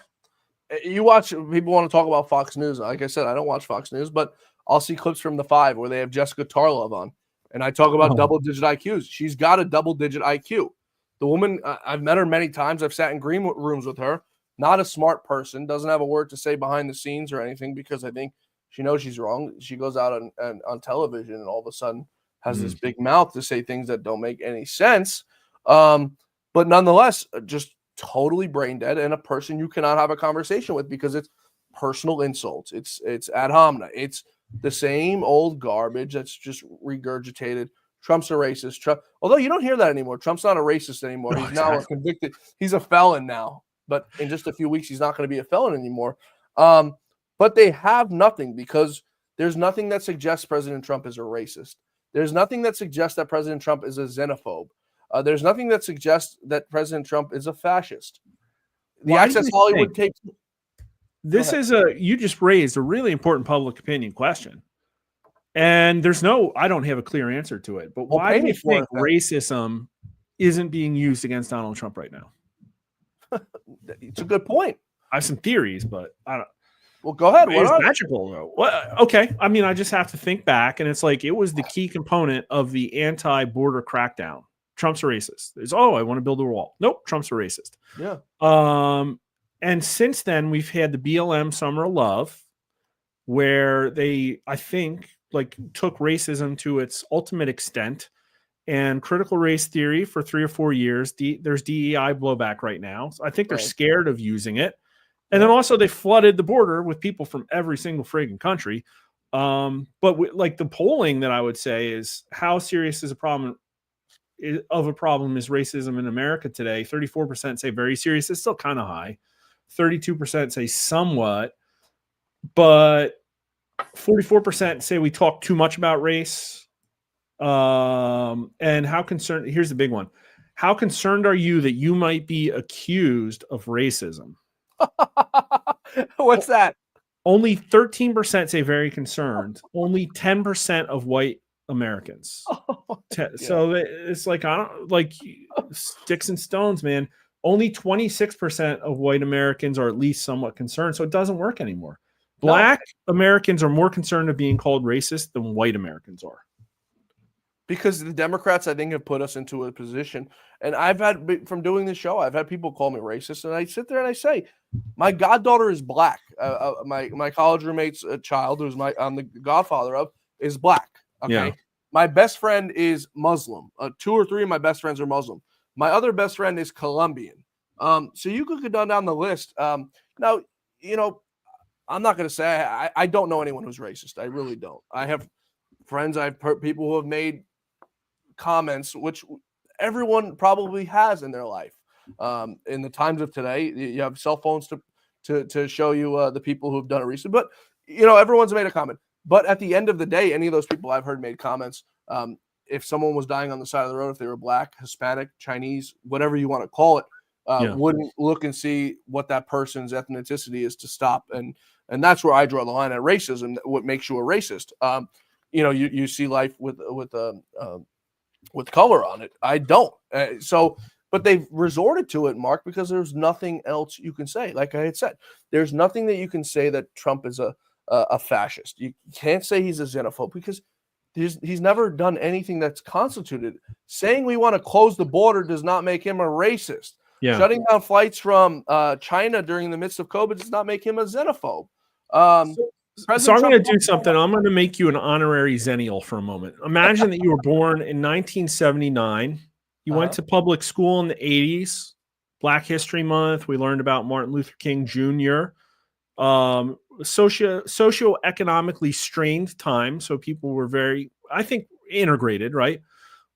Speaker 1: You watch, people want to talk about Fox News. Like I said, I don't watch Fox News, but I'll see clips from the 5 where they have Jessica Tarlov on. And I talk about double-digit IQs. She's got a double-digit IQ. The woman, I've met her many times. I've sat in green rooms with her. Not a smart person. Doesn't have a word to say behind the scenes or anything, because I think she knows she's wrong. She goes out on television and all of a sudden has this big mouth to say things that don't make any sense. But nonetheless, just totally brain dead and a person you cannot have a conversation with because it's personal insults. It's ad hominem. It's the same old garbage that's just regurgitated. Trump's a racist. Trump, although you don't hear that anymore. Trump's not a racist anymore. He's now a convicted. He's a felon now. But in just a few weeks, he's not going to be a felon anymore. But they have nothing because there's nothing that suggests President Trump is a racist. There's nothing that suggests that President Trump is a xenophobe. There's nothing that suggests that President Trump is a fascist. The Access Hollywood tape.
Speaker 11: This is you just raised a really important public opinion question. And I don't have a clear answer to it. But why do you think racism isn't being used against Donald Trump right now?
Speaker 1: It's a good point.
Speaker 11: I have some theories, but I don't.
Speaker 1: Well, go ahead.
Speaker 11: It's magical, though. Well, okay. I mean, I just have to think back, and it's like it was the key component of the anti-border crackdown. Trump's a racist. It's, I want to build a wall. Nope, Trump's a racist.
Speaker 1: Yeah.
Speaker 11: And since then, we've had the BLM Summer of Love, where they, I think, took racism to its ultimate extent, and critical race theory for 3 or 4 years. There's DEI blowback right now. So I think they're scared of using it. And then also they flooded the border with people from every single friggin' country. But the polling that I would say is how serious is a problem is racism in America today. 34% say very serious. It's still kind of high. 32% say somewhat, but 44% say we talk too much about race. And how concerned, here's the big one. How concerned are you that you might be accused of racism?
Speaker 1: What's that?
Speaker 11: Only 13% say very concerned. Only 10% of white Americans. So it's like, I don't like sticks and stones, man. Only 26% of white Americans are at least somewhat concerned. So it doesn't work anymore. Black Americans are more concerned of being called racist than white Americans are.
Speaker 1: Because the Democrats, I think, have put us into a position. And I've had, from doing this show, I've had people call me racist. And I sit there and I say, my goddaughter is black. My college roommate's child, who's I'm the godfather of, is black. Okay. Yeah. My best friend is Muslim. 2 or 3 of my best friends are Muslim. My other best friend is Colombian. So you could go down the list. Now, I'm not going to say I don't know anyone who's racist. I really don't. I have friends, I've heard people who have made comments, which everyone probably has in their life. In the times of today, you have cell phones to show you the people who have done it recently. But, everyone's made a comment. But at the end of the day, any of those people I've heard made comments, if someone was dying on the side of the road, if they were black, Hispanic, Chinese, whatever you want to call it, wouldn't look and see what that person's ethnicity is to stop. And that's where I draw the line at racism. What makes you a racist? You see life with color on it. I don't. But they've resorted to it, Mark, because there's nothing else you can say. Like I had said, there's nothing that you can say that Trump is a fascist. You can't say he's a xenophobe because he's never done anything that's constituted. Saying we want to close the border does not make him a racist. Yeah. Shutting down flights from China during the midst of COVID does not make him a xenophobe.
Speaker 11: So I'm going to do something. I'm going to make you an honorary Zennial for a moment. Imagine that you were born in 1979. You went to public school in the 80s. Black History Month. We learned about Martin Luther King Jr. Socioeconomically strained time. So people were very, I think, integrated, right?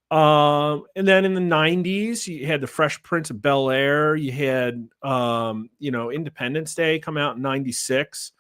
Speaker 11: And then in the 90s, you had the Fresh Prince of Bel-Air. You had, Independence Day come out in 96.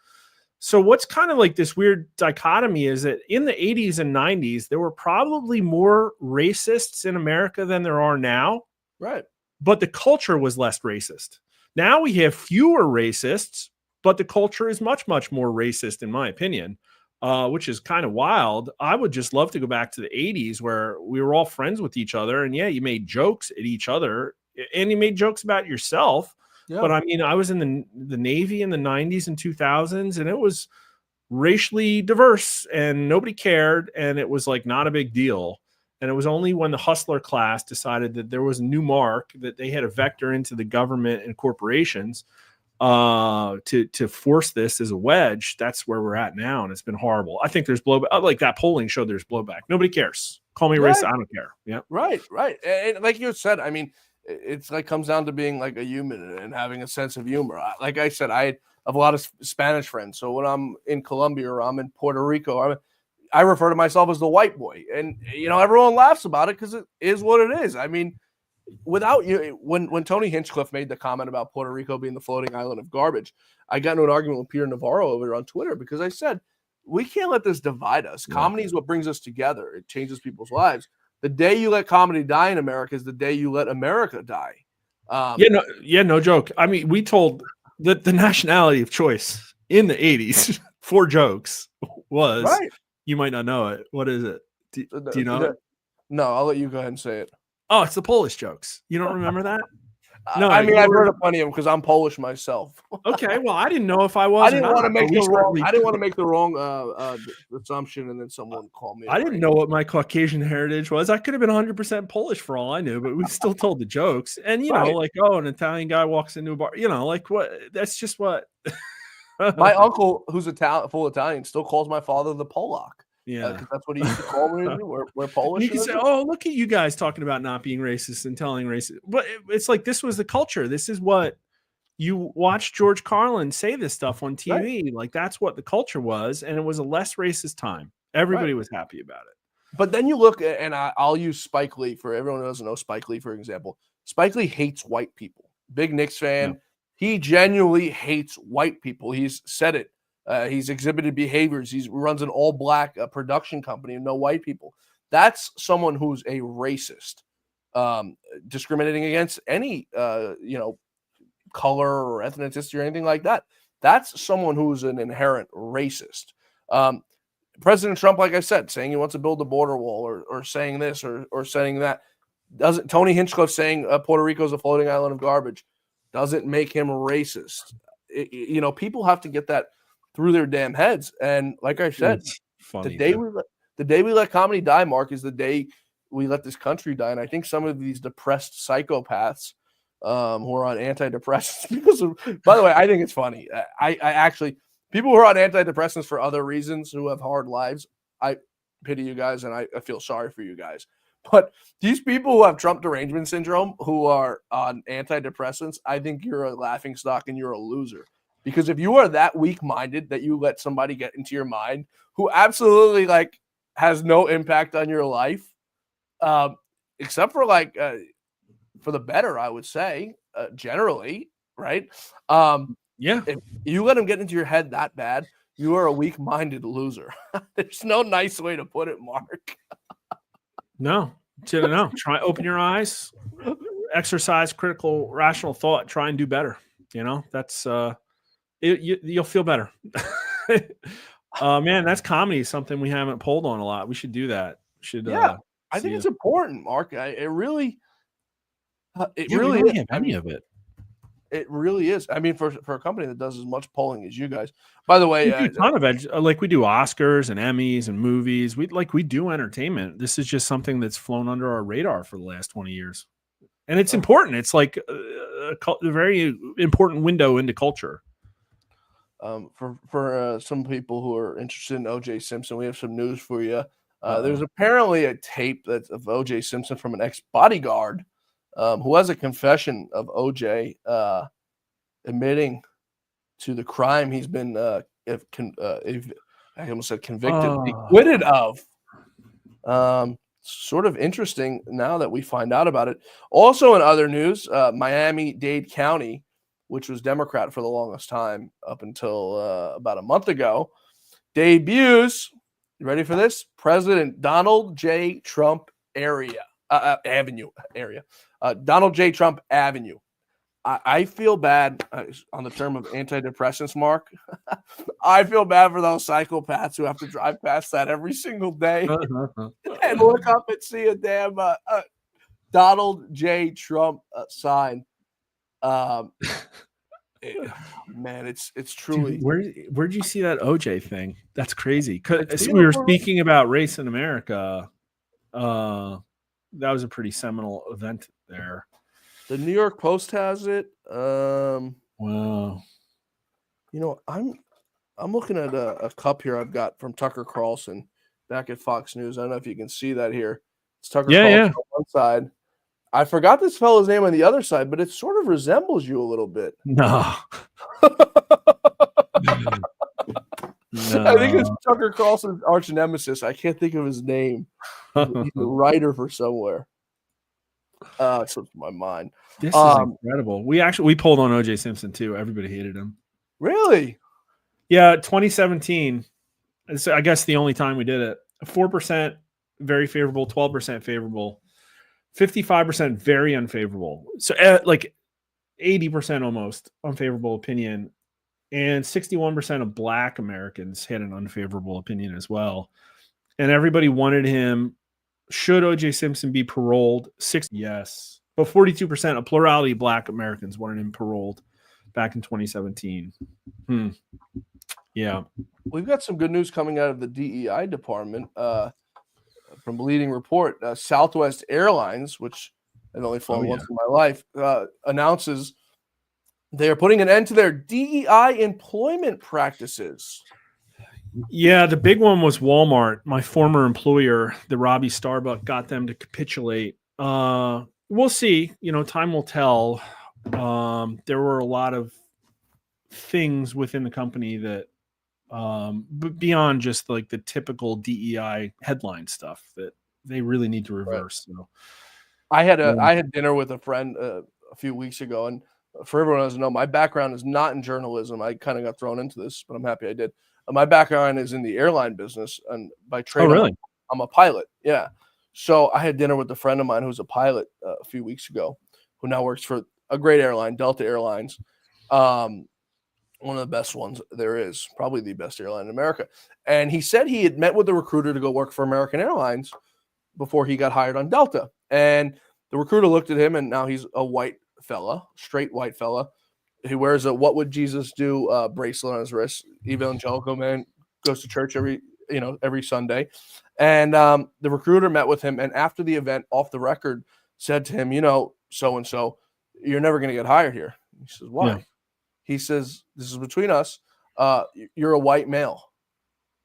Speaker 11: So what's kind of like this weird dichotomy is that in the 80s and 90s, there were probably more racists in America than there are now.
Speaker 1: Right.
Speaker 11: But the culture was less racist. Now we have fewer racists, but the culture is much, much more racist, in my opinion, which is kind of wild. I would just love to go back to the 80s where we were all friends with each other. And you made jokes at each other and you made jokes about yourself. Yeah. But I mean, I was in the Navy in the 90s and 2000s, and it was racially diverse and nobody cared. And it was like not a big deal. And it was only when the hustler class decided that there was a new mark that they had a vector into the government and corporations to force this as a wedge. That's where we're at now. And it's been horrible. I think there's blowback. Like that polling showed there's blowback. Nobody cares. Call me
Speaker 1: Right.
Speaker 11: racist. I don't care. Yeah.
Speaker 1: Right. And like you said, I mean, it's like comes down to being like a human and having a sense of humor. Like I said, I have a lot of Spanish friends. So when I'm in Colombia or I'm in Puerto Rico, I refer to myself as the white boy. And, everyone laughs about it because it is what it is. I mean, without you, when Tony Hinchcliffe made the comment about Puerto Rico being the floating island of garbage, I got into an argument with Peter Navarro over on Twitter because I said, we can't let this divide us.
Speaker 11: Yeah.
Speaker 1: Comedy is what brings us together. It changes people's lives. The day you let comedy die in America is the day you let America die.
Speaker 11: No joke. I mean, we told the nationality of choice in the 80s for jokes was,
Speaker 1: right.
Speaker 11: You might not know it. What is it? Do you know it?
Speaker 1: No, I'll let you go ahead and say it.
Speaker 11: Oh, it's the Polish jokes. You don't remember that?
Speaker 1: No, I mean, I've heard of plenty of them because I'm Polish myself.
Speaker 11: Okay, well, I didn't know if I was.
Speaker 1: I didn't want to make the wrong assumption, and then someone called me.
Speaker 11: I didn't know what my Caucasian heritage was. I could have been 100% Polish for all I knew, but we still told the jokes. And know, like, an Italian guy walks into a bar. Like what? That's just what.
Speaker 1: My uncle, who's full Italian, still calls my father the Polak.
Speaker 11: Yeah,
Speaker 1: because that's what he used to call me. We're Polish.
Speaker 11: You can say, "Oh, look at you guys talking about not being racist and telling racist," but it's like this was the culture. This is what you watch George Carlin say this stuff on TV. Right. Like that's what the culture was, and it was a less racist time. Everybody was happy about it.
Speaker 1: But then you look at, and I'll use Spike Lee for everyone who doesn't know Spike Lee, for example. Spike Lee hates white people. Big Knicks fan. Yeah. He genuinely hates white people. He's said it. He's exhibited behaviors. He runs an all-black production company, no white people. That's someone who's a racist, discriminating against any, color or ethnicity or anything like that. That's someone who's an inherent racist. President Trump, like I said, saying he wants to build a border wall or saying this or saying that. Tony Hinchcliffe saying Puerto Rico is a floating island of garbage doesn't make him racist. People have to get that through their damn heads. And like I said, the day we let comedy die, Mark, is the day we let this country die. And I think some of these depressed psychopaths who are on antidepressants because of, by the way, I think it's funny. I actually, people who are on antidepressants for other reasons who have hard lives, I pity you guys and I feel sorry for you guys. But these people who have Trump derangement syndrome who are on antidepressants, I think you're a laughingstock and you're a loser. Because if you are that weak-minded that you let somebody get into your mind who absolutely has no impact on your life, except for for the better, I would say, generally, right? If you let them get into your head that bad, you are a weak-minded loser. There's no nice way to put it, Mark.
Speaker 11: No. Try open your eyes, exercise critical, rational thought, try and do better. That's you'll feel better. Man, that's comedy, something we haven't pulled on a lot. We should do that. I
Speaker 1: think it's important, Mark. It really
Speaker 11: have any of it.
Speaker 1: It really is. I mean, for a company that does as much polling as you guys. By the way,
Speaker 11: we do a ton of we do Oscars and Emmys and movies. We do entertainment. This is just something that's flown under our radar for the last 20 years, and it's important. It's like a very important window into culture.
Speaker 1: For some people who are interested in O.J. Simpson, we have some news for you. There's apparently a tape that's of O.J. Simpson from an ex-bodyguard who has a confession of O.J. Admitting to the crime he's been I almost said convicted, acquitted of. Sort of interesting now that we find out about it. Also in other news, Miami-Dade County, which was Democrat for the longest time up until about a month ago, debuts, you ready for this? President Donald J. Trump Avenue. Donald J. Trump Avenue. I feel bad on the term of antidepressants, Mark. I feel bad for those psychopaths who have to drive past that every single day and look up and see a damn Donald J. Trump sign. Man, it's truly.
Speaker 11: Dude, where'd you see that OJ thing? That's crazy. We were speaking about race in America. That was a pretty seminal event there.
Speaker 1: The New York Post has it.
Speaker 11: Wow.
Speaker 1: I'm looking at a cup here I've got from Tucker Carlson back at Fox News. I don't know if you can see that here. It's Tucker
Speaker 11: Yeah,
Speaker 1: Carlson
Speaker 11: yeah.
Speaker 1: on one side. I forgot this fellow's name on the other side, but it sort of resembles you a little bit.
Speaker 11: No.
Speaker 1: I think it's Tucker Carlson's arch nemesis. I can't think of his name. He's a writer for somewhere. It slips my mind.
Speaker 11: This is incredible. We pulled on O.J. Simpson too. Everybody hated him.
Speaker 1: Really?
Speaker 11: Yeah, 2017. I guess the only time we did it. 4% very favorable, 12% favorable, 55% very unfavorable. So like 80% almost unfavorable opinion, and 61% of Black Americans had an unfavorable opinion as well. And everybody wanted him. Should O.J. Simpson be paroled? Yes. But 42%, a plurality of Black Americans wanted him paroled back in 2017. Yeah.
Speaker 1: We've got some good news coming out of the DEI department from Bleeding Report. Southwest Airlines, which I've only flown once in my life, announces they are putting an end to their DEI employment practices.
Speaker 11: Yeah, the big one was Walmart. My former employer, the Robbie Starbuck, got them to capitulate. We'll see. Time will tell. There were a lot of things within the company that, but beyond just like the typical DEI headline stuff, that they really need to reverse. Right. So,
Speaker 1: I had dinner with a friend a few weeks ago, and for everyone who doesn't know, my background is not in journalism. I kind of got thrown into this, but I'm happy I did. My background is in the airline business, and by trade,
Speaker 11: really?
Speaker 1: I'm a pilot. Yeah. So I had dinner with a friend of mine who's a pilot a few weeks ago, who now works for a great airline, Delta Airlines, one of the best ones there is, probably the best airline in America. And he said he had met with a recruiter to go work for American Airlines before he got hired on Delta. And the recruiter looked at him, and now he's a white fella, straight white fella. He wears a "What Would Jesus Do" bracelet on his wrist. Evangelical man, goes to church every Sunday. And the recruiter met with him, and after the event, off the record, said to him, so and so, you're never going to get hired here. He says, why? Yeah. He says, this is between us. You're a white male.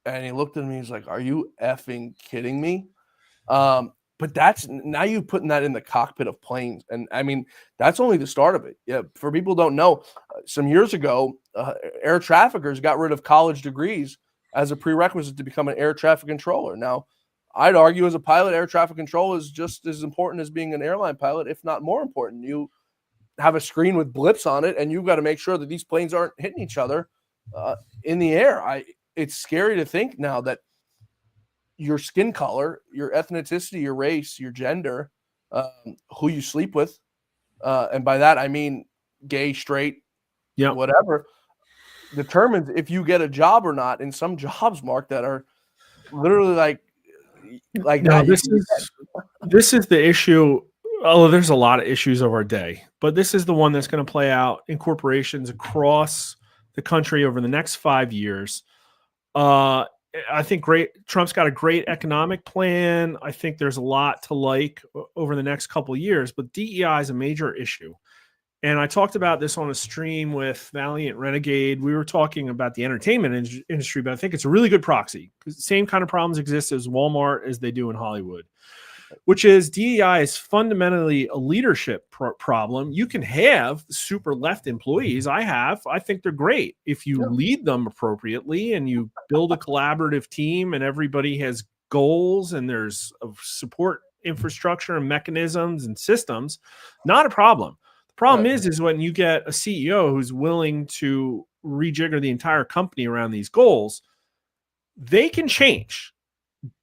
Speaker 1: And he looked at me. He's like, are you effing kidding me? But that's now you putting that in the cockpit of planes. And I mean, that's only the start of it. Yeah. For people who don't know, some years ago, air traffickers got rid of college degrees as a prerequisite to become an air traffic controller. Now, I'd argue as a pilot, air traffic control is just as important as being an airline pilot, if not more important. You have a screen with blips on it, and you've got to make sure that these planes aren't hitting each other in the air. It's scary to think now that your skin color, your ethnicity, your race, your gender, who you sleep with, and by that I mean gay, straight, whatever, determines if you get a job or not. In some jobs, Mark, that are literally like
Speaker 11: no, this is the issue. Oh, there's a lot of issues of our day, but this is the one that's going to play out in corporations across the country over the next 5 years. I think Trump's got a great economic plan. I think there's a lot to like over the next couple of years, but DEI is a major issue. And I talked about this on a stream with Valiant Renegade. We were talking about the entertainment industry, but I think it's a really good proxy because the same kind of problems exist as Walmart as they do in Hollywood, which is DEI is fundamentally a leadership problem. You can have super left employees. I think they're great if you lead them appropriately and you build a collaborative team and everybody has goals and there's a support infrastructure and mechanisms and systems. Not a problem. The problem is when you get a CEO who's willing to rejigger the entire company around these goals, they can change.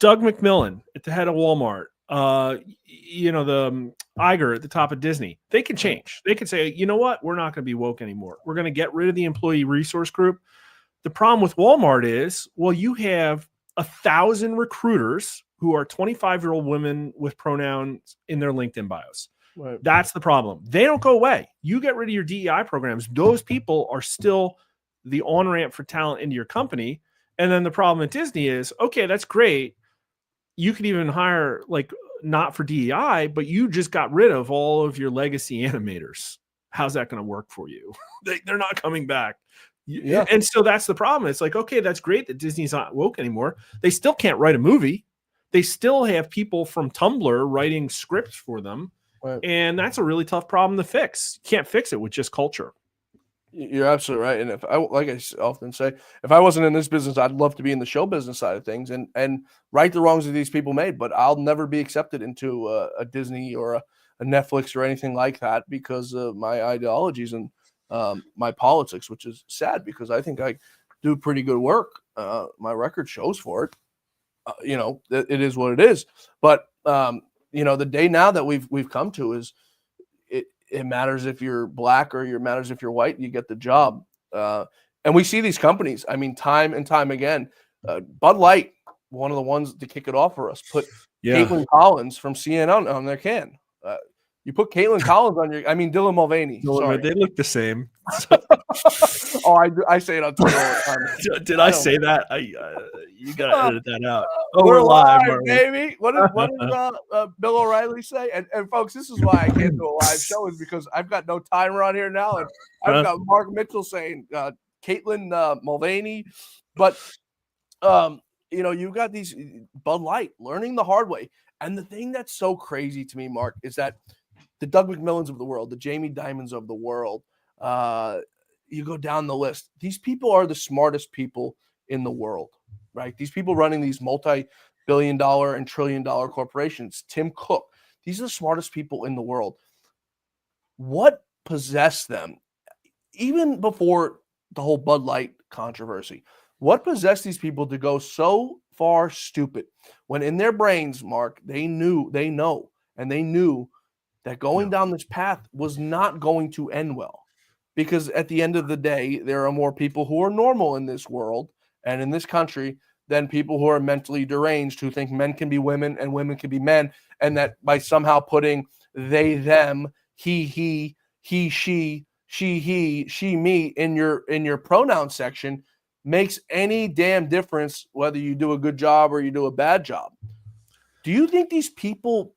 Speaker 11: Doug McMillon at the head of Walmart, the Iger at the top of Disney, they can change. They can say, you know what? We're not going to be woke anymore. We're going to get rid of the employee resource group. The problem with Walmart is, well, you have 1,000 recruiters who are 25-year-old women with pronouns in their LinkedIn bios. Right. That's the problem. They don't go away. You get rid of your DEI programs. Those people are still the on-ramp for talent into your company. And then the problem at Disney is, okay, that's great. You could even hire not for DEI, but you just got rid of all of your legacy animators. How's that going to work for you? They're not coming back. Yeah. And so that's the problem. It's like, okay, that's great that Disney's not woke anymore. They still can't write a movie they still have people from Tumblr writing scripts for them.
Speaker 1: Right.
Speaker 11: And that's a really tough problem to fix. You can't fix it with just culture.
Speaker 1: You're absolutely right. And if I, like I often say, if I wasn't in this business, I'd love to be in the show business side of things and right the wrongs that these people made. But I'll never be accepted into a Disney or a Netflix or anything like that because of my ideologies and my politics, which is sad because I think I do pretty good work. My record shows for it. It is what it is. But the day now that we've come to is it matters if you're black or it matters if you're white, you get the job. And we see these companies, I mean, time and time again. Bud Light, one of the ones to kick it off for us, put Caitlin Collins from CNN on their can. You put Caitlin Collins on Dylan Mulvaney. Sorry.
Speaker 11: They look the same.
Speaker 1: I say it on Twitter all the time.
Speaker 11: Did I say that? You got to edit that out.
Speaker 1: We're live, baby. What does Bill O'Reilly say? And folks, this is why I can't do a live show is because I've got no timer on here now, and I've got Mark Mitchell saying Caitlin Mulvaney, but you got these Bud Light learning the hard way. And the thing that's so crazy to me, Mark, is that the Doug McMillans of the world, the Jamie Dimons of the world, you go down the list. These people are the smartest people in the world, right? These people running these multi-billion-dollar and trillion-dollar corporations, Tim Cook, these are the smartest people in the world. What possessed them, even before the whole Bud Light controversy, what possessed these people to go so far stupid when in their brains, Mark, they knew that going down this path was not going to end well? Because at the end of the day, there are more people who are normal in this world and in this country than people who are mentally deranged, who think men can be women and women can be men, and that by somehow putting they, them, he, she, he, me in your pronoun section makes any damn difference whether you do a good job or you do a bad job. Do you think these people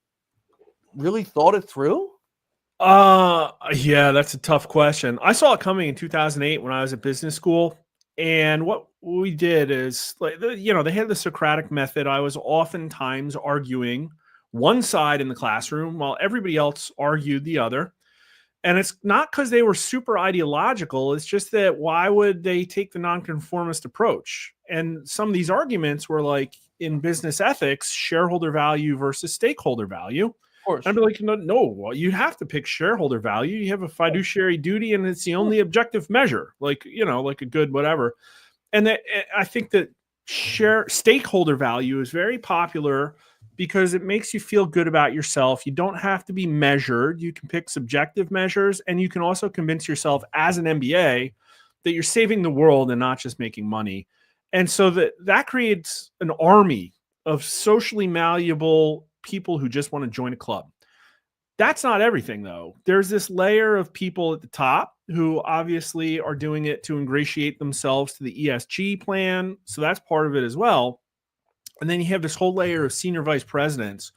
Speaker 1: really thought it through?
Speaker 11: Yeah, that's a tough question. I saw it coming in 2008 when I was at business school. And what we did is, they had the Socratic method. I was oftentimes arguing one side in the classroom while everybody else argued the other. And it's not because they were super ideological. It's just that why would they take the nonconformist approach? And some of these arguments were like in business ethics, shareholder value versus stakeholder value.
Speaker 1: Of course.
Speaker 11: I'd be like, no, you have to pick shareholder value. You have a fiduciary duty, and it's the only objective measure, like a good whatever. And I think that stakeholder value is very popular because it makes you feel good about yourself. You don't have to be measured. You can pick subjective measures, and you can also convince yourself as an MBA that you're saving the world and not just making money. And so that creates an army of socially malleable people who just want to join a club. That's not everything, though. There's this layer of people at the top who obviously are doing it to ingratiate themselves to the ESG plan. So that's part of it as well. And then you have this whole layer of senior vice presidents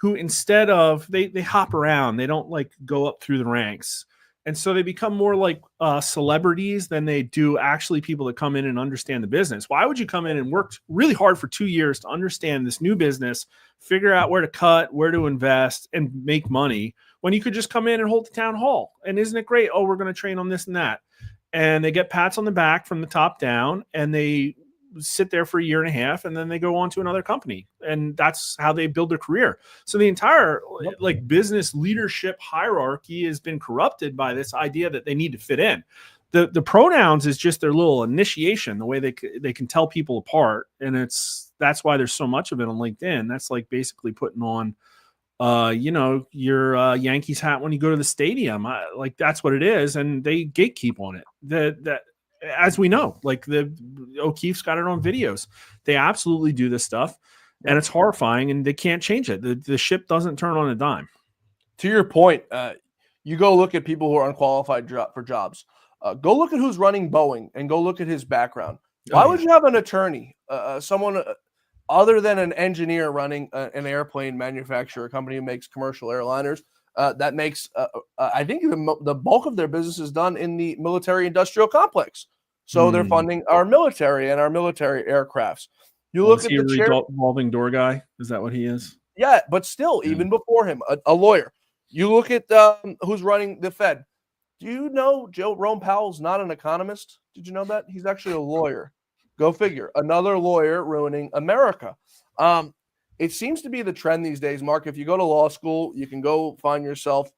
Speaker 11: who, instead of, they hop around, they don't go up through the ranks. And so they become more like celebrities than they do actually people that come in and understand the business. Why would you come in and work really hard for 2 years to understand this new business, figure out where to cut, where to invest, and make money when you could just come in and hold the town hall? And isn't it great? Oh, we're going to train on this and that. And they get pats on the back from the top down, and they sit there for a year and a half, and then they go on to another company, and that's how they build their career. So the entire business leadership hierarchy has been corrupted by this idea that they need to fit in. The pronouns is just their little initiation, the way they can tell people apart, and that's why there's so much of it on LinkedIn. That's like basically putting on your Yankees hat when you go to the stadium. That's what it is, and they gatekeep on it. That as we know, the O'Keefe's got it on videos. They absolutely do this stuff, and it's horrifying, and they can't change it. The ship doesn't turn on a dime.
Speaker 1: To your point, you go look at people who are unqualified for jobs. Go look at who's running Boeing and go look at his background. Why would you have an attorney, someone other than an engineer running an airplane manufacturer, a company who makes commercial airliners, that makes, I think the bulk of their business is done in the military industrial complex. So they're funding our military and our military aircrafts. You look
Speaker 11: is
Speaker 1: at
Speaker 11: he
Speaker 1: the
Speaker 11: a
Speaker 1: chair.
Speaker 11: revolving door guy? Is that what he is?
Speaker 1: Yeah, but still, even before him, a lawyer. You look at who's running the Fed. Do you know Jerome Powell's not an economist? Did you know that? He's actually a lawyer. Go figure. Another lawyer ruining America. It seems to be the trend these days, Mark. If you go to law school, you can go find yourself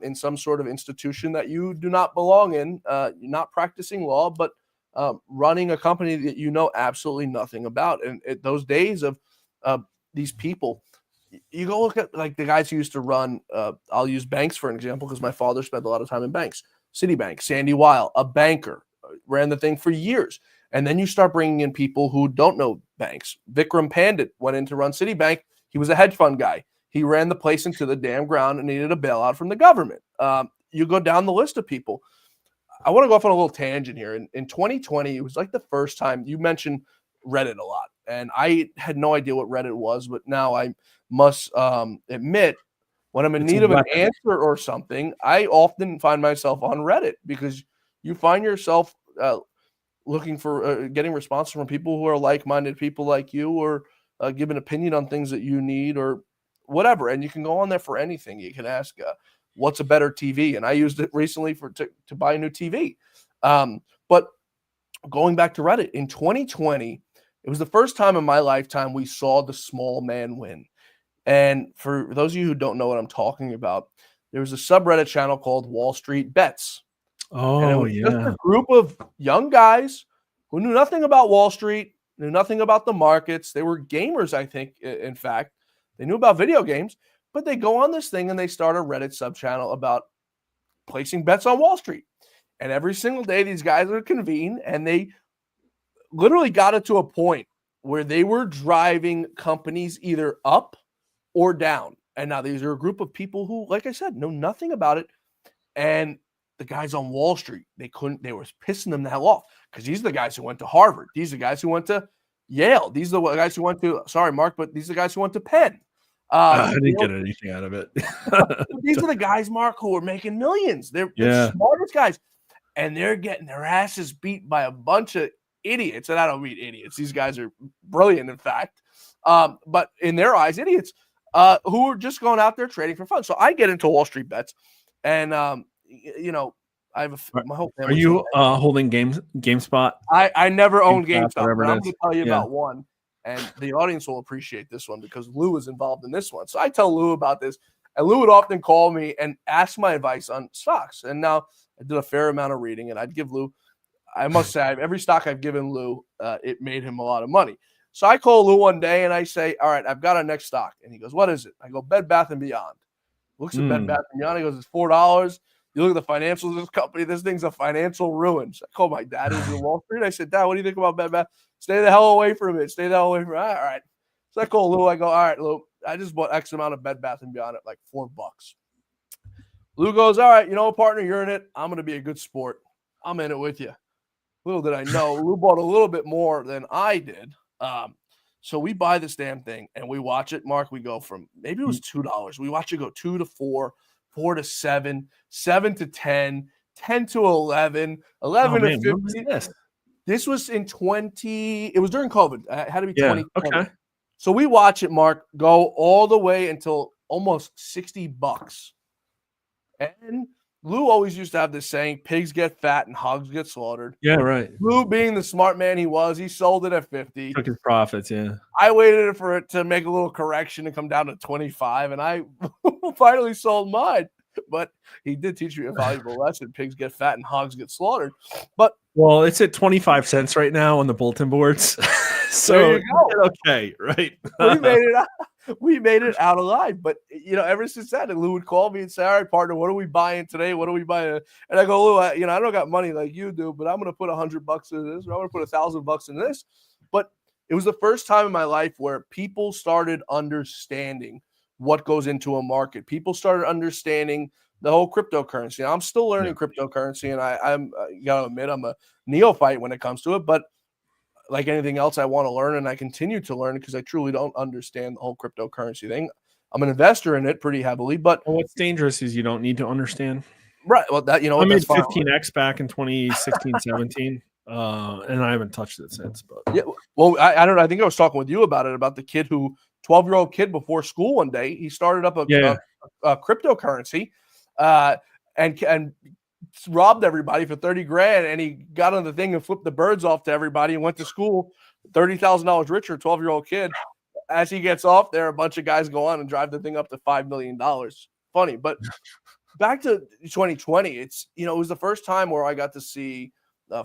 Speaker 1: in some sort of institution that you do not belong in. You're not practicing law, but running a company that you know absolutely nothing about. And those days of these people, you go look at like the guys who used to run. I'll use banks for an example because my father spent a lot of time in banks. Citibank, Sandy Weil, a banker, ran the thing for years. And then you start bringing in people who don't know banks. Vikram Pandit went in to run Citibank. He was a hedge fund guy. He ran the place into the damn ground and needed a bailout from the government. You go down the list of people. I want to go off on a little tangent here. In 2020, it was like the first time you mentioned Reddit a lot. And I had no idea what Reddit was, but now I must admit, when I'm in need of an answer or something, I often find myself on Reddit because you find yourself looking for getting responses from people who are like-minded people like you, or give an opinion on things that you need or whatever. And you can go on there for anything. You can ask, what's a better TV? And I used it recently to buy a new TV. But going back to Reddit, in 2020, it was the first time in my lifetime we saw the small man win. And for those of you who don't know what I'm talking about, there was a subreddit channel called Wall Street Bets. And it was just a group of young guys who knew nothing about Wall Street, knew nothing about the markets. They were gamers, I think, in fact. They knew about video games, but they go on this thing and they start a Reddit sub-channel about placing bets on Wall Street. And every single day, these guys would convene, and they literally got it to a point where they were driving companies either up or down. And now these are a group of people who, like I said, know nothing about it. And the guys on Wall Street, they were pissing them the hell off because these are the guys who went to Harvard. These are the guys who went to Yale. These are the guys who went to, sorry, Mark, but these are the guys who went to Penn.
Speaker 11: I didn't get anything out of it.
Speaker 1: These are the guys, Mark, who are making millions. They're the smartest guys. And they're getting their asses beat by a bunch of idiots. And I don't mean idiots. These guys are brilliant, in fact. But in their eyes, idiots who are just going out there trading for fun. So I get into Wall Street Bets. And, I have my whole family.
Speaker 11: Are you holding GameSpot?
Speaker 1: I never owned GameStop, but I'm going
Speaker 11: to
Speaker 1: tell you about one. And the audience will appreciate this one because Lou is involved in this one. So I tell Lou about this. And Lou would often call me and ask my advice on stocks. And now I did a fair amount of reading, and I'd give Lou, I must say, every stock I've given Lou, it made him a lot of money. So I call Lou one day and I say, all right, I've got a next stock. And he goes, what is it? I go, Bed Bath & Beyond. Looks at Bed Bath & Beyond. He goes, it's $4. You look at the financials of this company, this thing's a financial ruin. So I called my dad who's in Wall Street. I said, Dad, what do you think about Bed Bath? Stay the hell away from it. Stay the hell away from it. All right. So I call Lou. I go, all right, Lou, I just bought X amount of Bed Bath & Beyond at like $4. Lou goes, all right, you know what, partner, you're in it. I'm going to be a good sport. I'm in it with you. Little did I know, Lou bought a little bit more than I did. So we buy this damn thing and we watch it, Mark. We go from maybe it was $2. We watch it go 2 to 4, 4 to 7, 7 to 10, 10 to 11, 11 to 15.
Speaker 11: When was this?
Speaker 1: This was in 20. It was during COVID. It had to be 2020.
Speaker 11: Okay.
Speaker 1: So we watch it, Mark, go all the way until almost $60. And Lou always used to have this saying, pigs get fat and hogs get slaughtered.
Speaker 11: Yeah, right.
Speaker 1: Lou, being the smart man he was, he sold it at 50.
Speaker 11: Took his profits, yeah.
Speaker 1: I waited for it to make a little correction and come down to 25, and I finally sold mine. But he did teach me a valuable lesson. Pigs get fat and hogs get slaughtered. But
Speaker 11: well, it's at 25 cents right now on the bulletin boards. So
Speaker 1: there you go.
Speaker 11: Okay, right.
Speaker 1: We made it out alive. But ever since that, Lou would call me and say, all right, partner, what are we buying today? What are we buying? And I go, Lou, I don't got money like you do, but I'm going to put $100 into this, or I'm going to put $1,000 into this. But it was the first time in my life where people started understanding what goes into a market. People started understanding the whole cryptocurrency. I'm still learning cryptocurrency, and I'm got to admit I'm a neophyte when it comes to it. But like anything else, I want to learn, and I continue to learn because I truly don't understand the whole cryptocurrency thing. I'm an investor in it pretty heavily, but
Speaker 11: what's dangerous is you don't need to understand.
Speaker 1: Right. Well, that
Speaker 11: I made 15x back in 2016, 17. and I haven't touched it since. But
Speaker 1: yeah, well, I don't know. I think I was talking with you about it, about the kid who 12-year-old kid before school one day, he started up a cryptocurrency, and robbed everybody for 30 grand, and he got on the thing and flipped the birds off to everybody and went to school $30,000 richer, 12-year-old kid. As he gets off there, a bunch of guys go on and drive the thing up to $5 million. Funny, but back to 2020, it's, it was the first time where I got to see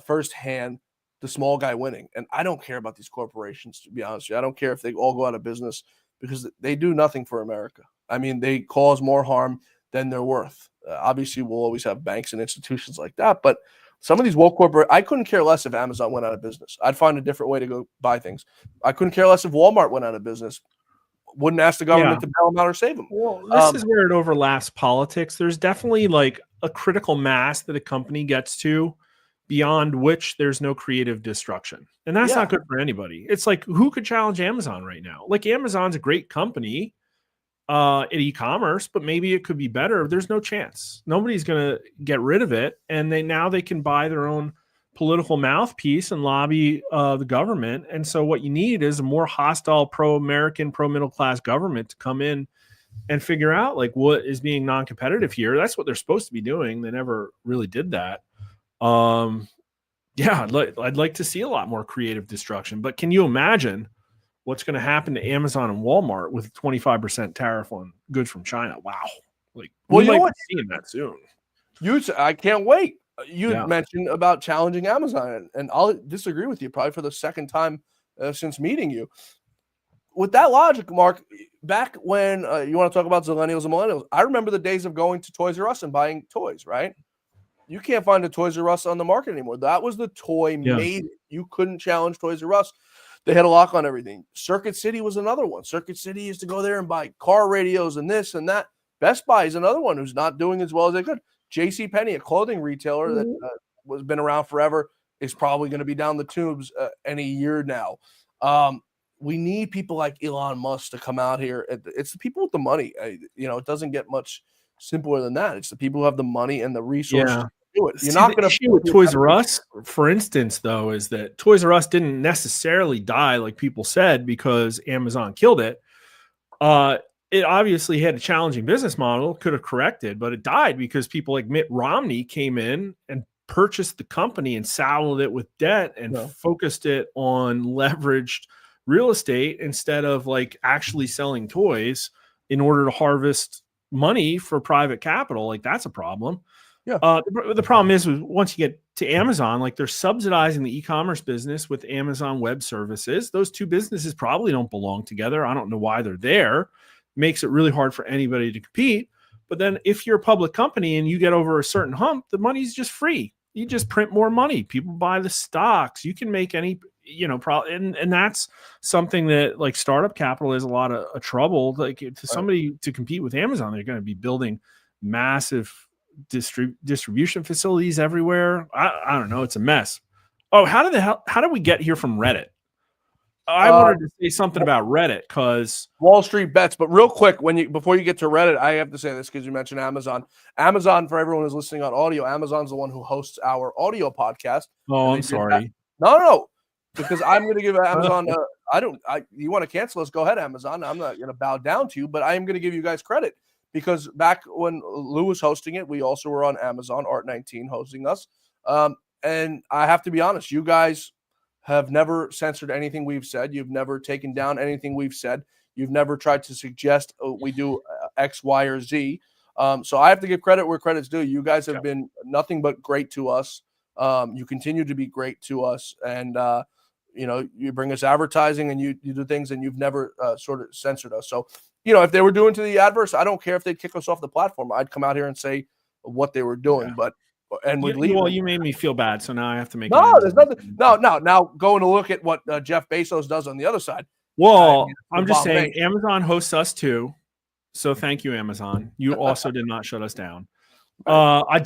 Speaker 1: firsthand the small guy winning. And I don't care about these corporations, to be honest with you. I don't care if they all go out of business, because they do nothing for America. I mean, they cause more harm than they're worth. Obviously, we'll always have banks and institutions like that, but some of these woke corporate, I couldn't care less if Amazon went out of business. I'd find a different way to go buy things. I couldn't care less if Walmart went out of business. Wouldn't ask the government to bail them out or save them.
Speaker 11: Well, this is where it overlaps politics. There's definitely like a critical mass that a company gets to, beyond which there's no creative destruction. And that's not good for anybody. It's like, who could challenge Amazon right now? Like, Amazon's a great company at e-commerce, but maybe it could be better. There's no chance. Nobody's going to get rid of it. And now they can buy their own political mouthpiece and lobby the government. And so what you need is a more hostile, pro-American, pro-middle-class government to come in and figure out like what is being non-competitive here. That's what they're supposed to be doing. They never really did that. I'd like to see a lot more creative destruction. But can you imagine what's going to happen to Amazon and Walmart with a 25% tariff on goods from China? Wow. Like, we might be seeing that soon.
Speaker 1: I can't wait. You mentioned about challenging Amazon, and I'll disagree with you probably for the second time since meeting you. With that logic, Mark, back when you want to talk about Zillennials and Millennials, I remember the days of going to Toys R Us and buying toys, right? You can't find a Toys R Us on the market anymore. That was the toy made. You couldn't challenge Toys R Us. They had a lock on everything. Circuit City was another one. Circuit City used to go there and buy car radios and this and that. Best Buy is another one who's not doing as well as they could. JCPenney, a clothing retailer that was been around forever, is probably going to be down the tubes any year now. We need people like Elon Musk to come out here. It's the people with the money. It doesn't get much simpler than that. It's the people who have the money and the resources to do it. You're not going to
Speaker 11: issue with Toys R Us, for instance, though, is that Toys R Us didn't necessarily die like people said because Amazon killed it. It obviously had a challenging business model, could have corrected, but it died because people like Mitt Romney came in and purchased the company and saddled it with debt and focused it on leveraged real estate instead of like actually selling toys in order to harvest money for private capital. Like, that's a problem. The problem is once you get to Amazon, like, they're subsidizing the e-commerce business with Amazon Web Services. Those two businesses probably don't belong together. I don't know why they're there. Makes it really hard for anybody to compete. But then if you're a public company and you get over a certain hump, the money's just free. You just print more money. People buy the stocks. You can make any, and that's something that, like, startup capital is a lot of trouble. Like, to somebody to compete with Amazon, they're going to be building massive distribution facilities everywhere. I don't know. It's a mess. Oh, how did we get here from Reddit? I wanted to say something about Reddit because
Speaker 1: Wall Street Bets. But real quick, before you get to Reddit, I have to say this because you mentioned Amazon. Amazon, for everyone who's listening on audio, Amazon's the one who hosts our audio podcast.
Speaker 11: Oh, I'm sorry.
Speaker 1: No, because I'm going to give Amazon. You want to cancel us? Go ahead, Amazon. I'm not going to bow down to you, but I am going to give you guys credit because back when Lou was hosting it, we also were on Amazon. Art19 hosting us, and I have to be honest, you guys have never censored anything we've said. You've never taken down anything we've said. You've never tried to suggest we do X, Y, or Z. So I have to give credit where credit's due. You guys have been nothing but great to us. You continue to be great to us. And, you bring us advertising and you do things and you've never sort of censored us. So, if they were doing to the adverse, I don't care if they'd kick us off the platform. I'd come out here and say what they were doing.
Speaker 11: You made me feel bad, so now I have to make.
Speaker 1: There's nothing. No. Now going to look at what Jeff Bezos does on the other side.
Speaker 11: Well, I'm just saying, Amazon hosts us too, so thank you, Amazon. You also did not shut us down. I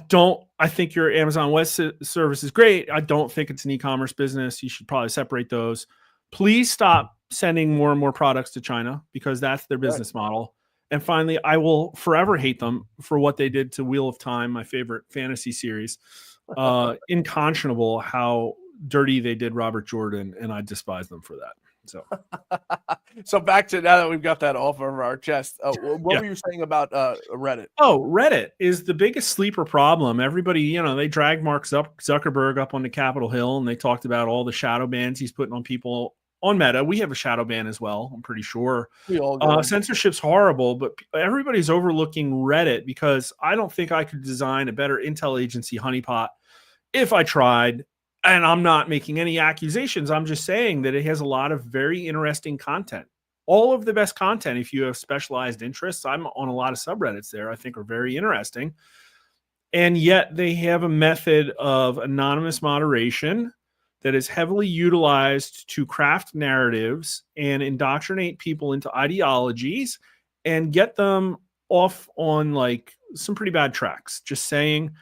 Speaker 11: think your Amazon Web Service is great. I don't think it's an e-commerce business. You should probably separate those. Please stop sending more and more products to China because that's their business model. And finally, I will forever hate them for what they did to Wheel of Time, my favorite fantasy series. Unconscionable how dirty they did Robert Jordan, and I despise them for that. So,
Speaker 1: So back to now that we've got that off of our chest, what were you saying about Reddit?
Speaker 11: Oh, Reddit is the biggest sleeper problem. Everybody, they dragged Mark Zuckerberg up on the Capitol Hill, and they talked about all the shadow bans he's putting on people on Meta. We have a shadow ban as well, I'm pretty sure.
Speaker 1: We all do.
Speaker 11: Censorship's horrible, but everybody's overlooking Reddit because I don't think I could design a better intel agency honeypot if I tried. And I'm not making any accusations. I'm just saying that it has a lot of very interesting content. All of the best content, if you have specialized interests, I'm on a lot of subreddits there, I think are very interesting. And yet they have a method of anonymous moderation that is heavily utilized to craft narratives and indoctrinate people into ideologies and get them off on like some pretty bad tracks. Just saying.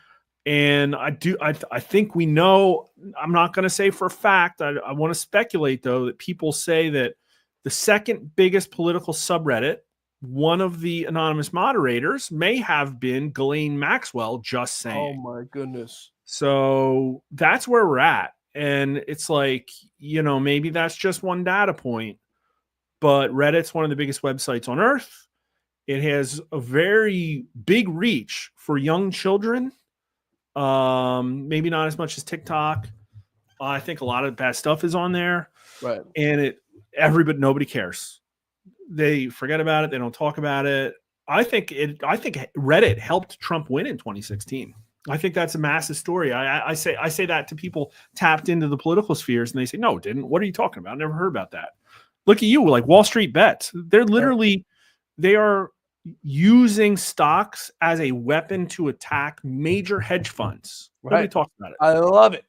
Speaker 11: And I think we know, I'm not going to say for a fact, I want to speculate though, that people say that the second biggest political subreddit, one of the anonymous moderators may have been Ghislaine Maxwell, just saying.
Speaker 1: Oh my goodness.
Speaker 11: So that's where we're at. And it's like, maybe that's just one data point, but Reddit's one of the biggest websites on earth. It has a very big reach for young children. Maybe not as much as TikTok. I think a lot of bad stuff is on there,
Speaker 1: right?
Speaker 11: And nobody cares. They forget about it. They don't talk about it. I think Reddit helped Trump win in 2016. I think that's a massive story. I say that to people tapped into the political spheres, and they say, "No, it didn't. What are you talking about? I never heard about that." Look at you, like Wall Street Bets. They're literally, they are using stocks as a weapon to attack major hedge funds. Nobody talks about it.
Speaker 1: I love it.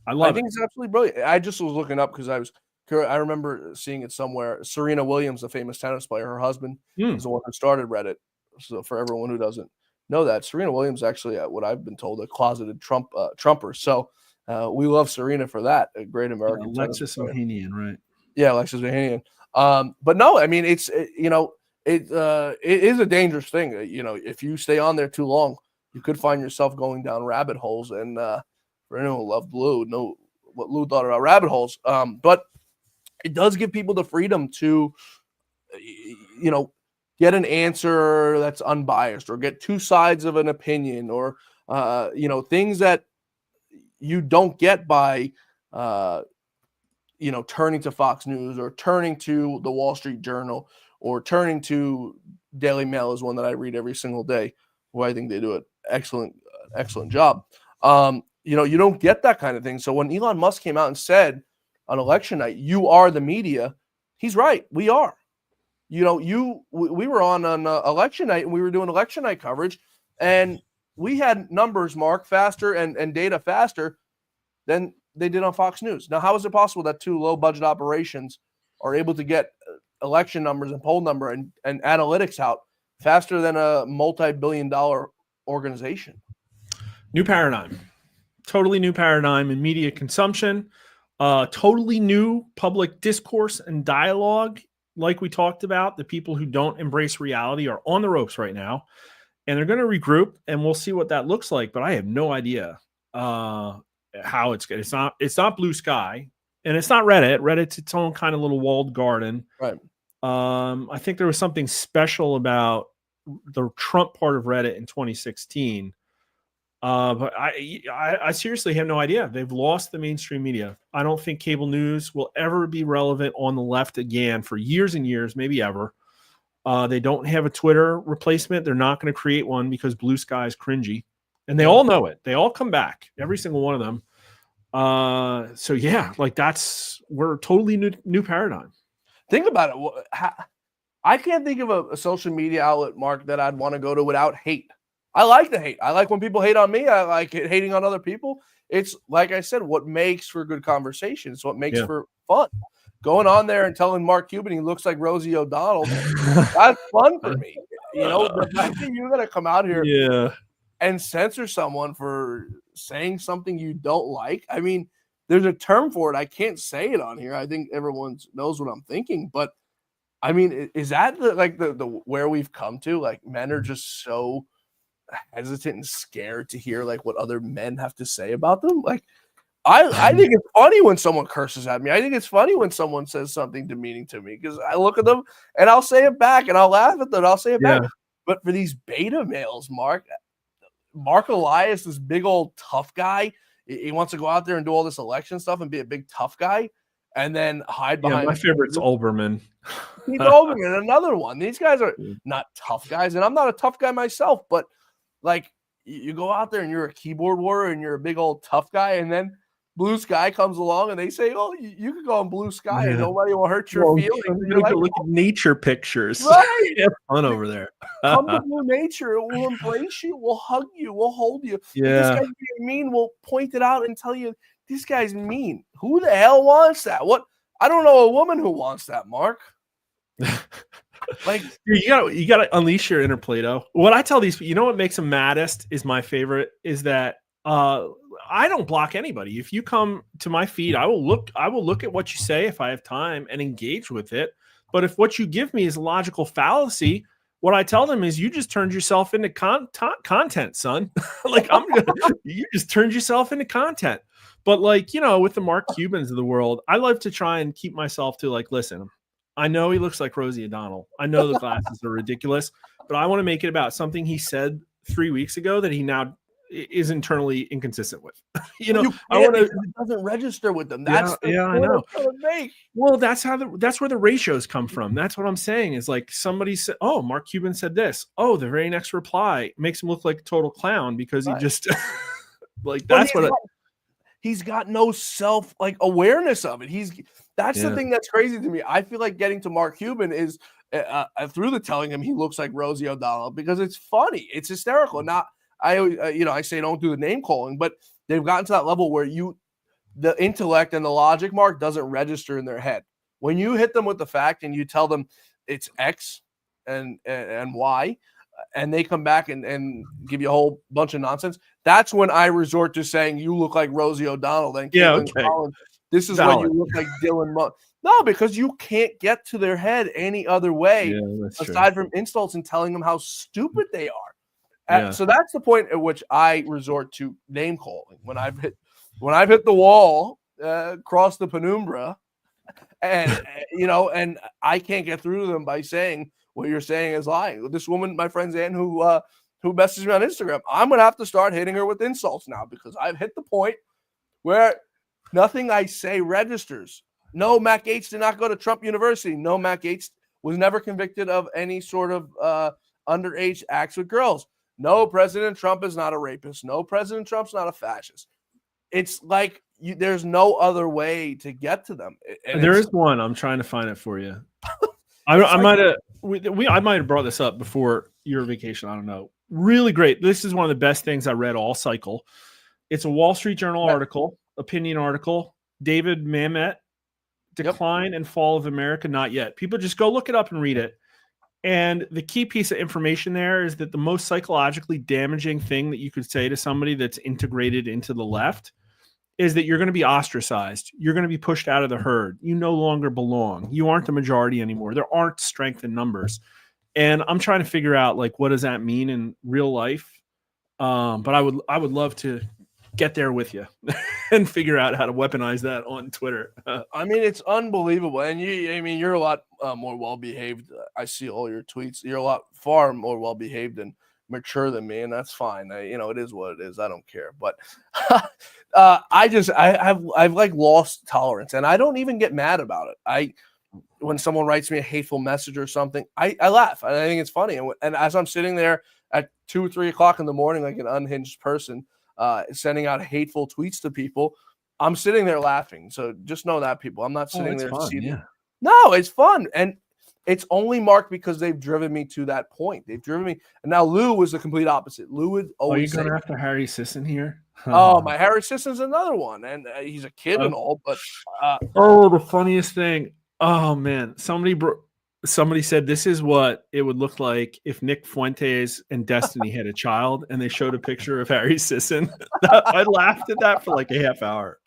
Speaker 11: I
Speaker 1: think it's absolutely brilliant. I just was looking up because I remember seeing it somewhere. Serena Williams, the famous tennis player, her husband is the one who started Reddit. So for everyone who doesn't know that, Serena Williams actually, what I've been told, a closeted Trumper. So we love Serena for that. A great American.
Speaker 11: Alexis Ohanian, right?
Speaker 1: Yeah, Alexis Ohanian. But no, I mean it's it is a dangerous thing. If you stay on there too long, you could find yourself going down rabbit holes. And for anyone who loved Lou, know what Lou thought about rabbit holes. But it does give people the freedom to, get an answer that's unbiased, or get two sides of an opinion, or things that you don't get by turning to Fox News, or turning to the Wall Street Journal, or turning to Daily Mail is one that I read every single day, who I think they do an excellent job. You don't get that kind of thing. So when Elon Musk came out and said on election night, "You are the media," he's right. We are. We were on election night, and we were doing election night coverage, and we had numbers, Mark, faster and data faster than they did on Fox News. Now, how is it possible that two low-budget operations are able to get election numbers and poll number and analytics out faster than a multi-billion-dollar organization?
Speaker 11: New paradigm. Totally new paradigm in media consumption. Totally new public discourse and dialogue. Like we talked about, the people who don't embrace reality are on the ropes right now, and they're going to regroup, and we'll see what that looks like. But I have no idea how it's good. It's not blue sky, and it's not Reddit. Reddit's its own kind of little walled garden.
Speaker 1: Right.
Speaker 11: I think there was something special about the Trump part of Reddit in 2016. But I seriously have no idea. They've lost the mainstream media. I don't think cable news will ever be relevant on the left again for years and years, maybe ever. They don't have a Twitter replacement. They're not going to create one because Blue Sky is cringy. And they all know it. They all come back, every single one of them. So yeah, like we're totally new paradigm.
Speaker 1: Think about it. I can't think of a social media outlet, Mark, that I'd want to go to without hate. I like the hate. I like when people hate on me. I like hating on other people. It's like I said, what makes for good conversation. It's what makes for fun. Going on there and telling Mark Cuban he looks like Rosie O'Donnell, that's fun for me. The fact that you're going to come out here and censor someone for saying something you don't like. I mean, there's a term for it. I can't say it on here. I think everyone knows what I'm thinking. But, I mean, is that the where we've come to? Like, men are just so hesitant and scared to hear like what other men have to say about them. Like, I think it's funny when someone curses at me. I think it's funny when someone says something demeaning to me because I look at them and I'll say it back and I'll laugh at them. I'll say it back. But for these beta males, Mark Elias, this big old tough guy, he wants to go out there and do all this election stuff and be a big tough guy and then hide behind.
Speaker 11: My favorite's Olbermann.
Speaker 1: He's Olbermann, another one. These guys are not tough guys, and I'm not a tough guy myself, but like you go out there and you're a keyboard warrior and you're a big old tough guy, and then Blue Sky comes along and they say, "Oh, you can go on Blue Sky and nobody will hurt your feelings."
Speaker 11: You're like, look at nature pictures.
Speaker 1: Right.
Speaker 11: Have fun over there.
Speaker 1: Come to Blue Nature. We'll embrace you. We'll hug you. We'll hold you. If this guy's being mean, we'll point it out and tell you this guy's mean. Who the hell wants that? What? I don't know a woman who wants that, Mark. Like
Speaker 11: you gotta unleash your inner Plato. What I tell these people, you know what makes them maddest is my favorite is that I don't block anybody. If you come to my feed, I will look at what you say if I have time and engage with it. But if what you give me is a logical fallacy, what I tell them is you just turned yourself into content, son. You just turned yourself into content. But like, with the Mark Cubans of the world, I love to try and keep myself to like, listen, I know he looks like Rosie O'Donnell. I know the glasses are ridiculous, but I want to make it about something he said 3 weeks ago that he now is internally inconsistent with. I want to. It
Speaker 1: doesn't register with them. That's
Speaker 11: I know. Well, that's where the ratios come from. That's what I'm saying. Is like somebody said, "Oh, Mark Cuban said this." Oh, the very next reply makes him look like a total clown because he just like that's what.
Speaker 1: He's got no self awareness of it. That's the thing that's crazy to me. I feel like getting to Mark Cuban is through the telling him he looks like Rosie O'Donnell because it's funny, it's hysterical. Not I say don't do the name calling, but they've gotten to that level where the intellect and the logic, Mark, doesn't register in their head. When you hit them with the fact and you tell them it's X and Y, and they come back and give you a whole bunch of nonsense, that's when I resort to saying you look like Rosie O'Donnell. Then Collins, this is when you look like Dylan. No, because you can't get to their head any other way aside from insults and telling them how stupid they are. So that's the point at which I resort to name calling when I've hit the wall, crossed the penumbra, and and I can't get through to them by saying what you're saying is lying. This woman, my friend Zan, who messaged me on Instagram, I'm gonna have to start hitting her with insults now because I've hit the point where nothing I say registers. No, Matt Gaetz did not go to Trump University. No, Matt Gaetz was never convicted of any sort of underage acts with girls. No, President Trump is not a rapist. No, President Trump's not a fascist. It's like there's no other way to get to them. And
Speaker 11: there is one. I'm trying to find it for you. I might have brought this up before your vacation. I don't know. Really great. This is one of the best things I read all cycle. It's a Wall Street Journal article, opinion article. David Mamet, Decline and Fall of America, Not Yet. People just go look it up and read it. And the key piece of information there is that the most psychologically damaging thing that you could say to somebody that's integrated into the left is that you're going to be ostracized. You're going to be pushed out of the herd. You no longer belong. You aren't the majority anymore. There aren't strength in numbers. And I'm trying to figure out what does that mean in real life? But I would love to get there with you and figure out how to weaponize that on Twitter.
Speaker 1: I mean, it's unbelievable. And you're a lot more well-behaved. I see all your tweets. You're far more well-behaved and mature than me, and that's fine. It is what it is. I don't care. But I've lost tolerance, and I don't even get mad about it. When someone writes me a hateful message or something, I laugh. I think it's funny. And as I'm sitting there at 2 or 3 o'clock in the morning, like an unhinged person, sending out hateful tweets to people, I'm sitting there laughing. So just know that, people. I'm not sitting there. No, it's fun. And it's only marked because they've driven me to that point. They've driven me. And now Lou was the complete opposite. Lou would always
Speaker 11: Are you going after Harry Sisson here?
Speaker 1: Oh, my Harry Sisson's another one. And he's a kid and all. But
Speaker 11: the funniest thing. Oh, man. Somebody said this is what it would look like if Nick Fuentes and Destiny had a child, and they showed a picture of Harry Sisson. I laughed at that for like a half hour.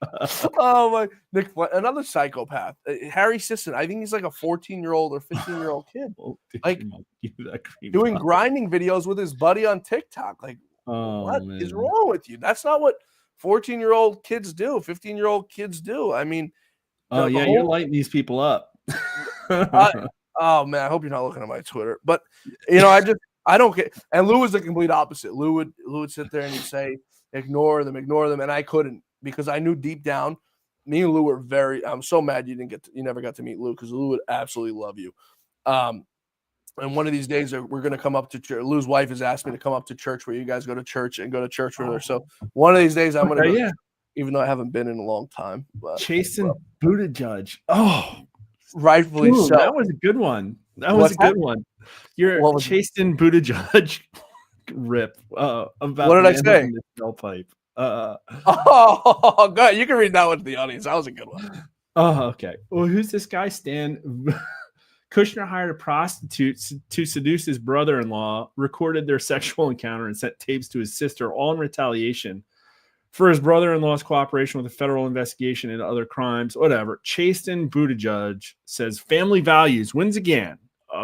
Speaker 1: Oh my, Nick, another psychopath. Harry Sisson. I think he's like a 14-year-old or 15-year-old kid, doing grinding videos with his buddy on TikTok. Like, what is wrong with you? That's not what 14-year-old kids do, 15-year-old kids do. I mean,
Speaker 11: Oh,
Speaker 1: the
Speaker 11: yeah, you're lighting these people up.
Speaker 1: oh man, I hope you're not looking at my Twitter. But I don't get. And Lou was the complete opposite. Lou would sit there and he'd say, ignore them, and I couldn't, because I knew deep down, me and Lou were very. I'm so mad you never got to meet Lou, because Lou would absolutely love you. And one of these days we're going to come up to church. Lou's wife has asked me to come up to church where you guys go to church with her. So one of these days I'm going to go, even though I haven't been in a long time.
Speaker 11: Chasten Buttigieg. Oh,
Speaker 1: rightfully
Speaker 11: Ooh,
Speaker 1: so.
Speaker 11: That was a good one. One. You're Chasten Buttigieg rip about
Speaker 1: what did I say?
Speaker 11: The tailpipe.
Speaker 1: Oh, good. You can read that one to the audience. That was a good one.
Speaker 11: Oh, okay. Well, who's this guy? Stan Kushner hired a prostitute to seduce his brother-in-law, recorded their sexual encounter, and sent tapes to his sister, all in retaliation for his brother-in-law's cooperation with a federal investigation into other crimes. Whatever. Chasten Buttigieg says family values wins again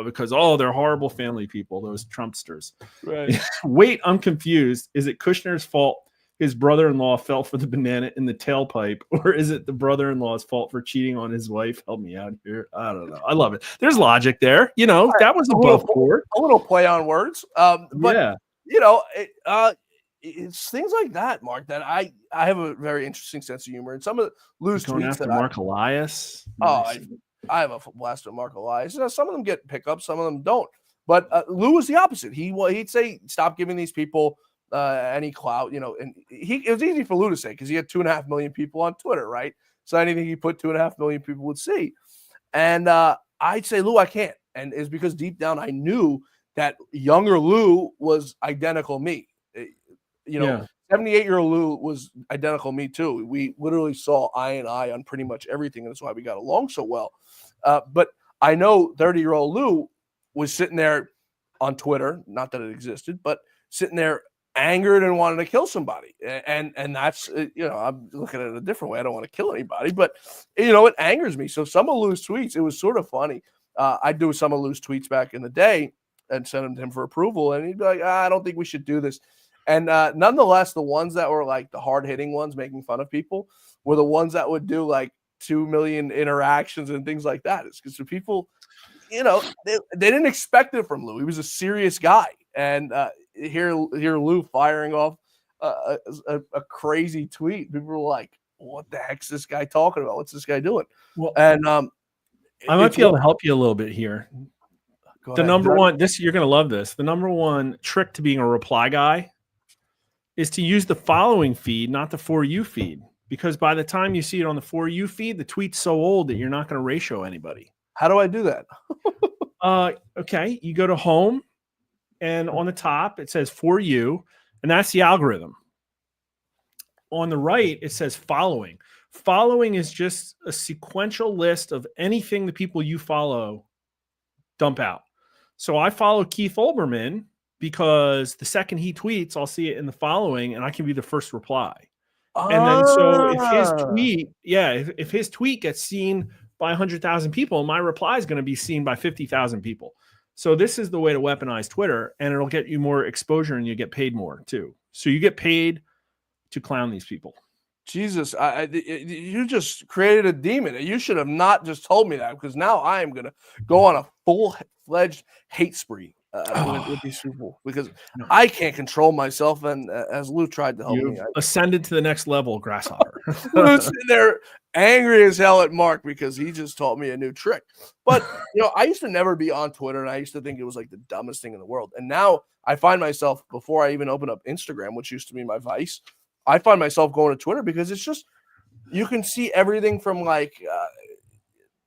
Speaker 11: because they're horrible family people, those Trumpsters.
Speaker 1: Right.
Speaker 11: Wait, I'm confused. Is it Kushner's fault his brother-in-law fell for the banana in the tailpipe, or is it the brother-in-law's fault for cheating on his wife? Help me out here. I don't know. I love it. There's logic there. That was above board.
Speaker 1: A little play on words. But
Speaker 11: yeah.
Speaker 1: It's things like that, Mark, that I have a very interesting sense of humor. And some of Lou's
Speaker 11: going
Speaker 1: tweets
Speaker 11: after
Speaker 1: that
Speaker 11: Mark Elias.
Speaker 1: I have a blast with Mark Elias. Some of them get pickups, some of them don't. But Lou was the opposite. He'd say, stop giving these people any clout, and it was easy for Lou to say because he had 2.5 million people on Twitter, right? So anything he put 2.5 million people would see. And I'd say, Lou, I can't. And it's because deep down I knew that younger Lou was identical me. 78-year-old Lou was identical me too. We literally saw eye and eye on pretty much everything, and that's why we got along so well. But I know 30-year-old Lou was sitting there on Twitter, not that it existed, but sitting there angered and wanted to kill somebody. And that's, I'm looking at it a different way. I don't want to kill anybody, but, it angers me. So some of Lou's tweets, it was sort of funny. I'd do some of Lou's tweets back in the day and send them to him for approval. And he'd be like, I don't think we should do this. And nonetheless, the ones that were like the hard-hitting ones making fun of people were the ones that would do like 2 million interactions and things like that. It's because the people, they didn't expect it from Lou. He was a serious guy. And hear Lou firing off a crazy tweet. People were like, what the heck's this guy talking about? What's this guy doing?
Speaker 11: Well,
Speaker 1: and
Speaker 11: I might be able to help you a little bit here. The number one, you're going to love this. The number one trick to being a reply guy is to use the following feed, not the For You feed. Because by the time you see it on the For You feed, the tweet's so old that you're not going to ratio anybody.
Speaker 1: How do I do that?
Speaker 11: Okay, you go to home, and on the top it says For You, and that's the algorithm. On the right, it says following. Following is just a sequential list of anything the people you follow dump out. So I follow Keith Olbermann because the second he tweets, I'll see it in the following, and I can be the first reply. And then so if his tweet gets seen by 100,000 people, my reply is going to be seen by 50,000 people. So this is the way to weaponize Twitter, and it'll get you more exposure, and you get paid more too. So you get paid to clown these people.
Speaker 1: Jesus, you just created a demon. You should have not just told me that, because now I am going to go on a full-fledged hate spree with these people, because I can't control myself. And as Lou tried to help me,
Speaker 11: ascended to the next level, grasshopper.
Speaker 1: Lou's sitting there angry as hell at Mark because he just taught me a new trick. But I used to never be on Twitter, and I used to think it was like the dumbest thing in the world. And now I find myself, before I even open up Instagram, which used to be my vice, I find myself going to Twitter because it's just, you can see everything from like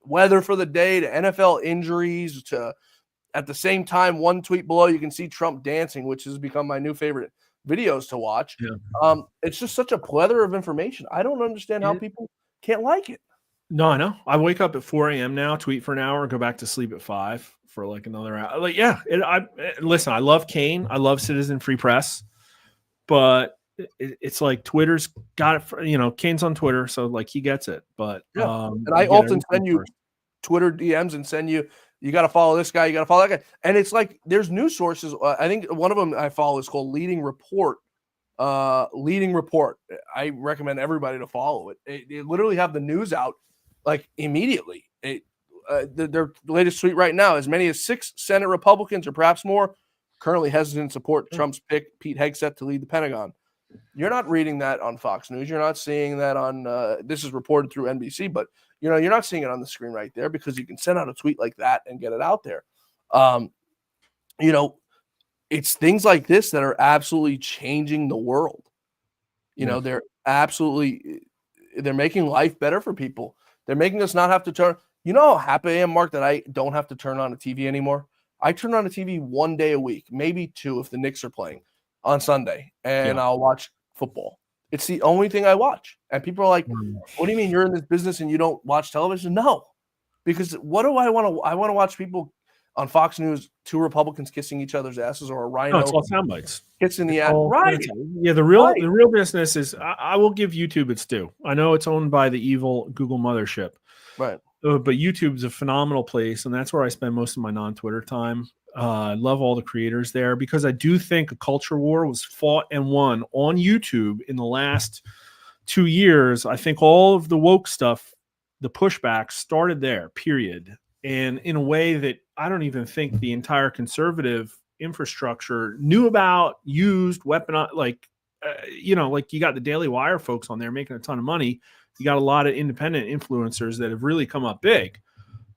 Speaker 1: weather for the day to NFL injuries to, at the same time, one tweet below, you can see Trump dancing, which has become my new favorite videos to watch.
Speaker 11: Yeah.
Speaker 1: It's just such a plethora of information. I don't understand how people can't like it.
Speaker 11: No, I know. I wake up at 4 a.m. now, tweet for an hour, go back to sleep at 5 for like another hour. Like, yeah, listen, I love Kane. I love Citizen Free Press, but it's like Twitter's got it for, Kane's on Twitter, so like he gets it. But
Speaker 1: and I often send you Twitter DMs and send you got to follow this guy, you got to follow that guy. And it's like there's news sources. I think one of them I follow is called Leading Report, leading report. I recommend everybody to follow it. They literally have the news out like immediately. Their latest tweet right now: as many as 6 Senate Republicans, or perhaps more, currently hesitant to support Trump's pick, Pete Hegseth, to lead the Pentagon. You're not reading that on Fox News. You're not seeing that on. This is reported through NBC, but you're not seeing it on the screen right there because you can send out a tweet like that and get it out there. It's things like this that are absolutely changing the world. They're making life better for people. They're making us not have to turn. You know how happy I am, Mark, that I don't have to turn on a TV anymore? I turn on a TV one day a week, maybe 2 if the Knicks are playing on Sunday, and I'll watch football. It's the only thing I watch. And people are like, what do you mean you're in this business and you don't watch television? No, because what do I want to? I want to watch people on Fox News, 2 Republicans kissing each other's asses, or a rhino.
Speaker 11: No, it's all sound bites.
Speaker 1: Kissing the ass. Right.
Speaker 11: Yeah, the real business is I will give YouTube its due. I know it's owned by the evil Google mothership.
Speaker 1: Right.
Speaker 11: But YouTube's a phenomenal place, and that's where I spend most of my non-Twitter time. I love all the creators there because I do think a culture war was fought and won on YouTube in the last 2 years. I think all of the woke stuff, the pushback started there, period. And in a way that I don't even think the entire conservative infrastructure knew about, used, weaponized, like you got the Daily Wire folks on there making a ton of money. You got a lot of independent influencers that have really come up big,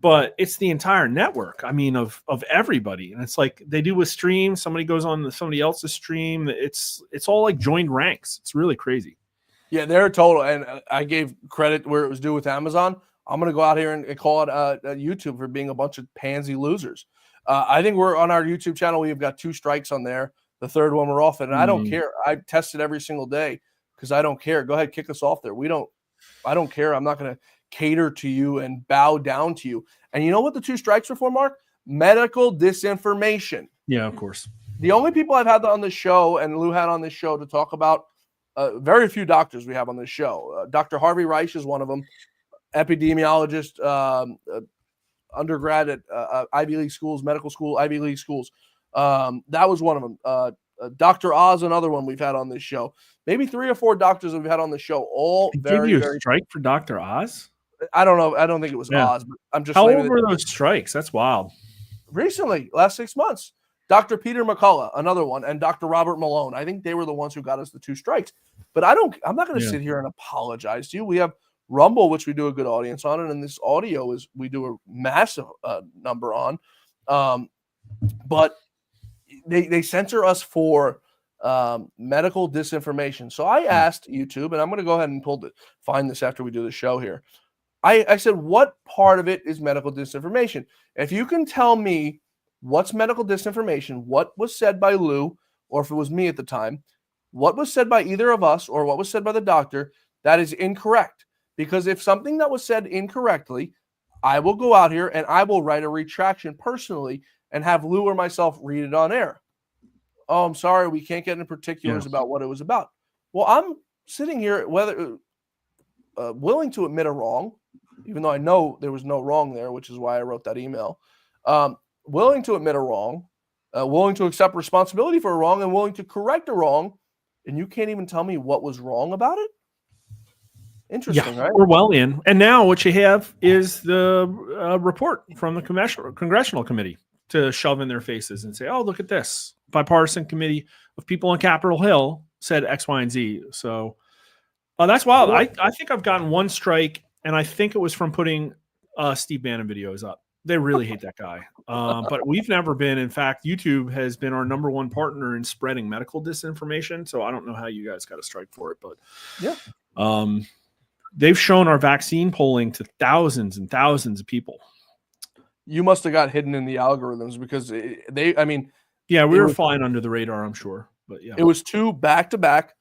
Speaker 11: but it's the entire network. I mean, of everybody. And it's like they do a stream, somebody goes on somebody else's stream. It's all like joined ranks. It's really crazy.
Speaker 1: Yeah, they're total. And I gave credit where it was due with Amazon. I'm going to go out here and call it YouTube for being a bunch of pansy losers. I think we're on our YouTube channel. We've got 2 strikes on there. The third one we're off it. And I don't care. I test it every single day because I don't care. Go ahead, kick us off there. I don't care. I'm not going to cater to you and bow down to you. And you know what the 2 strikes are for, Mark? Medical disinformation.
Speaker 11: Yeah, of course.
Speaker 1: The only people I've had on this show, and Lou had on this show to talk about, very few doctors we have on this show. Dr. Harvey Reich is one of them. Epidemiologist, undergrad at Ivy League schools, medical school, Ivy League schools. That was one of them. Dr. Oz, another one we've had on this show. Maybe 3 or 4 doctors that we've had on the show. All very,
Speaker 11: give you
Speaker 1: very
Speaker 11: a strike for Dr. Oz?
Speaker 1: I don't know. I don't think it was Oz, but I'm just.
Speaker 11: How old were those strikes? That's wild.
Speaker 1: Recently, last 6 months. Dr. Peter McCullough, another one, and Dr. Robert Malone. I think they were the ones who got us the 2 strikes. But I'm not going to sit here and apologize to you. We have Rumble, which we do a good audience on, and this audio is we do a massive number on. But they censor us for medical disinformation. So I asked YouTube, and I'm going to go ahead and find this after we do the show here. I said, what part of it is medical disinformation? If you can tell me what's medical disinformation, what was said by Lou, or if it was me at the time, what was said by either of us, or what was said by the doctor, that is incorrect. Because if something that was said incorrectly, I will go out here and I will write a retraction personally and have Lou or myself read it on air. Oh, I'm sorry, we can't get into particulars about what it was about. Well, I'm sitting here willing to admit a wrong, even though I know there was no wrong there, which is why I wrote that email. Willing to admit a wrong, willing to accept responsibility for a wrong, and willing to correct a wrong, and you can't even tell me what was wrong about it? Interesting, right?
Speaker 11: We're well in. And now what you have is the report from the congressional committee to shove in their faces and say, oh, look at this. Bipartisan committee of people on Capitol Hill said X, Y, and Z. So that's wild. I think I've gotten 1 strike, and I think it was from putting Steve Bannon videos up. They really hate that guy. But we've never been. In fact, YouTube has been our #1 partner in spreading medical disinformation. So I don't know how you guys got a strike for it. But
Speaker 1: yeah.
Speaker 11: They've shown our vaccine polling to thousands and thousands of people.
Speaker 1: You must have got hidden in the algorithms because
Speaker 11: we were flying under the radar, I'm sure. But yeah,
Speaker 1: it was 2 back-to-back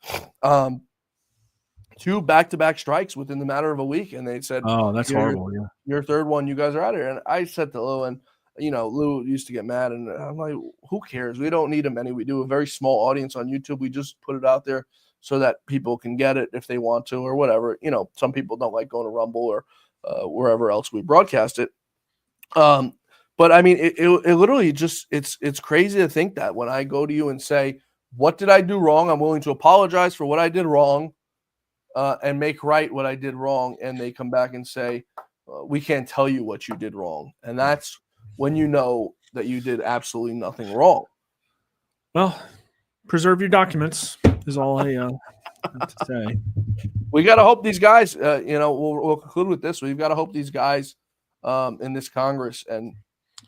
Speaker 1: strikes within the matter of a week. And they said,
Speaker 11: oh, that's horrible. Yeah.
Speaker 1: Your third one, you guys are out here. And I said to Lou, and Lou used to get mad, and I'm like, who cares? We don't need many. We do a very small audience on YouTube. We just put it out there so that people can get it if they want to or whatever. Some people don't like going to Rumble or wherever else we broadcast it. But I mean, it literally just, it's crazy to think that when I go to you and say, what did I do wrong? I'm willing to apologize for what I did wrong and make right what I did wrong. And they come back and say, we can't tell you what you did wrong. And that's when you know that you did absolutely nothing wrong.
Speaker 11: Well, preserve your documents is all I have to say.
Speaker 1: We got to hope these guys, we'll conclude with this. We've got to hope these guys in this Congress, and,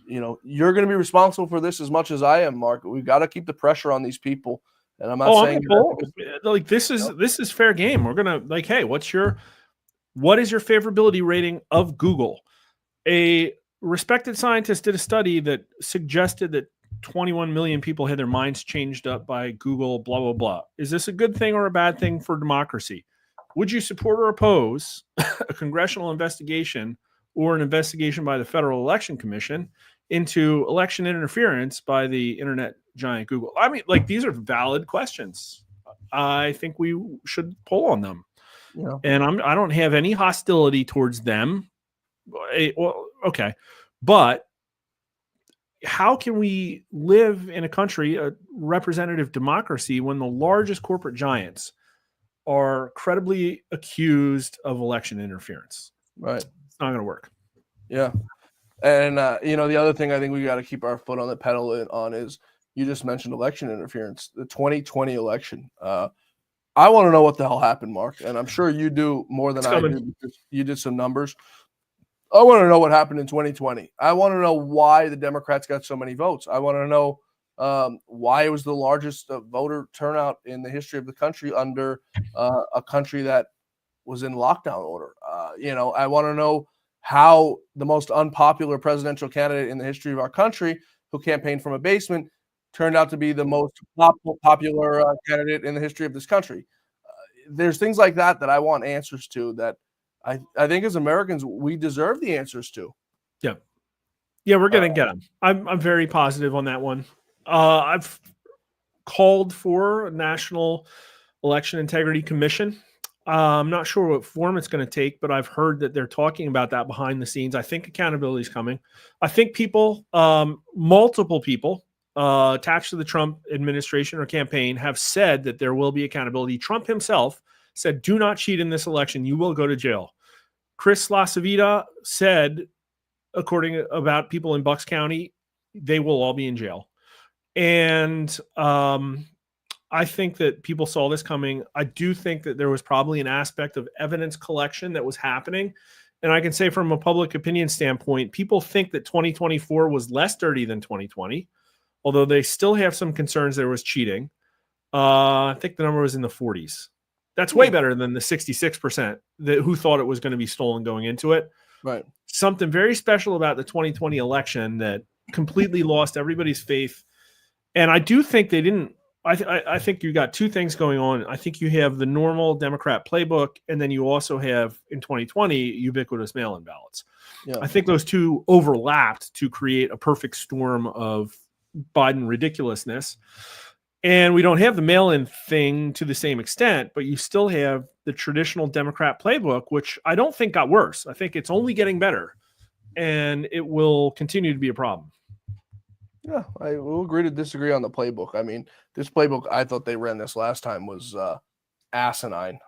Speaker 1: you're going to be responsible for this as much as I am, Mark. We've got to keep the pressure on these people. And I'm not saying
Speaker 11: this is fair game. We're going to hey, what is your favorability rating of Google? A respected scientist did a study that suggested that 21 million people had their minds changed up by Google, blah, blah, blah. Is this a good thing or a bad thing for democracy? Would you support or oppose a congressional investigation or an investigation by the Federal Election Commission into election interference by the internet giant Google? I mean, these are valid questions. I think we should poll on them.
Speaker 1: Yeah.
Speaker 11: And I don't have any hostility towards them. Okay. But how can we live in a country, a representative democracy, when the largest corporate giants are credibly accused of election interference?
Speaker 1: Right.
Speaker 11: It's not going to work.
Speaker 1: Yeah. And, the other thing I think we got to keep our foot on the pedal on is, you just mentioned election interference, the 2020 election. I want to know what the hell happened, Mark. And I'm sure you do more than I do, because you did some numbers. I want to know what happened in 2020. I want to know why the Democrats got so many votes. I want to know why it was the largest voter turnout in the history of the country under a country that was in lockdown order. I want to know how the most unpopular presidential candidate in the history of our country, who campaigned from a basement, turned out to be the most popular candidate in the history of this country. There's things like that I want answers to, that I think as Americans, we deserve the answers to.
Speaker 11: Yeah. Yeah, we're going to get them. I'm very positive on that one. I've called for a National Election Integrity Commission. I'm not sure what form it's going to take, but I've heard that they're talking about that behind the scenes. I think accountability is coming. I think people, multiple people attached to the Trump administration or campaign, have said that there will be accountability. Trump himself said, do not cheat in this election. You will go to jail. Chris LaCivita said, according about people in Bucks County, they will all be in jail. And I think that people saw this coming. I do think that there was probably an aspect of evidence collection that was happening. And I can say from a public opinion standpoint, people think that 2024 was less dirty than 2020, although they still have some concerns there was cheating. I think the number was in the 40s. That's way better than the 66% who thought it was going to be stolen going into it.
Speaker 1: Right.
Speaker 11: Something very special about the 2020 election that completely lost everybody's faith. And I do think they didn't. I think you got two things going on. I think you have the normal Democrat playbook, and then you also have, in 2020, ubiquitous mail-in ballots.
Speaker 1: Yeah.
Speaker 11: I think those two overlapped to create a perfect storm of Biden ridiculousness. And we don't have the mail-in thing to the same extent, but you still have the traditional Democrat playbook, which I don't think got worse. I think it's only getting better, and it will continue to be a problem.
Speaker 1: Yeah, I will agree to disagree on the playbook. I mean, this playbook, I thought they ran this last time, was asinine.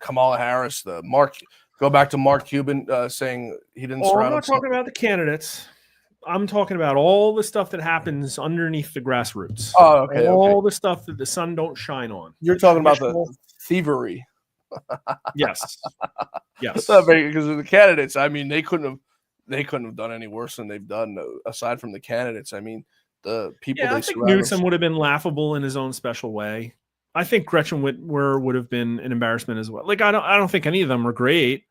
Speaker 1: Kamala Harris, go back to Mark Cuban saying he didn't surround
Speaker 11: I'm not talking about the candidates. I'm talking about all the stuff that happens underneath the grassroots.
Speaker 1: Oh, okay.
Speaker 11: All the stuff that the sun don't shine on.
Speaker 1: You're talking about the thievery.
Speaker 11: Yes. Yes.
Speaker 1: Because of the candidates, I mean, they couldn't have done any worse than they've done aside from the candidates. I mean, the people
Speaker 11: I think Newsom would have been laughable in his own special way. I think Gretchen Whitmer would have been an embarrassment as well. Like, I don't think any of them were great.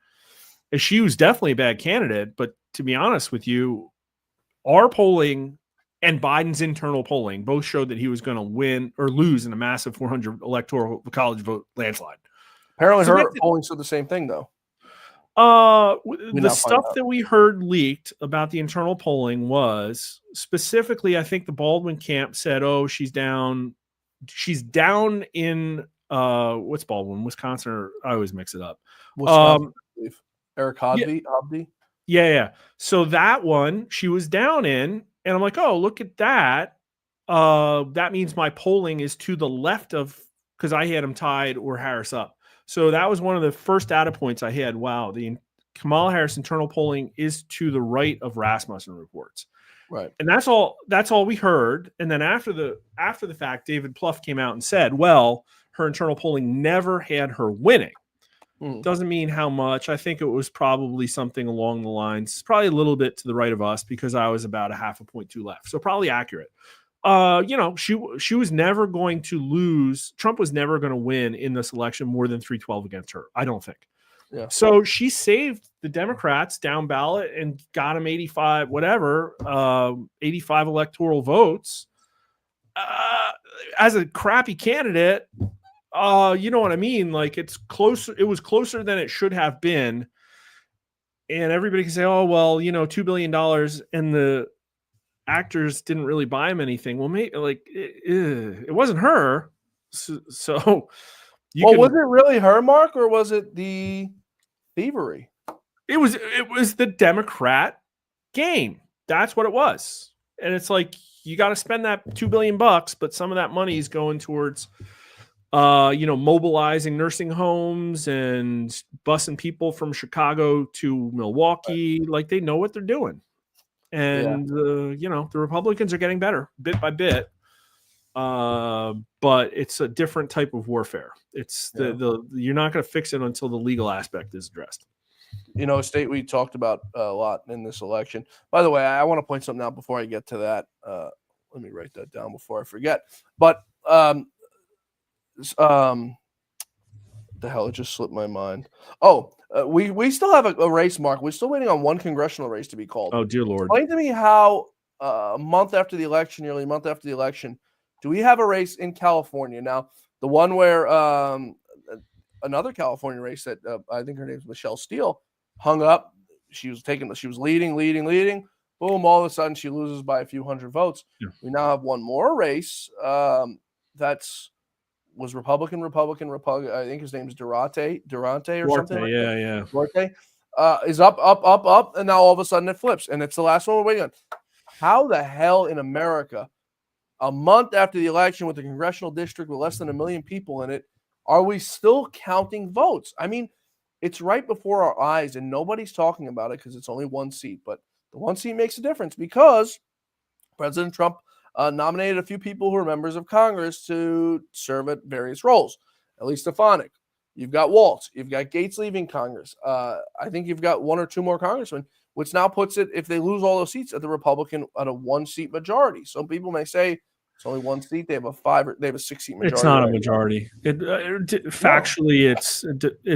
Speaker 11: She was definitely a bad candidate, but to be honest with you, our polling and Biden's internal polling both showed that he was going to win or lose in a massive 400 electoral college vote landslide.
Speaker 1: Apparently, her polling said the same thing, though.
Speaker 11: The stuff that we heard leaked about the internal polling was specifically, I think the Baldwin camp said, "Oh, she's down in what's Baldwin, Wisconsin?" Or I always mix it up.
Speaker 1: Wisconsin, I believe. Eric Hobby.
Speaker 11: Yeah. So that one she was down in, and I'm like, "Oh, look at that." that means my polling is to the left of, because I had him tied or Harris up. So that was one of the first data points I had. Wow, the Kamala Harris internal polling is to the right of Rasmussen reports.
Speaker 1: Right.
Speaker 11: And that's all we heard. And then after the fact, David Plouffe came out and said, well, her internal polling never had her winning. Doesn't mean how much. I think it was probably something along the lines, probably a little bit to the right of us, because I was about a half a point too left. So probably accurate. She was never going to lose. Trump was never going to win in this election more than 312 against her, I don't think.
Speaker 1: Yeah.
Speaker 11: So she saved the Democrats down ballot and got them 85 electoral votes. As a crappy candidate, you know what I mean? Like, it's closer. It was closer than it should have been. And everybody can say, oh, well, $2 billion and the actors didn't really buy him anything. Well, maybe it wasn't her. So
Speaker 1: was it really her, Mark, or was it the thievery?
Speaker 11: It was the Democrat game. That's what it was. And it's like, you got to spend that $2 billion, but some of that money is going towards, mobilizing nursing homes and busing people from Chicago to Milwaukee. Right. Like, they know what they're doing. And, the Republicans are getting better bit by bit. But it's a different type of warfare. It's you're not going to fix it until the legal aspect is addressed.
Speaker 1: A state we talked about a lot in this election. By the way, I want to point something out before I get to that. Let me write that down before I forget. But the hell, it just slipped my mind. We still have a race, Mark. We're still waiting on one congressional race to be called.
Speaker 11: Oh, dear Lord.
Speaker 1: Explain to me how a month after the election, nearly a month after the election, do we have a race in California? Now, the one where another California race that I think her name is Michelle Steele hung up. She was leading. Boom, all of a sudden she loses by a few hundred votes. Yeah. We now have one more race was Republican. I think his name is Durante or something like that.
Speaker 11: Yeah.
Speaker 1: Durante is up, and now all of a sudden it flips, and it's the last one we're waiting on. How the hell in America, a month after the election with a congressional district with less than 1 million people in it, are we still counting votes? I mean, it's right before our eyes, and nobody's talking about it because it's only one seat, but the one seat makes a difference because President Trump nominated a few people who are members of Congress to serve at various roles. Elise Stefanik. You've got Waltz. You've got Gates leaving Congress. I think you've got one or two more congressmen, which now puts it, if they lose all those seats, at the Republican at a 1-seat majority. Some people may say it's only one seat. They have a 6-seat majority.
Speaker 11: It's not a majority. Factually, it's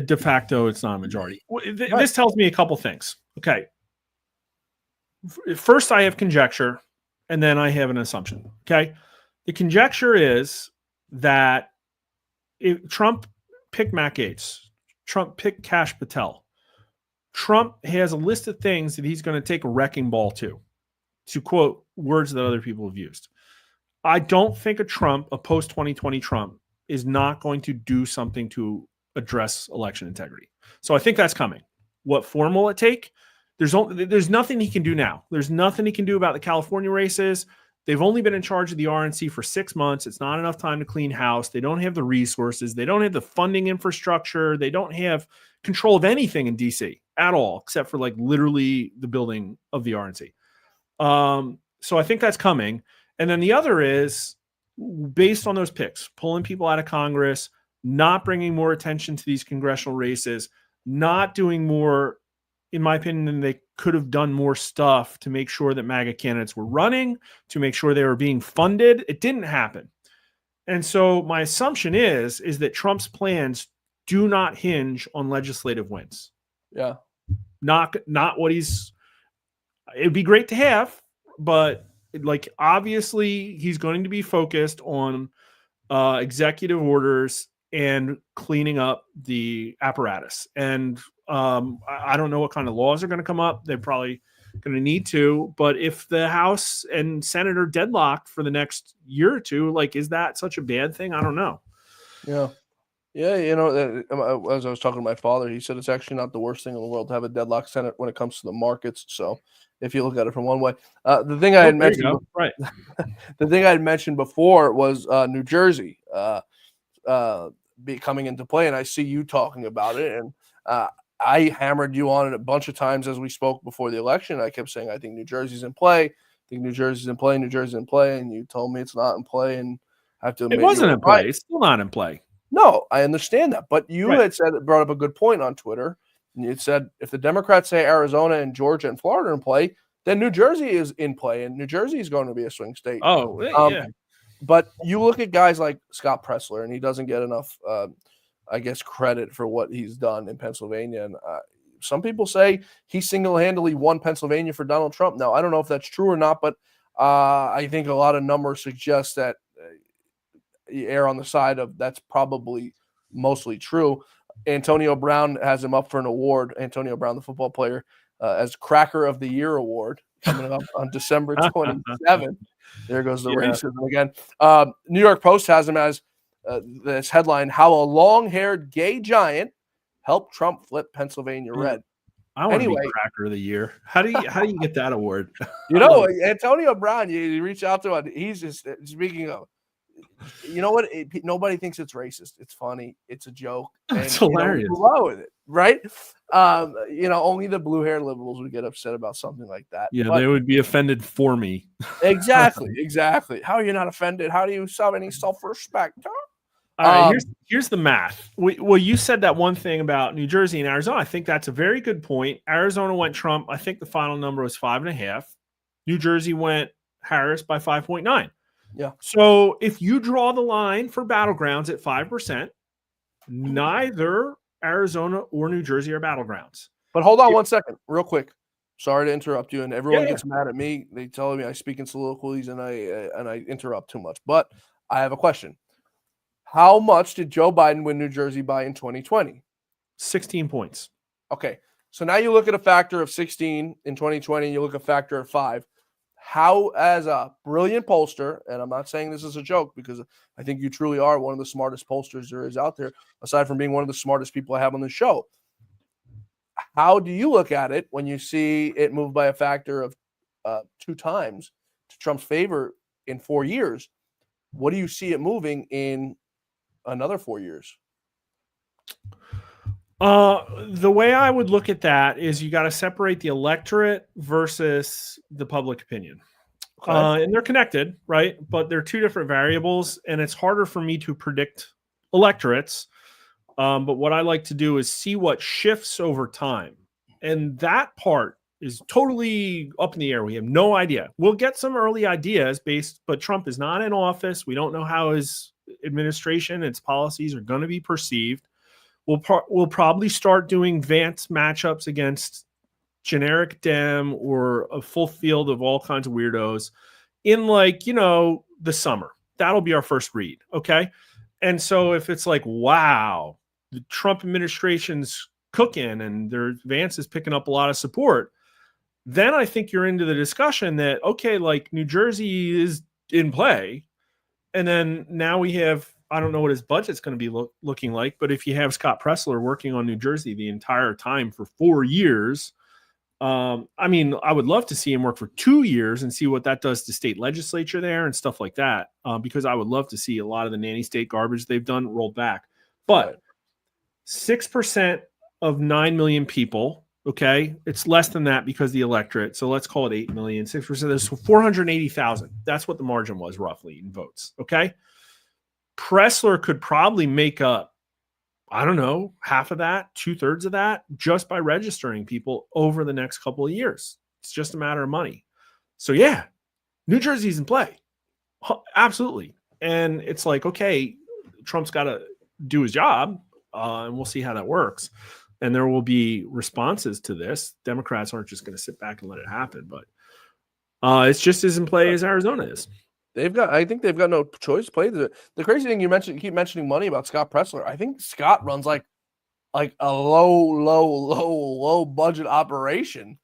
Speaker 11: de facto. It's not a majority. This tells me a couple things. Okay. First, I have conjecture, and then I have an assumption. Okay. The conjecture is that if Trump picked Matt Gaetz, Trump picked Kash Patel, Trump has a list of things that he's going to take a wrecking ball to quote words that other people have used. I don't think a post-2020 Trump is not going to do something to address election integrity. So I think that's coming. What form will it take? There's nothing he can do now. There's nothing he can do about the California races. They've only been in charge of the RNC for 6 months. It's not enough time to clean house. They don't have the resources. They don't have the funding infrastructure. They don't have control of anything in DC at all, except for like literally the building of the RNC. So I think that's coming. And then the other is, based on those picks, pulling people out of Congress, not bringing more attention to these congressional races, not doing more, in my opinion, than they could have done more stuff to make sure that MAGA candidates were running, to make sure they were being funded. It didn't happen. And so my assumption is that Trump's plans do not hinge on legislative wins.
Speaker 1: Yeah.
Speaker 11: Not what it'd be great to have, but like, obviously he's going to be focused on executive orders and cleaning up the apparatus. And I don't know what kind of laws are going to come up. They're probably going to need to, but if the House and Senate are deadlocked for the next year or two, like, is that such a bad thing? I don't know.
Speaker 1: Yeah. Yeah. As I was talking to my father, he said it's actually not the worst thing in the world to have a deadlocked Senate when it comes to the markets. So if you look at it from one way. The thing I had mentioned,
Speaker 11: right?
Speaker 1: The thing I had mentioned before was New Jersey coming into play, and I see you talking about it, and I hammered you on it a bunch of times as we spoke before the election. I kept saying I think New Jersey's in play. I think New Jersey's in play. New Jersey's in play, and you told me it's not in play, and I have to admit
Speaker 11: It wasn't
Speaker 1: you were
Speaker 11: in play.
Speaker 1: right.
Speaker 11: It's still not in play.
Speaker 1: No, I understand that, but you
Speaker 11: Right.
Speaker 1: had said brought up a good point on Twitter. And you said if the Democrats say Arizona and Georgia and Florida are in play, then New Jersey is in play, and New Jersey is going to be a swing state.
Speaker 11: Oh, yeah.
Speaker 1: But you look at guys like Scott Pressler, and he doesn't get enough, I guess, credit for what he's done in Pennsylvania. And some people say he single-handedly won Pennsylvania for Donald Trump. Now, I don't know if that's true or not, but I think a lot of numbers suggest that you err on the side of that's probably mostly true. Antonio Brown has him up for an award. Antonio Brown, the football player, as Cracker of the Year award coming up on December 27th. There goes the racism again. New York Post has him as this headline: "How a long-haired gay giant helped Trump flip Pennsylvania red."
Speaker 11: I want to be Cracker of the Year. How do you get that award?
Speaker 1: You know, Antonio Brown. You reach out to him. He's just speaking of. You know what? Nobody thinks it's racist. It's funny. It's a joke.
Speaker 11: It's hilarious.
Speaker 1: You know, with it, right? Only the blue-haired liberals would get upset about something like that.
Speaker 11: Yeah, they would be offended for me.
Speaker 1: Exactly. How are you not offended? How do you have any self-respect? Huh?
Speaker 11: All right, here's the math. Well, you said that one thing about New Jersey and Arizona. I think that's a very good point. Arizona went Trump. I think the final number was 5.5. New Jersey went Harris by 5.9.
Speaker 1: Yeah.
Speaker 11: So if you draw the line for battlegrounds at 5%, neither Arizona or New Jersey are battlegrounds.
Speaker 1: But hold on one second, real quick. Sorry to interrupt you, and everyone gets mad at me. They tell me I speak in soliloquies and I interrupt too much. But I have a question. How much did Joe Biden win New Jersey by in 2020?
Speaker 11: 16 points.
Speaker 1: Okay. So now you look at a factor of 16 in 2020, and you look at a factor of 5. How, as a brilliant pollster, and I'm not saying this is a joke because I think you truly are one of the smartest pollsters there is out there, aside from being one of the smartest people I have on the show. How do you look at it when you see it move by a factor of 2 times to Trump's favor in 4 years? What do you see it moving in another 4 years?
Speaker 11: The way I would look at that is you got to separate the electorate versus the public opinion.
Speaker 1: Okay.
Speaker 11: And they're connected, right? But they're two different variables, and it's harder for me to predict electorates. But what I like to do is see what shifts over time. And that part is totally up in the air. We have no idea. We'll get some early ideas but Trump is not in office. We don't know how his administration, its policies are going to be perceived. We'll probably start doing Vance matchups against generic Dem or a full field of all kinds of weirdos in the summer. That'll be our first read. Okay. And so if it's like, wow, the Trump administration's cooking and Vance is picking up a lot of support, then I think you're into the discussion that, okay, like New Jersey is in play. And then now we have, I don't know what his budget's going to be looking like, but if you have Scott Pressler working on New Jersey the entire time for 4 years, I would love to see him work for 2 years and see what that does to state legislature there and stuff like that, because I would love to see a lot of the nanny state garbage they've done rolled back. But 6% of 9 million people, okay, it's less than that because the electorate. So let's call it 8 million. 6%, there's 480,000. That's what the margin was roughly in votes, okay? Pressler could probably make up, I don't know, half of that, 2/3 of that, just by registering people over the next couple of years. It's just a matter of money. So yeah, New Jersey's in play. Absolutely. And it's like, okay, Trump's got to do his job, and we'll see how that works. And there will be responses to this. Democrats aren't just going to sit back and let it happen, but it's just as in play as Arizona is.
Speaker 1: I think they've got no choice to play. The crazy thing you keep mentioning money about Scott Pressler. I think Scott runs like a low budget operation.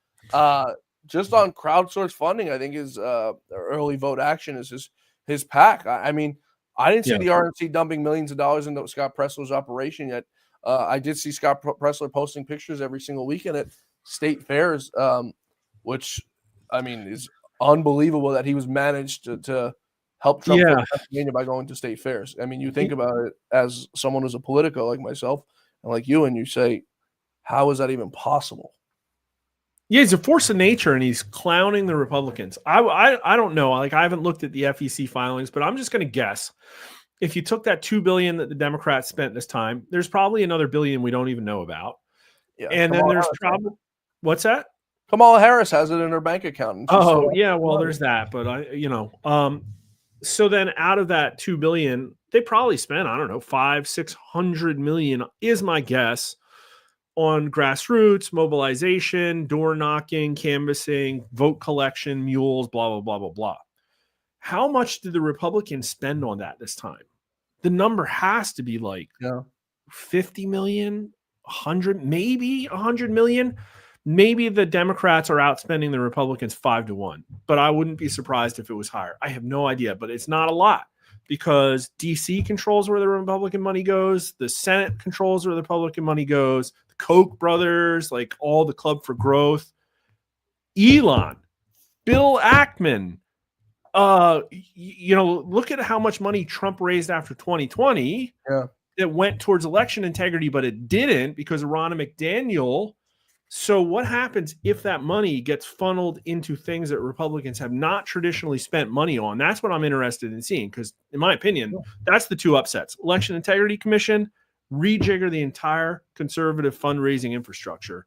Speaker 1: Just on crowdsourced funding, I think his early vote action is his PAC. I didn't see the RNC dumping millions of dollars into Scott Pressler's operation yet. I did see Scott Pressler posting pictures every single weekend at state fairs, which I mean, it's unbelievable that he was managed to help Trump flip Pennsylvania by going to state fairs. I mean, you think about it as someone who's a Politico like myself and like you, and you say, how is that even possible?
Speaker 11: Yeah, he's a force of nature, and he's clowning the Republicans. I don't know. Like, I haven't looked at the FEC filings, but I'm just going to guess. If you took that $2 billion that the Democrats spent this time, there's probably another $1 billion we don't even know about.
Speaker 1: Yeah,
Speaker 11: and then there's probably what's that?
Speaker 1: Kamala Harris has it in her bank account.
Speaker 11: Oh, yeah. Well, there's that, but so then out of that $2 billion, they probably spent, I don't know, $500-600 million is my guess on grassroots mobilization, door knocking, canvassing, vote collection, mules, blah, blah, blah, blah, blah. How much did the Republicans spend on that this time? The number has to be like 50 million, 100, maybe 100 million. Maybe the Democrats are outspending the Republicans 5-1, but I wouldn't be surprised if it was higher. I have no idea, but it's not a lot because DC controls where the Republican money goes. The Senate controls where the Republican money goes. The Koch brothers, like all the Club for Growth, Elon, Bill Ackman. Look at how much money Trump raised after 2020 that went towards election integrity, but it didn't because of Ronna McDaniel. So what happens if that money gets funneled into things that Republicans have not traditionally spent money on? That's what I'm interested in seeing because, in my opinion, that's the two upsets. Election Integrity Commission, rejigger the entire conservative fundraising infrastructure.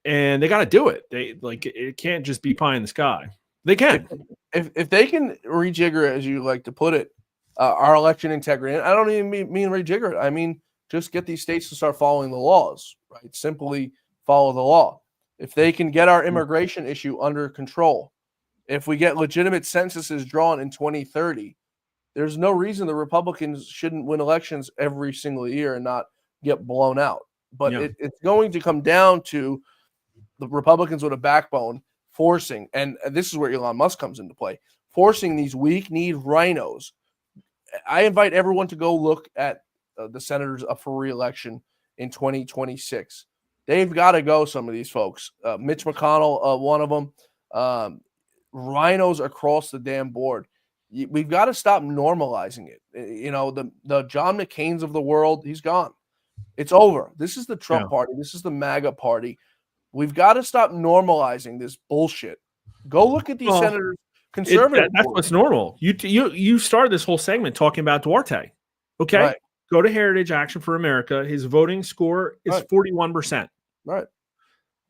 Speaker 11: And they got to do it. It can't just be pie in the sky. They can.
Speaker 1: If they can rejigger, as you like to put it, our election integrity, and I don't even mean rejigger it. I mean, just get these states to start following the laws, right? Simply follow the law. If they can get our immigration issue under control, if we get legitimate censuses drawn in 2030, there's no reason the Republicans shouldn't win elections every single year and not get blown out. But it's going to come down to the Republicans with a backbone forcing, and this is where Elon Musk comes into play, forcing these weak-kneed rhinos. I invite everyone to go look at the senators up for re-election in 2026. They've got to go, some of these folks. Mitch McConnell, one of them. Rhinos across the damn board. We've got to stop normalizing it. The John McCain's of the world, he's gone. It's over. This is the Trump party. This is the MAGA party. We've got to stop normalizing this bullshit. Go look at these senators, conservative.
Speaker 11: That's what's normal. You started this whole segment talking about Duarte. Okay?
Speaker 1: Right.
Speaker 11: Go to Heritage Action for America. His voting score is 41%.
Speaker 1: Right.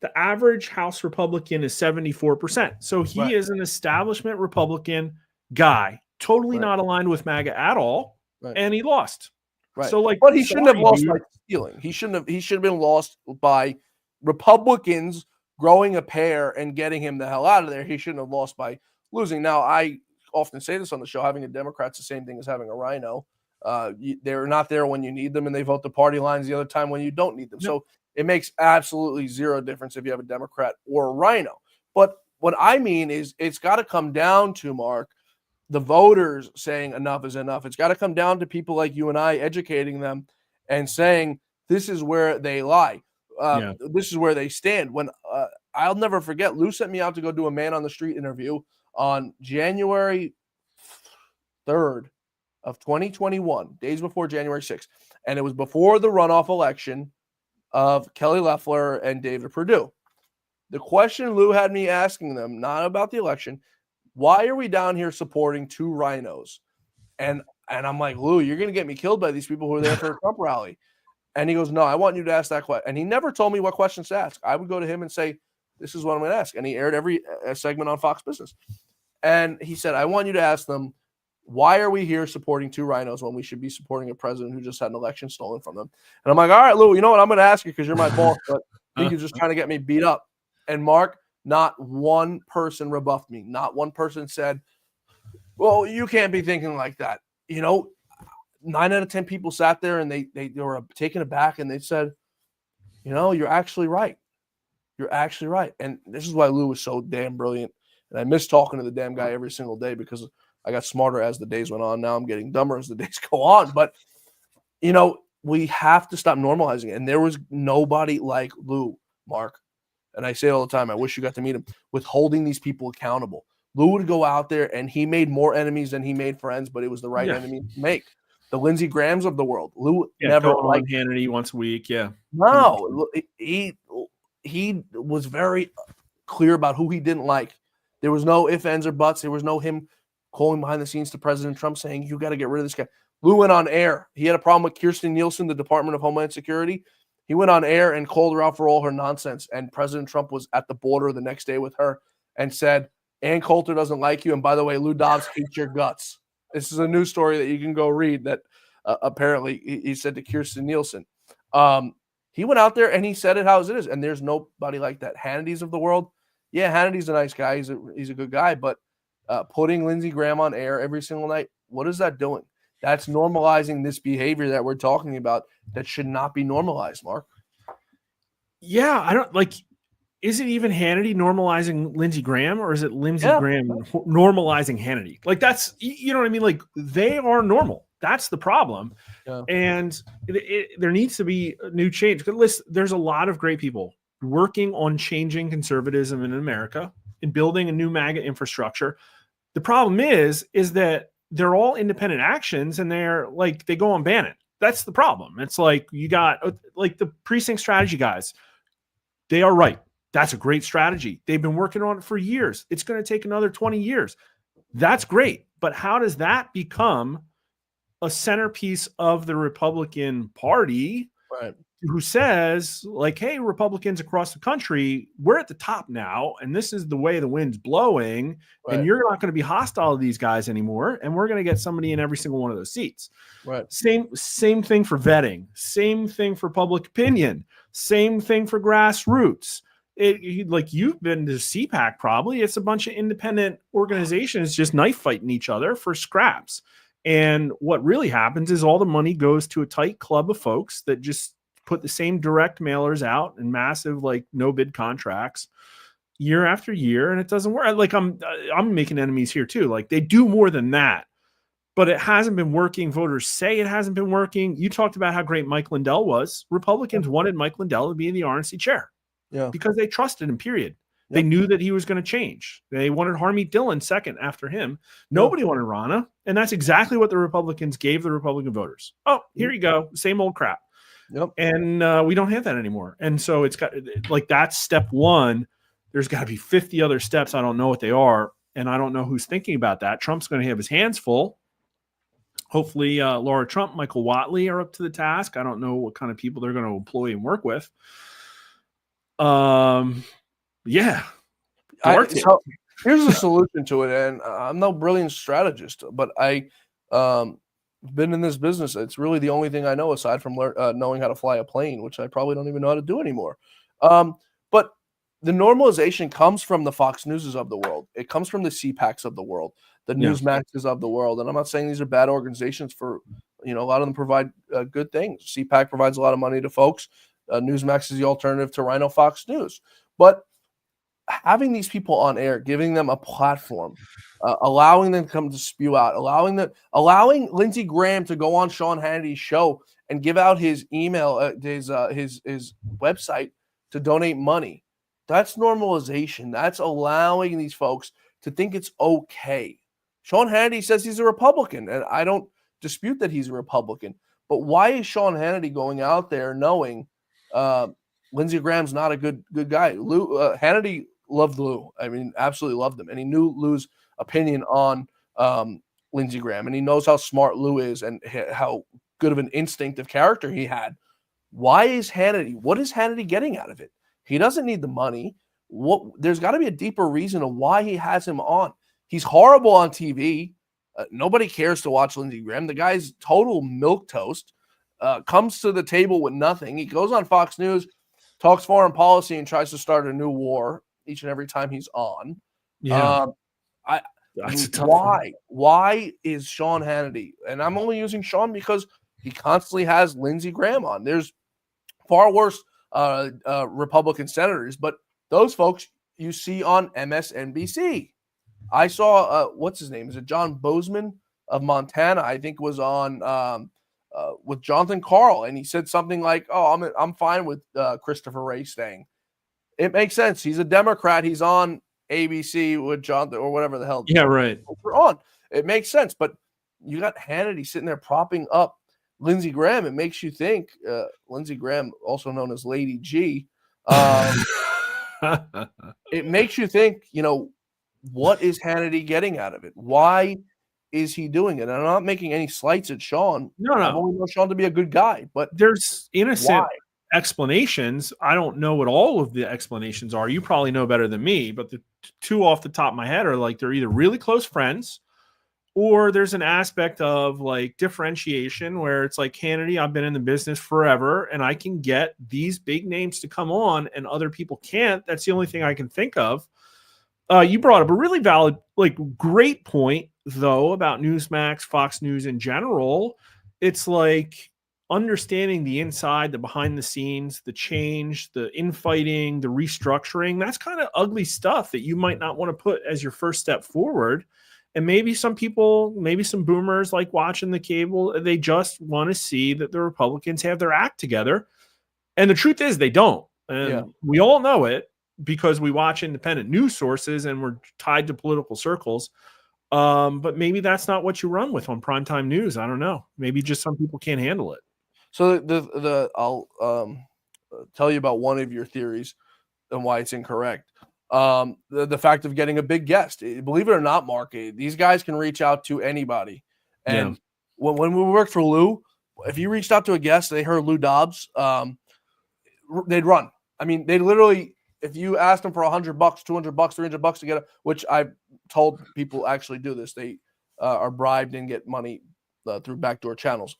Speaker 11: The average House Republican is 74%. So he is an establishment Republican guy, totally not aligned with MAGA at all, and he lost.
Speaker 1: Right.
Speaker 11: So
Speaker 1: but he shouldn't have lost by stealing. He should have been lost by Republicans growing a pair and getting him the hell out of there. He shouldn't have lost by losing. Now, I often say this on the show, having a Democrat's the same thing as having a rhino. They're not there when you need them, and they vote the party lines the other time when you don't need them. So it makes absolutely zero difference if you have a Democrat or a rhino. But what I mean is it's got to come down to, Mark, the voters saying enough is enough. It's got to come down to people like you and I educating them and saying this is where they lie. This is where they stand. When I'll never forget, Lou sent me out to go do a man on the street interview on January 3rd of 2021, days before January 6th. And it was before the runoff election of Kelly Loeffler and David Perdue. The question Lou had me asking them, not about the election, why are we down here supporting two rhinos? And I'm like, Lou, you're going to get me killed by these people who are there for a Trump rally. And he goes, no, I want you to ask that question. And he never told me what questions to ask. I would go to him and say, this is what I'm going to ask. And he aired every segment on Fox Business. And he said, I want you to ask them, why are we here supporting two rhinos when we should be supporting a president who just had an election stolen from them? And I'm like, all right, Lou, you know what? I'm going to ask you because you're my boss, but I think you're just trying to get me beat up. And Mark, not one person rebuffed me. Not one person said, well, you can't be thinking like that. 9 out of 10 people sat there and they were taken aback and they said, you're actually right. You're actually right. And this is why Lou was so damn brilliant. And I miss talking to the damn guy every single day because I got smarter as the days went on. Now I'm getting dumber as the days go on. But, we have to stop normalizing it. And there was nobody like Lou, Mark. and I say it all the time, I wish you got to meet him, with holding these people accountable. Lou would go out there and he made more enemies than he made friends, but it was the right enemy to make. The Lindsey Grahams of the world. Lou never
Speaker 11: going on Hannity once a week. Yeah.
Speaker 1: No, he was very clear about who he didn't like. There was no ifs, ands, or buts. There was no him calling behind the scenes to President Trump saying, you got to get rid of this guy. Lou went on air. He had a problem with Kirstjen Nielsen, the Department of Homeland Security. He went on air and called her out for all her nonsense. And President Trump was at the border the next day with her and said, Ann Coulter doesn't like you. And by the way, Lou Dobbs hates your guts. This is a news story that you can go read that apparently he said to Kirstjen Nielsen. He went out there and he said it how it is. And there's nobody like that. Hannity's of the world. Yeah, Hannity's a nice guy. He's a good guy. But putting Lindsey Graham on air every single night, what is that doing? That's normalizing this behavior that we're talking about that should not be normalized, Mark.
Speaker 11: Yeah, I don't like. Is it even Hannity normalizing Lindsey Graham, or is it Lindsey Graham normalizing Hannity? Like that's, you know what I mean? Like they are normal. That's the problem.
Speaker 1: Yeah.
Speaker 11: And there needs to be a new change. Listen, there's a lot of great people working on changing conservatism in America and building a new MAGA infrastructure. The problem is that they're all independent actions and they're like, they go on Bannon. That's the problem. It's like you got like the precinct strategy guys. They are right. That's a great strategy. They've been working on it for years. It's going to take another 20 years. That's great. But how does that become a centerpiece of the Republican Party,
Speaker 1: right,
Speaker 11: who says, like, hey, Republicans across the country, we're at the top now, and this is the way the wind's blowing,
Speaker 1: right,
Speaker 11: and you're not going to be hostile to these guys anymore, and we're going to get somebody in every single one of those seats.
Speaker 1: Right.
Speaker 11: Same thing for vetting. Same thing for public opinion. Same thing for grassroots. Like you've been to CPAC probably. It's a bunch of independent organizations just knife fighting each other for scraps. And what really happens is all the money goes to a tight club of folks that just put the same direct mailers out in massive, like, no bid contracts year after year, and it doesn't work. Like I'm making enemies here too. Like they do more than that, but it hasn't been working. Voters say it hasn't been working. You talked about how great Mike Lindell was. Republicans wanted Mike Lindell to be in the RNC chair.
Speaker 1: Yeah,
Speaker 11: because they trusted him, period.
Speaker 1: Yep.
Speaker 11: They knew that he was going to change. They wanted Harmeet Dillon second after him. Nobody wanted Rana. And that's exactly what the Republicans gave the Republican voters. Oh, here you go. Same old crap.
Speaker 1: Yep.
Speaker 11: And we don't have that anymore. And so it's got, like, that's step one. There's got to be 50 other steps. I don't know what they are. And I don't know who's thinking about that. Trump's going to have his hands full. Hopefully Laura Trump, Michael Whatley are up to the task. I don't know what kind of people they're going to employ and work with. Yeah.
Speaker 1: So here's the solution to it, and I'm no brilliant strategist, but I been in this business. It's really the only thing I know aside from knowing how to fly a plane, which I probably don't even know how to do anymore. But the normalization comes from the Fox Newses of the world. It comes from the CPACs of the world, the Newsmaxes of the world. And I'm not saying these are bad organizations. For a lot of them provide good things. CPAC provides a lot of money to folks. Newsmax is the alternative to Rhino Fox News. But having these people on air, giving them a platform, allowing them to come to spew out, allowing Lindsey Graham to go on Sean Hannity's show and give out his email, his website to donate money. That's normalization. That's allowing these folks to think it's okay. Sean Hannity says he's a Republican, and I don't dispute that he's a Republican. But why is Sean Hannity going out there knowing Lindsey Graham's not a good guy? Hannity loved Lou. I mean, absolutely loved him. And he knew Lou's opinion on Lindsey Graham. And he knows how smart Lou is and how good of an instinctive character he had. What is Hannity getting out of it? He doesn't need the money. There's got to be a deeper reason of why he has him on. He's horrible on TV. Nobody cares to watch Lindsey Graham. The guy's total milquetoast. Comes to the table with nothing. He goes on Fox News, talks foreign policy, and tries to start a new war each and every time he's on.
Speaker 11: Yeah.
Speaker 1: Why is Sean Hannity, and I'm only using Sean because he constantly has Lindsey Graham on. There's far worse Republican senators, but those folks you see on MSNBC. I saw, what's his name? Is it John Bozeman of Montana? I think was on with Jonathan Karl, and he said something like, "Oh, I'm fine with Christopher Wray staying." it makes sense. He's a Democrat. He's on ABC with John or whatever the hell.
Speaker 11: Yeah, right.
Speaker 1: We're on. It makes sense. But you got Hannity sitting there propping up Lindsey Graham. It makes you think, Lindsey Graham, also known as Lady G, it makes you think, what is Hannity getting out of it? Why is he doing it? And I'm not making any slights at Sean.
Speaker 11: No.
Speaker 1: I've only known Sean to be a good guy, but
Speaker 11: there's innocent
Speaker 1: why?
Speaker 11: explanations. I don't know what all of the explanations are. You probably know better than me, but the two off the top of my head are like they're either really close friends or there's an aspect of like differentiation where it's like, Hannity, I've been in the business forever and I can get these big names to come on and other people can't. That's the only thing I can think of. You brought up a really valid, great point, though, about Newsmax, Fox News in general. It's like understanding the inside, the behind the scenes, the change, the infighting, the restructuring. That's kind of ugly stuff that you might not want to put as your first step forward. And maybe some people, maybe some boomers like watching the cable, they just want to see that the Republicans have their act together. And the truth is they don't. And we all know it because we watch independent news sources and we're tied to political circles. But maybe that's not what you run with on primetime news. I don't know. Maybe just some people can't handle it.
Speaker 1: So I'll tell you about one of your theories and why it's incorrect. The fact of getting a big guest. Believe it or not, Mark, these guys can reach out to anybody. And when we worked for Lou, if you reached out to a guest, they heard Lou Dobbs, they'd run. I mean, they literally, if you asked them for $100, $200, $300 to get which I've told people actually do this, they are bribed and get money through backdoor channels.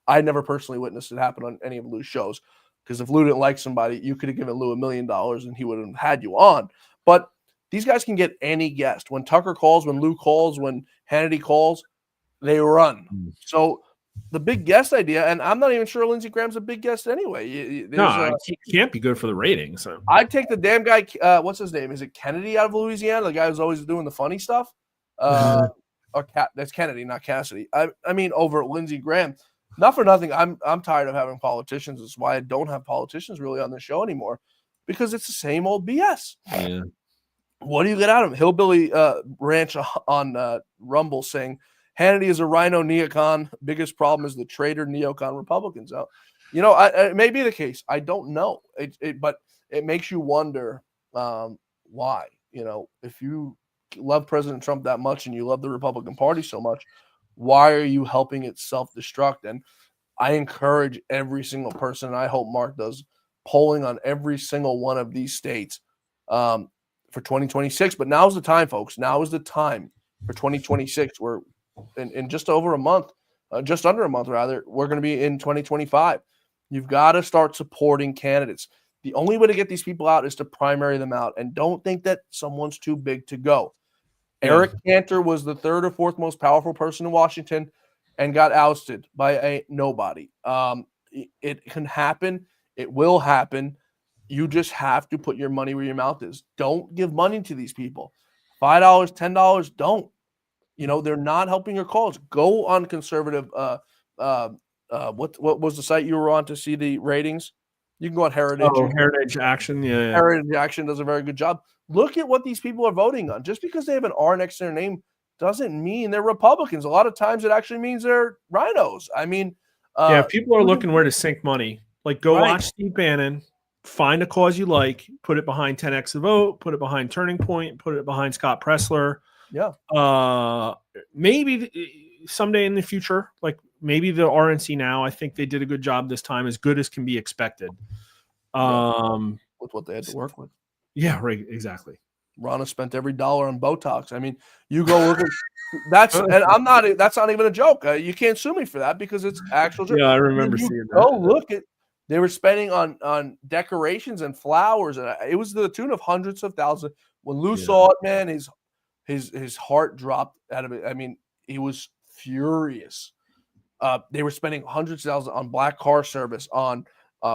Speaker 1: I never personally witnessed it happen on any of Lou's shows, because if Lou didn't like somebody, you could have given Lou $1 million and he would have had you on. But these guys can get any guest. When Tucker calls, when Lou calls, when Hannity calls, they run. So the big guest idea, and I'm not even sure Lindsey Graham's a big guest anyway.
Speaker 11: It can't be good for the ratings. So.
Speaker 1: I'd take the damn guy. What's his name? Is it Kennedy out of Louisiana? The guy who's always doing the funny stuff. That's Kennedy, not Cassidy. I mean, over Lindsey Graham. Not for nothing. I'm tired of having politicians. That's why I don't have politicians really on the show anymore, because it's the same old BS.
Speaker 11: Yeah.
Speaker 1: What do you get out of him? Hillbilly Ranch on Rumble saying Hannity is a rhino neocon. Biggest problem is the traitor neocon Republicans. It may be the case. I don't know. But it makes you wonder why. If you love President Trump that much and you love the Republican Party so much, why are you helping it self-destruct? And I encourage every single person, and I hope Mark does, polling on every single one of these states for 2026. But now's the time, folks. Now is the time for 2026. We're in just over a month, just under a month, rather. We're going to be in 2025. You've got to start supporting candidates. The only way to get these people out is to primary them out. And don't think that someone's too big to go. Eric Cantor was the third or fourth most powerful person in Washington and got ousted by a nobody. It can happen. It will happen. You just have to put your money where your mouth is. Don't give money to these people. $5, $10, don't. They're not helping your cause. Go on conservative. What was the site you were on to see the ratings? You can go on Heritage.
Speaker 11: Oh, Heritage Action. Yeah.
Speaker 1: Heritage Action does a very good job. Look at what these people are voting on. Just because they have an R next to their name doesn't mean they're Republicans. A lot of times it actually means they're rhinos. I mean,
Speaker 11: people are looking where to sink money. Like, go watch Steve Bannon, find a cause you like, put it behind 10X the Vote, put it behind Turning Point, put it behind Scott Pressler.
Speaker 1: Yeah.
Speaker 11: Maybe someday in the future, like maybe the RNC now, I think they did a good job this time, as good as can be expected.
Speaker 1: With what they had to work with.
Speaker 11: Yeah, right. Exactly.
Speaker 1: Ronna spent every dollar on Botox. I mean, you go look at that's not even a joke. You can't sue me for that because it's actual joke.
Speaker 11: Yeah, I remember seeing that.
Speaker 1: Oh, look at they were spending on decorations and flowers, and it was to the tune of hundreds of thousands. When Lou saw it, man, his heart dropped out of it. I mean, he was furious. They were spending hundreds of thousands on black car service, on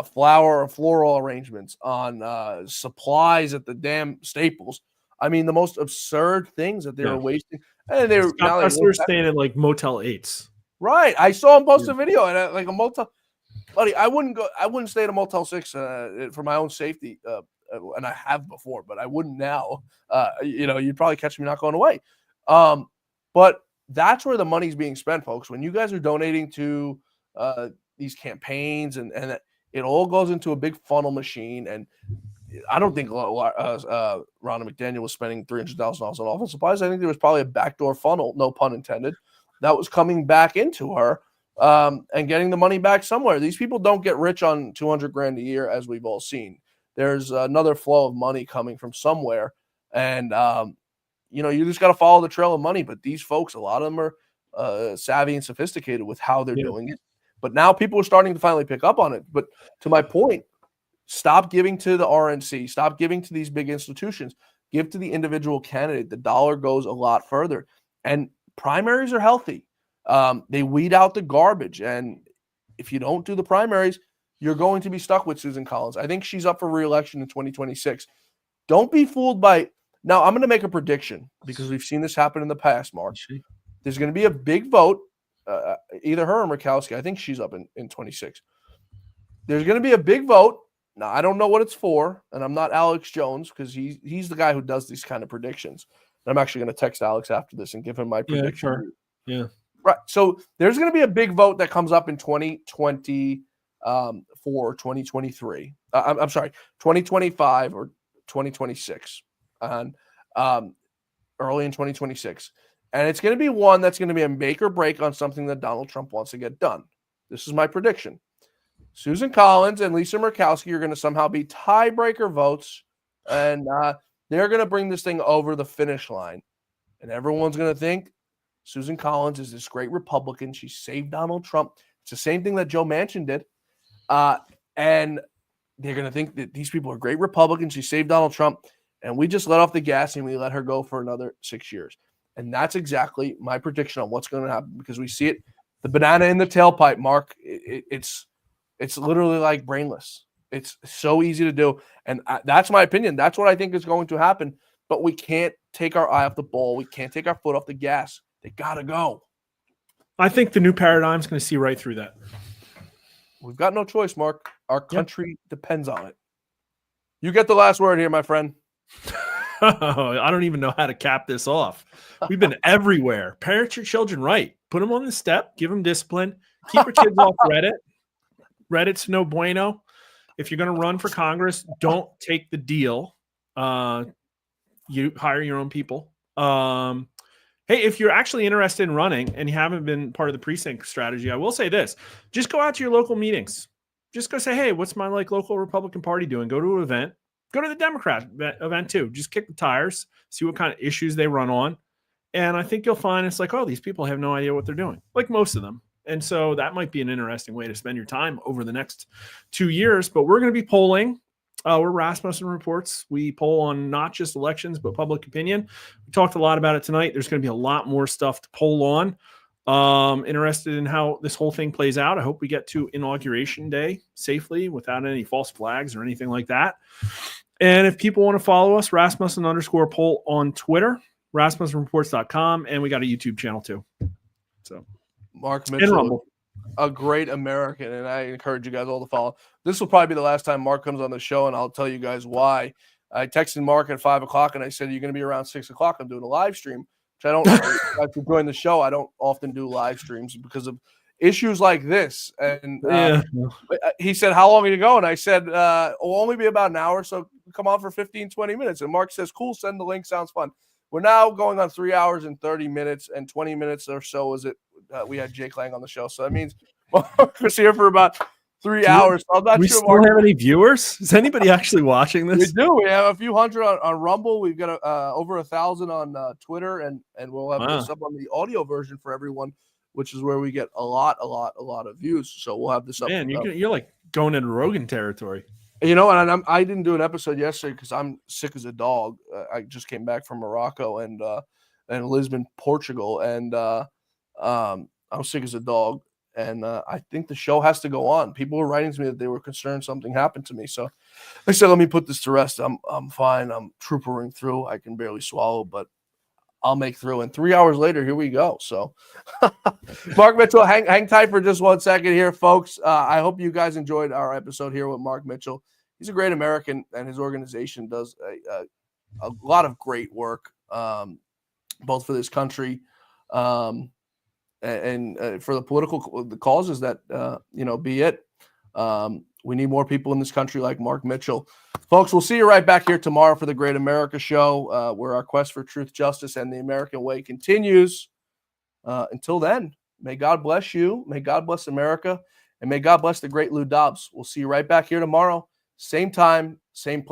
Speaker 1: flower and floral arrangements, on supplies at the damn Staples. I mean, the most absurd things that they were wasting. And they were
Speaker 11: staying at like Motel 8s.
Speaker 1: Right. I saw him post a video at like a motel. Buddy, I wouldn't stay at a Motel 6 for my own safety. and I have before, but I wouldn't now. You'd probably catch me not going away. But that's where the money's being spent, folks. When you guys are donating to these campaigns, and it all goes into a big funnel machine. And I don't think Ronna McDaniel was spending $300,000 on office supplies. I think there was probably a backdoor funnel, no pun intended, that was coming back into her and getting the money back somewhere. These people don't get rich on $200,000 a year, as we've all seen. There's another flow of money coming from somewhere, and you just got to follow the trail of money. But these folks, a lot of them are savvy and sophisticated with how they're doing it. But now people are starting to finally pick up on it. But to my point, stop giving to the RNC. Stop giving to these big institutions. Give to the individual candidate. The dollar goes a lot further. And primaries are healthy. They weed out the garbage. And if you don't do the primaries, you're going to be stuck with Susan Collins. I think she's up for re-election in 2026. Don't be fooled by – now, I'm going to make a prediction because we've seen this happen in the past, Mark. There's going to be a big vote, either her or Murkowski. I think she's up in 26. There's going to be a big vote. Now, I don't know what it's for, and I'm not Alex Jones because he's the guy who does these kind of predictions. And I'm actually going to text Alex after this and give him my prediction.
Speaker 11: Sure. Yeah.
Speaker 1: Right. So there's going to be a big vote that comes up in 2024, 2023. I'm sorry, 2025 or 2026, and early in 2026. And it's going to be one that's going to be a make or break on something that Donald Trump wants to get done. This is my prediction. Susan Collins and Lisa Murkowski are going to somehow be tiebreaker votes, and they're going to bring this thing over the finish line. And everyone's going to think Susan Collins is this great Republican. She saved Donald Trump. It's the same thing that Joe Manchin did. And they're going to think that these people are great Republicans. She saved Donald Trump. And we just let off the gas and we let her go for another 6 years. And that's exactly my prediction on what's going to happen, because we see it. The banana in the tailpipe, Mark, it's literally like brainless. It's so easy to do. And that's my opinion. That's what I think is going to happen. But we can't take our eye off the ball. We can't take our foot off the gas. They got to go.
Speaker 11: I think the new paradigm is going to see right through that.
Speaker 1: We've got no choice, Mark. Our country depends on it. You get the last word here, my friend.
Speaker 11: I don't even know how to cap this off. We've been everywhere. Parent your children right. Put them on the step. Give them discipline. Keep your kids off Reddit. Reddit's no bueno. If you're going to run for Congress, don't take the deal. You hire your own people. Hey, if you're actually interested in running and you haven't been part of the precinct strategy, I will say this. Just go out to your local meetings. Just go say, hey, what's my local Republican Party doing? Go to an event. Go to the Democrat event too. Just kick the tires, see what kind of issues they run on. And I think you'll find it's like, oh, these people have no idea what they're doing, like most of them. And so that might be an interesting way to spend your time over the next 2 years. But we're going to be polling. We're Rasmussen Reports. We poll on not just elections, but public opinion. We talked a lot about it tonight. There's going to be a lot more stuff to poll on. Interested in how this whole thing plays out. I hope we get to Inauguration Day safely without any false flags or anything like that. And if people want to follow us, Rasmussen_poll on Twitter, RasmussenReports.com, and we got a YouTube channel too. So
Speaker 1: Mark Mitchell, a great American, and I encourage you guys all to follow. This will probably be the last time Mark comes on the show, and I'll tell you guys why. I texted Mark at 5 o'clock, and I said, you're going to be around 6 o'clock. I'm doing a live stream, which I don't, after join the show, I don't often do live streams because of issues like this. And he said, how long are you going? I said, it'll only be about an hour, so come on for 15, 20 minutes. And Mark says, cool, send the link, sounds fun. We're now going on 3 hours and 30 minutes, and 20 minutes or so is it. We had Jake Lang on the show, so that means Mark was here for about 3 hours. So I'm not
Speaker 11: we
Speaker 1: sure.
Speaker 11: Still have any viewers? Is anybody actually watching this?
Speaker 1: We do. We have a few hundred on Rumble. We've got over 1,000 on Twitter, and we'll have this up on the audio version for everyone, which is where we get a lot of views. So we'll have this up.
Speaker 11: Man, you're like going into Rogan territory.
Speaker 1: You know, and I didn't do an episode yesterday because I'm sick as a dog. I just came back from Morocco and Lisbon, Portugal, and I'm sick as a dog. And I think the show has to go on. People were writing to me that they were concerned something happened to me. So I said, let me put this to rest. I'm fine. I'm troopering through. I can barely swallow, but I'll make through. And 3 hours later, here we go. So Mark Mitchell, hang tight for just 1 second here, folks. I hope you guys enjoyed our episode here with Mark Mitchell. he's a great American, and his organization does a lot of great work, both for this country and for the political causes that, be it. We need more people in this country like Mark Mitchell. Folks, we'll see you right back here tomorrow for the Great America Show, where our quest for truth, justice, and the American way continues. Until then, may God bless you, may God bless America, and may God bless the great Lou Dobbs. We'll see you right back here tomorrow, same time, same place.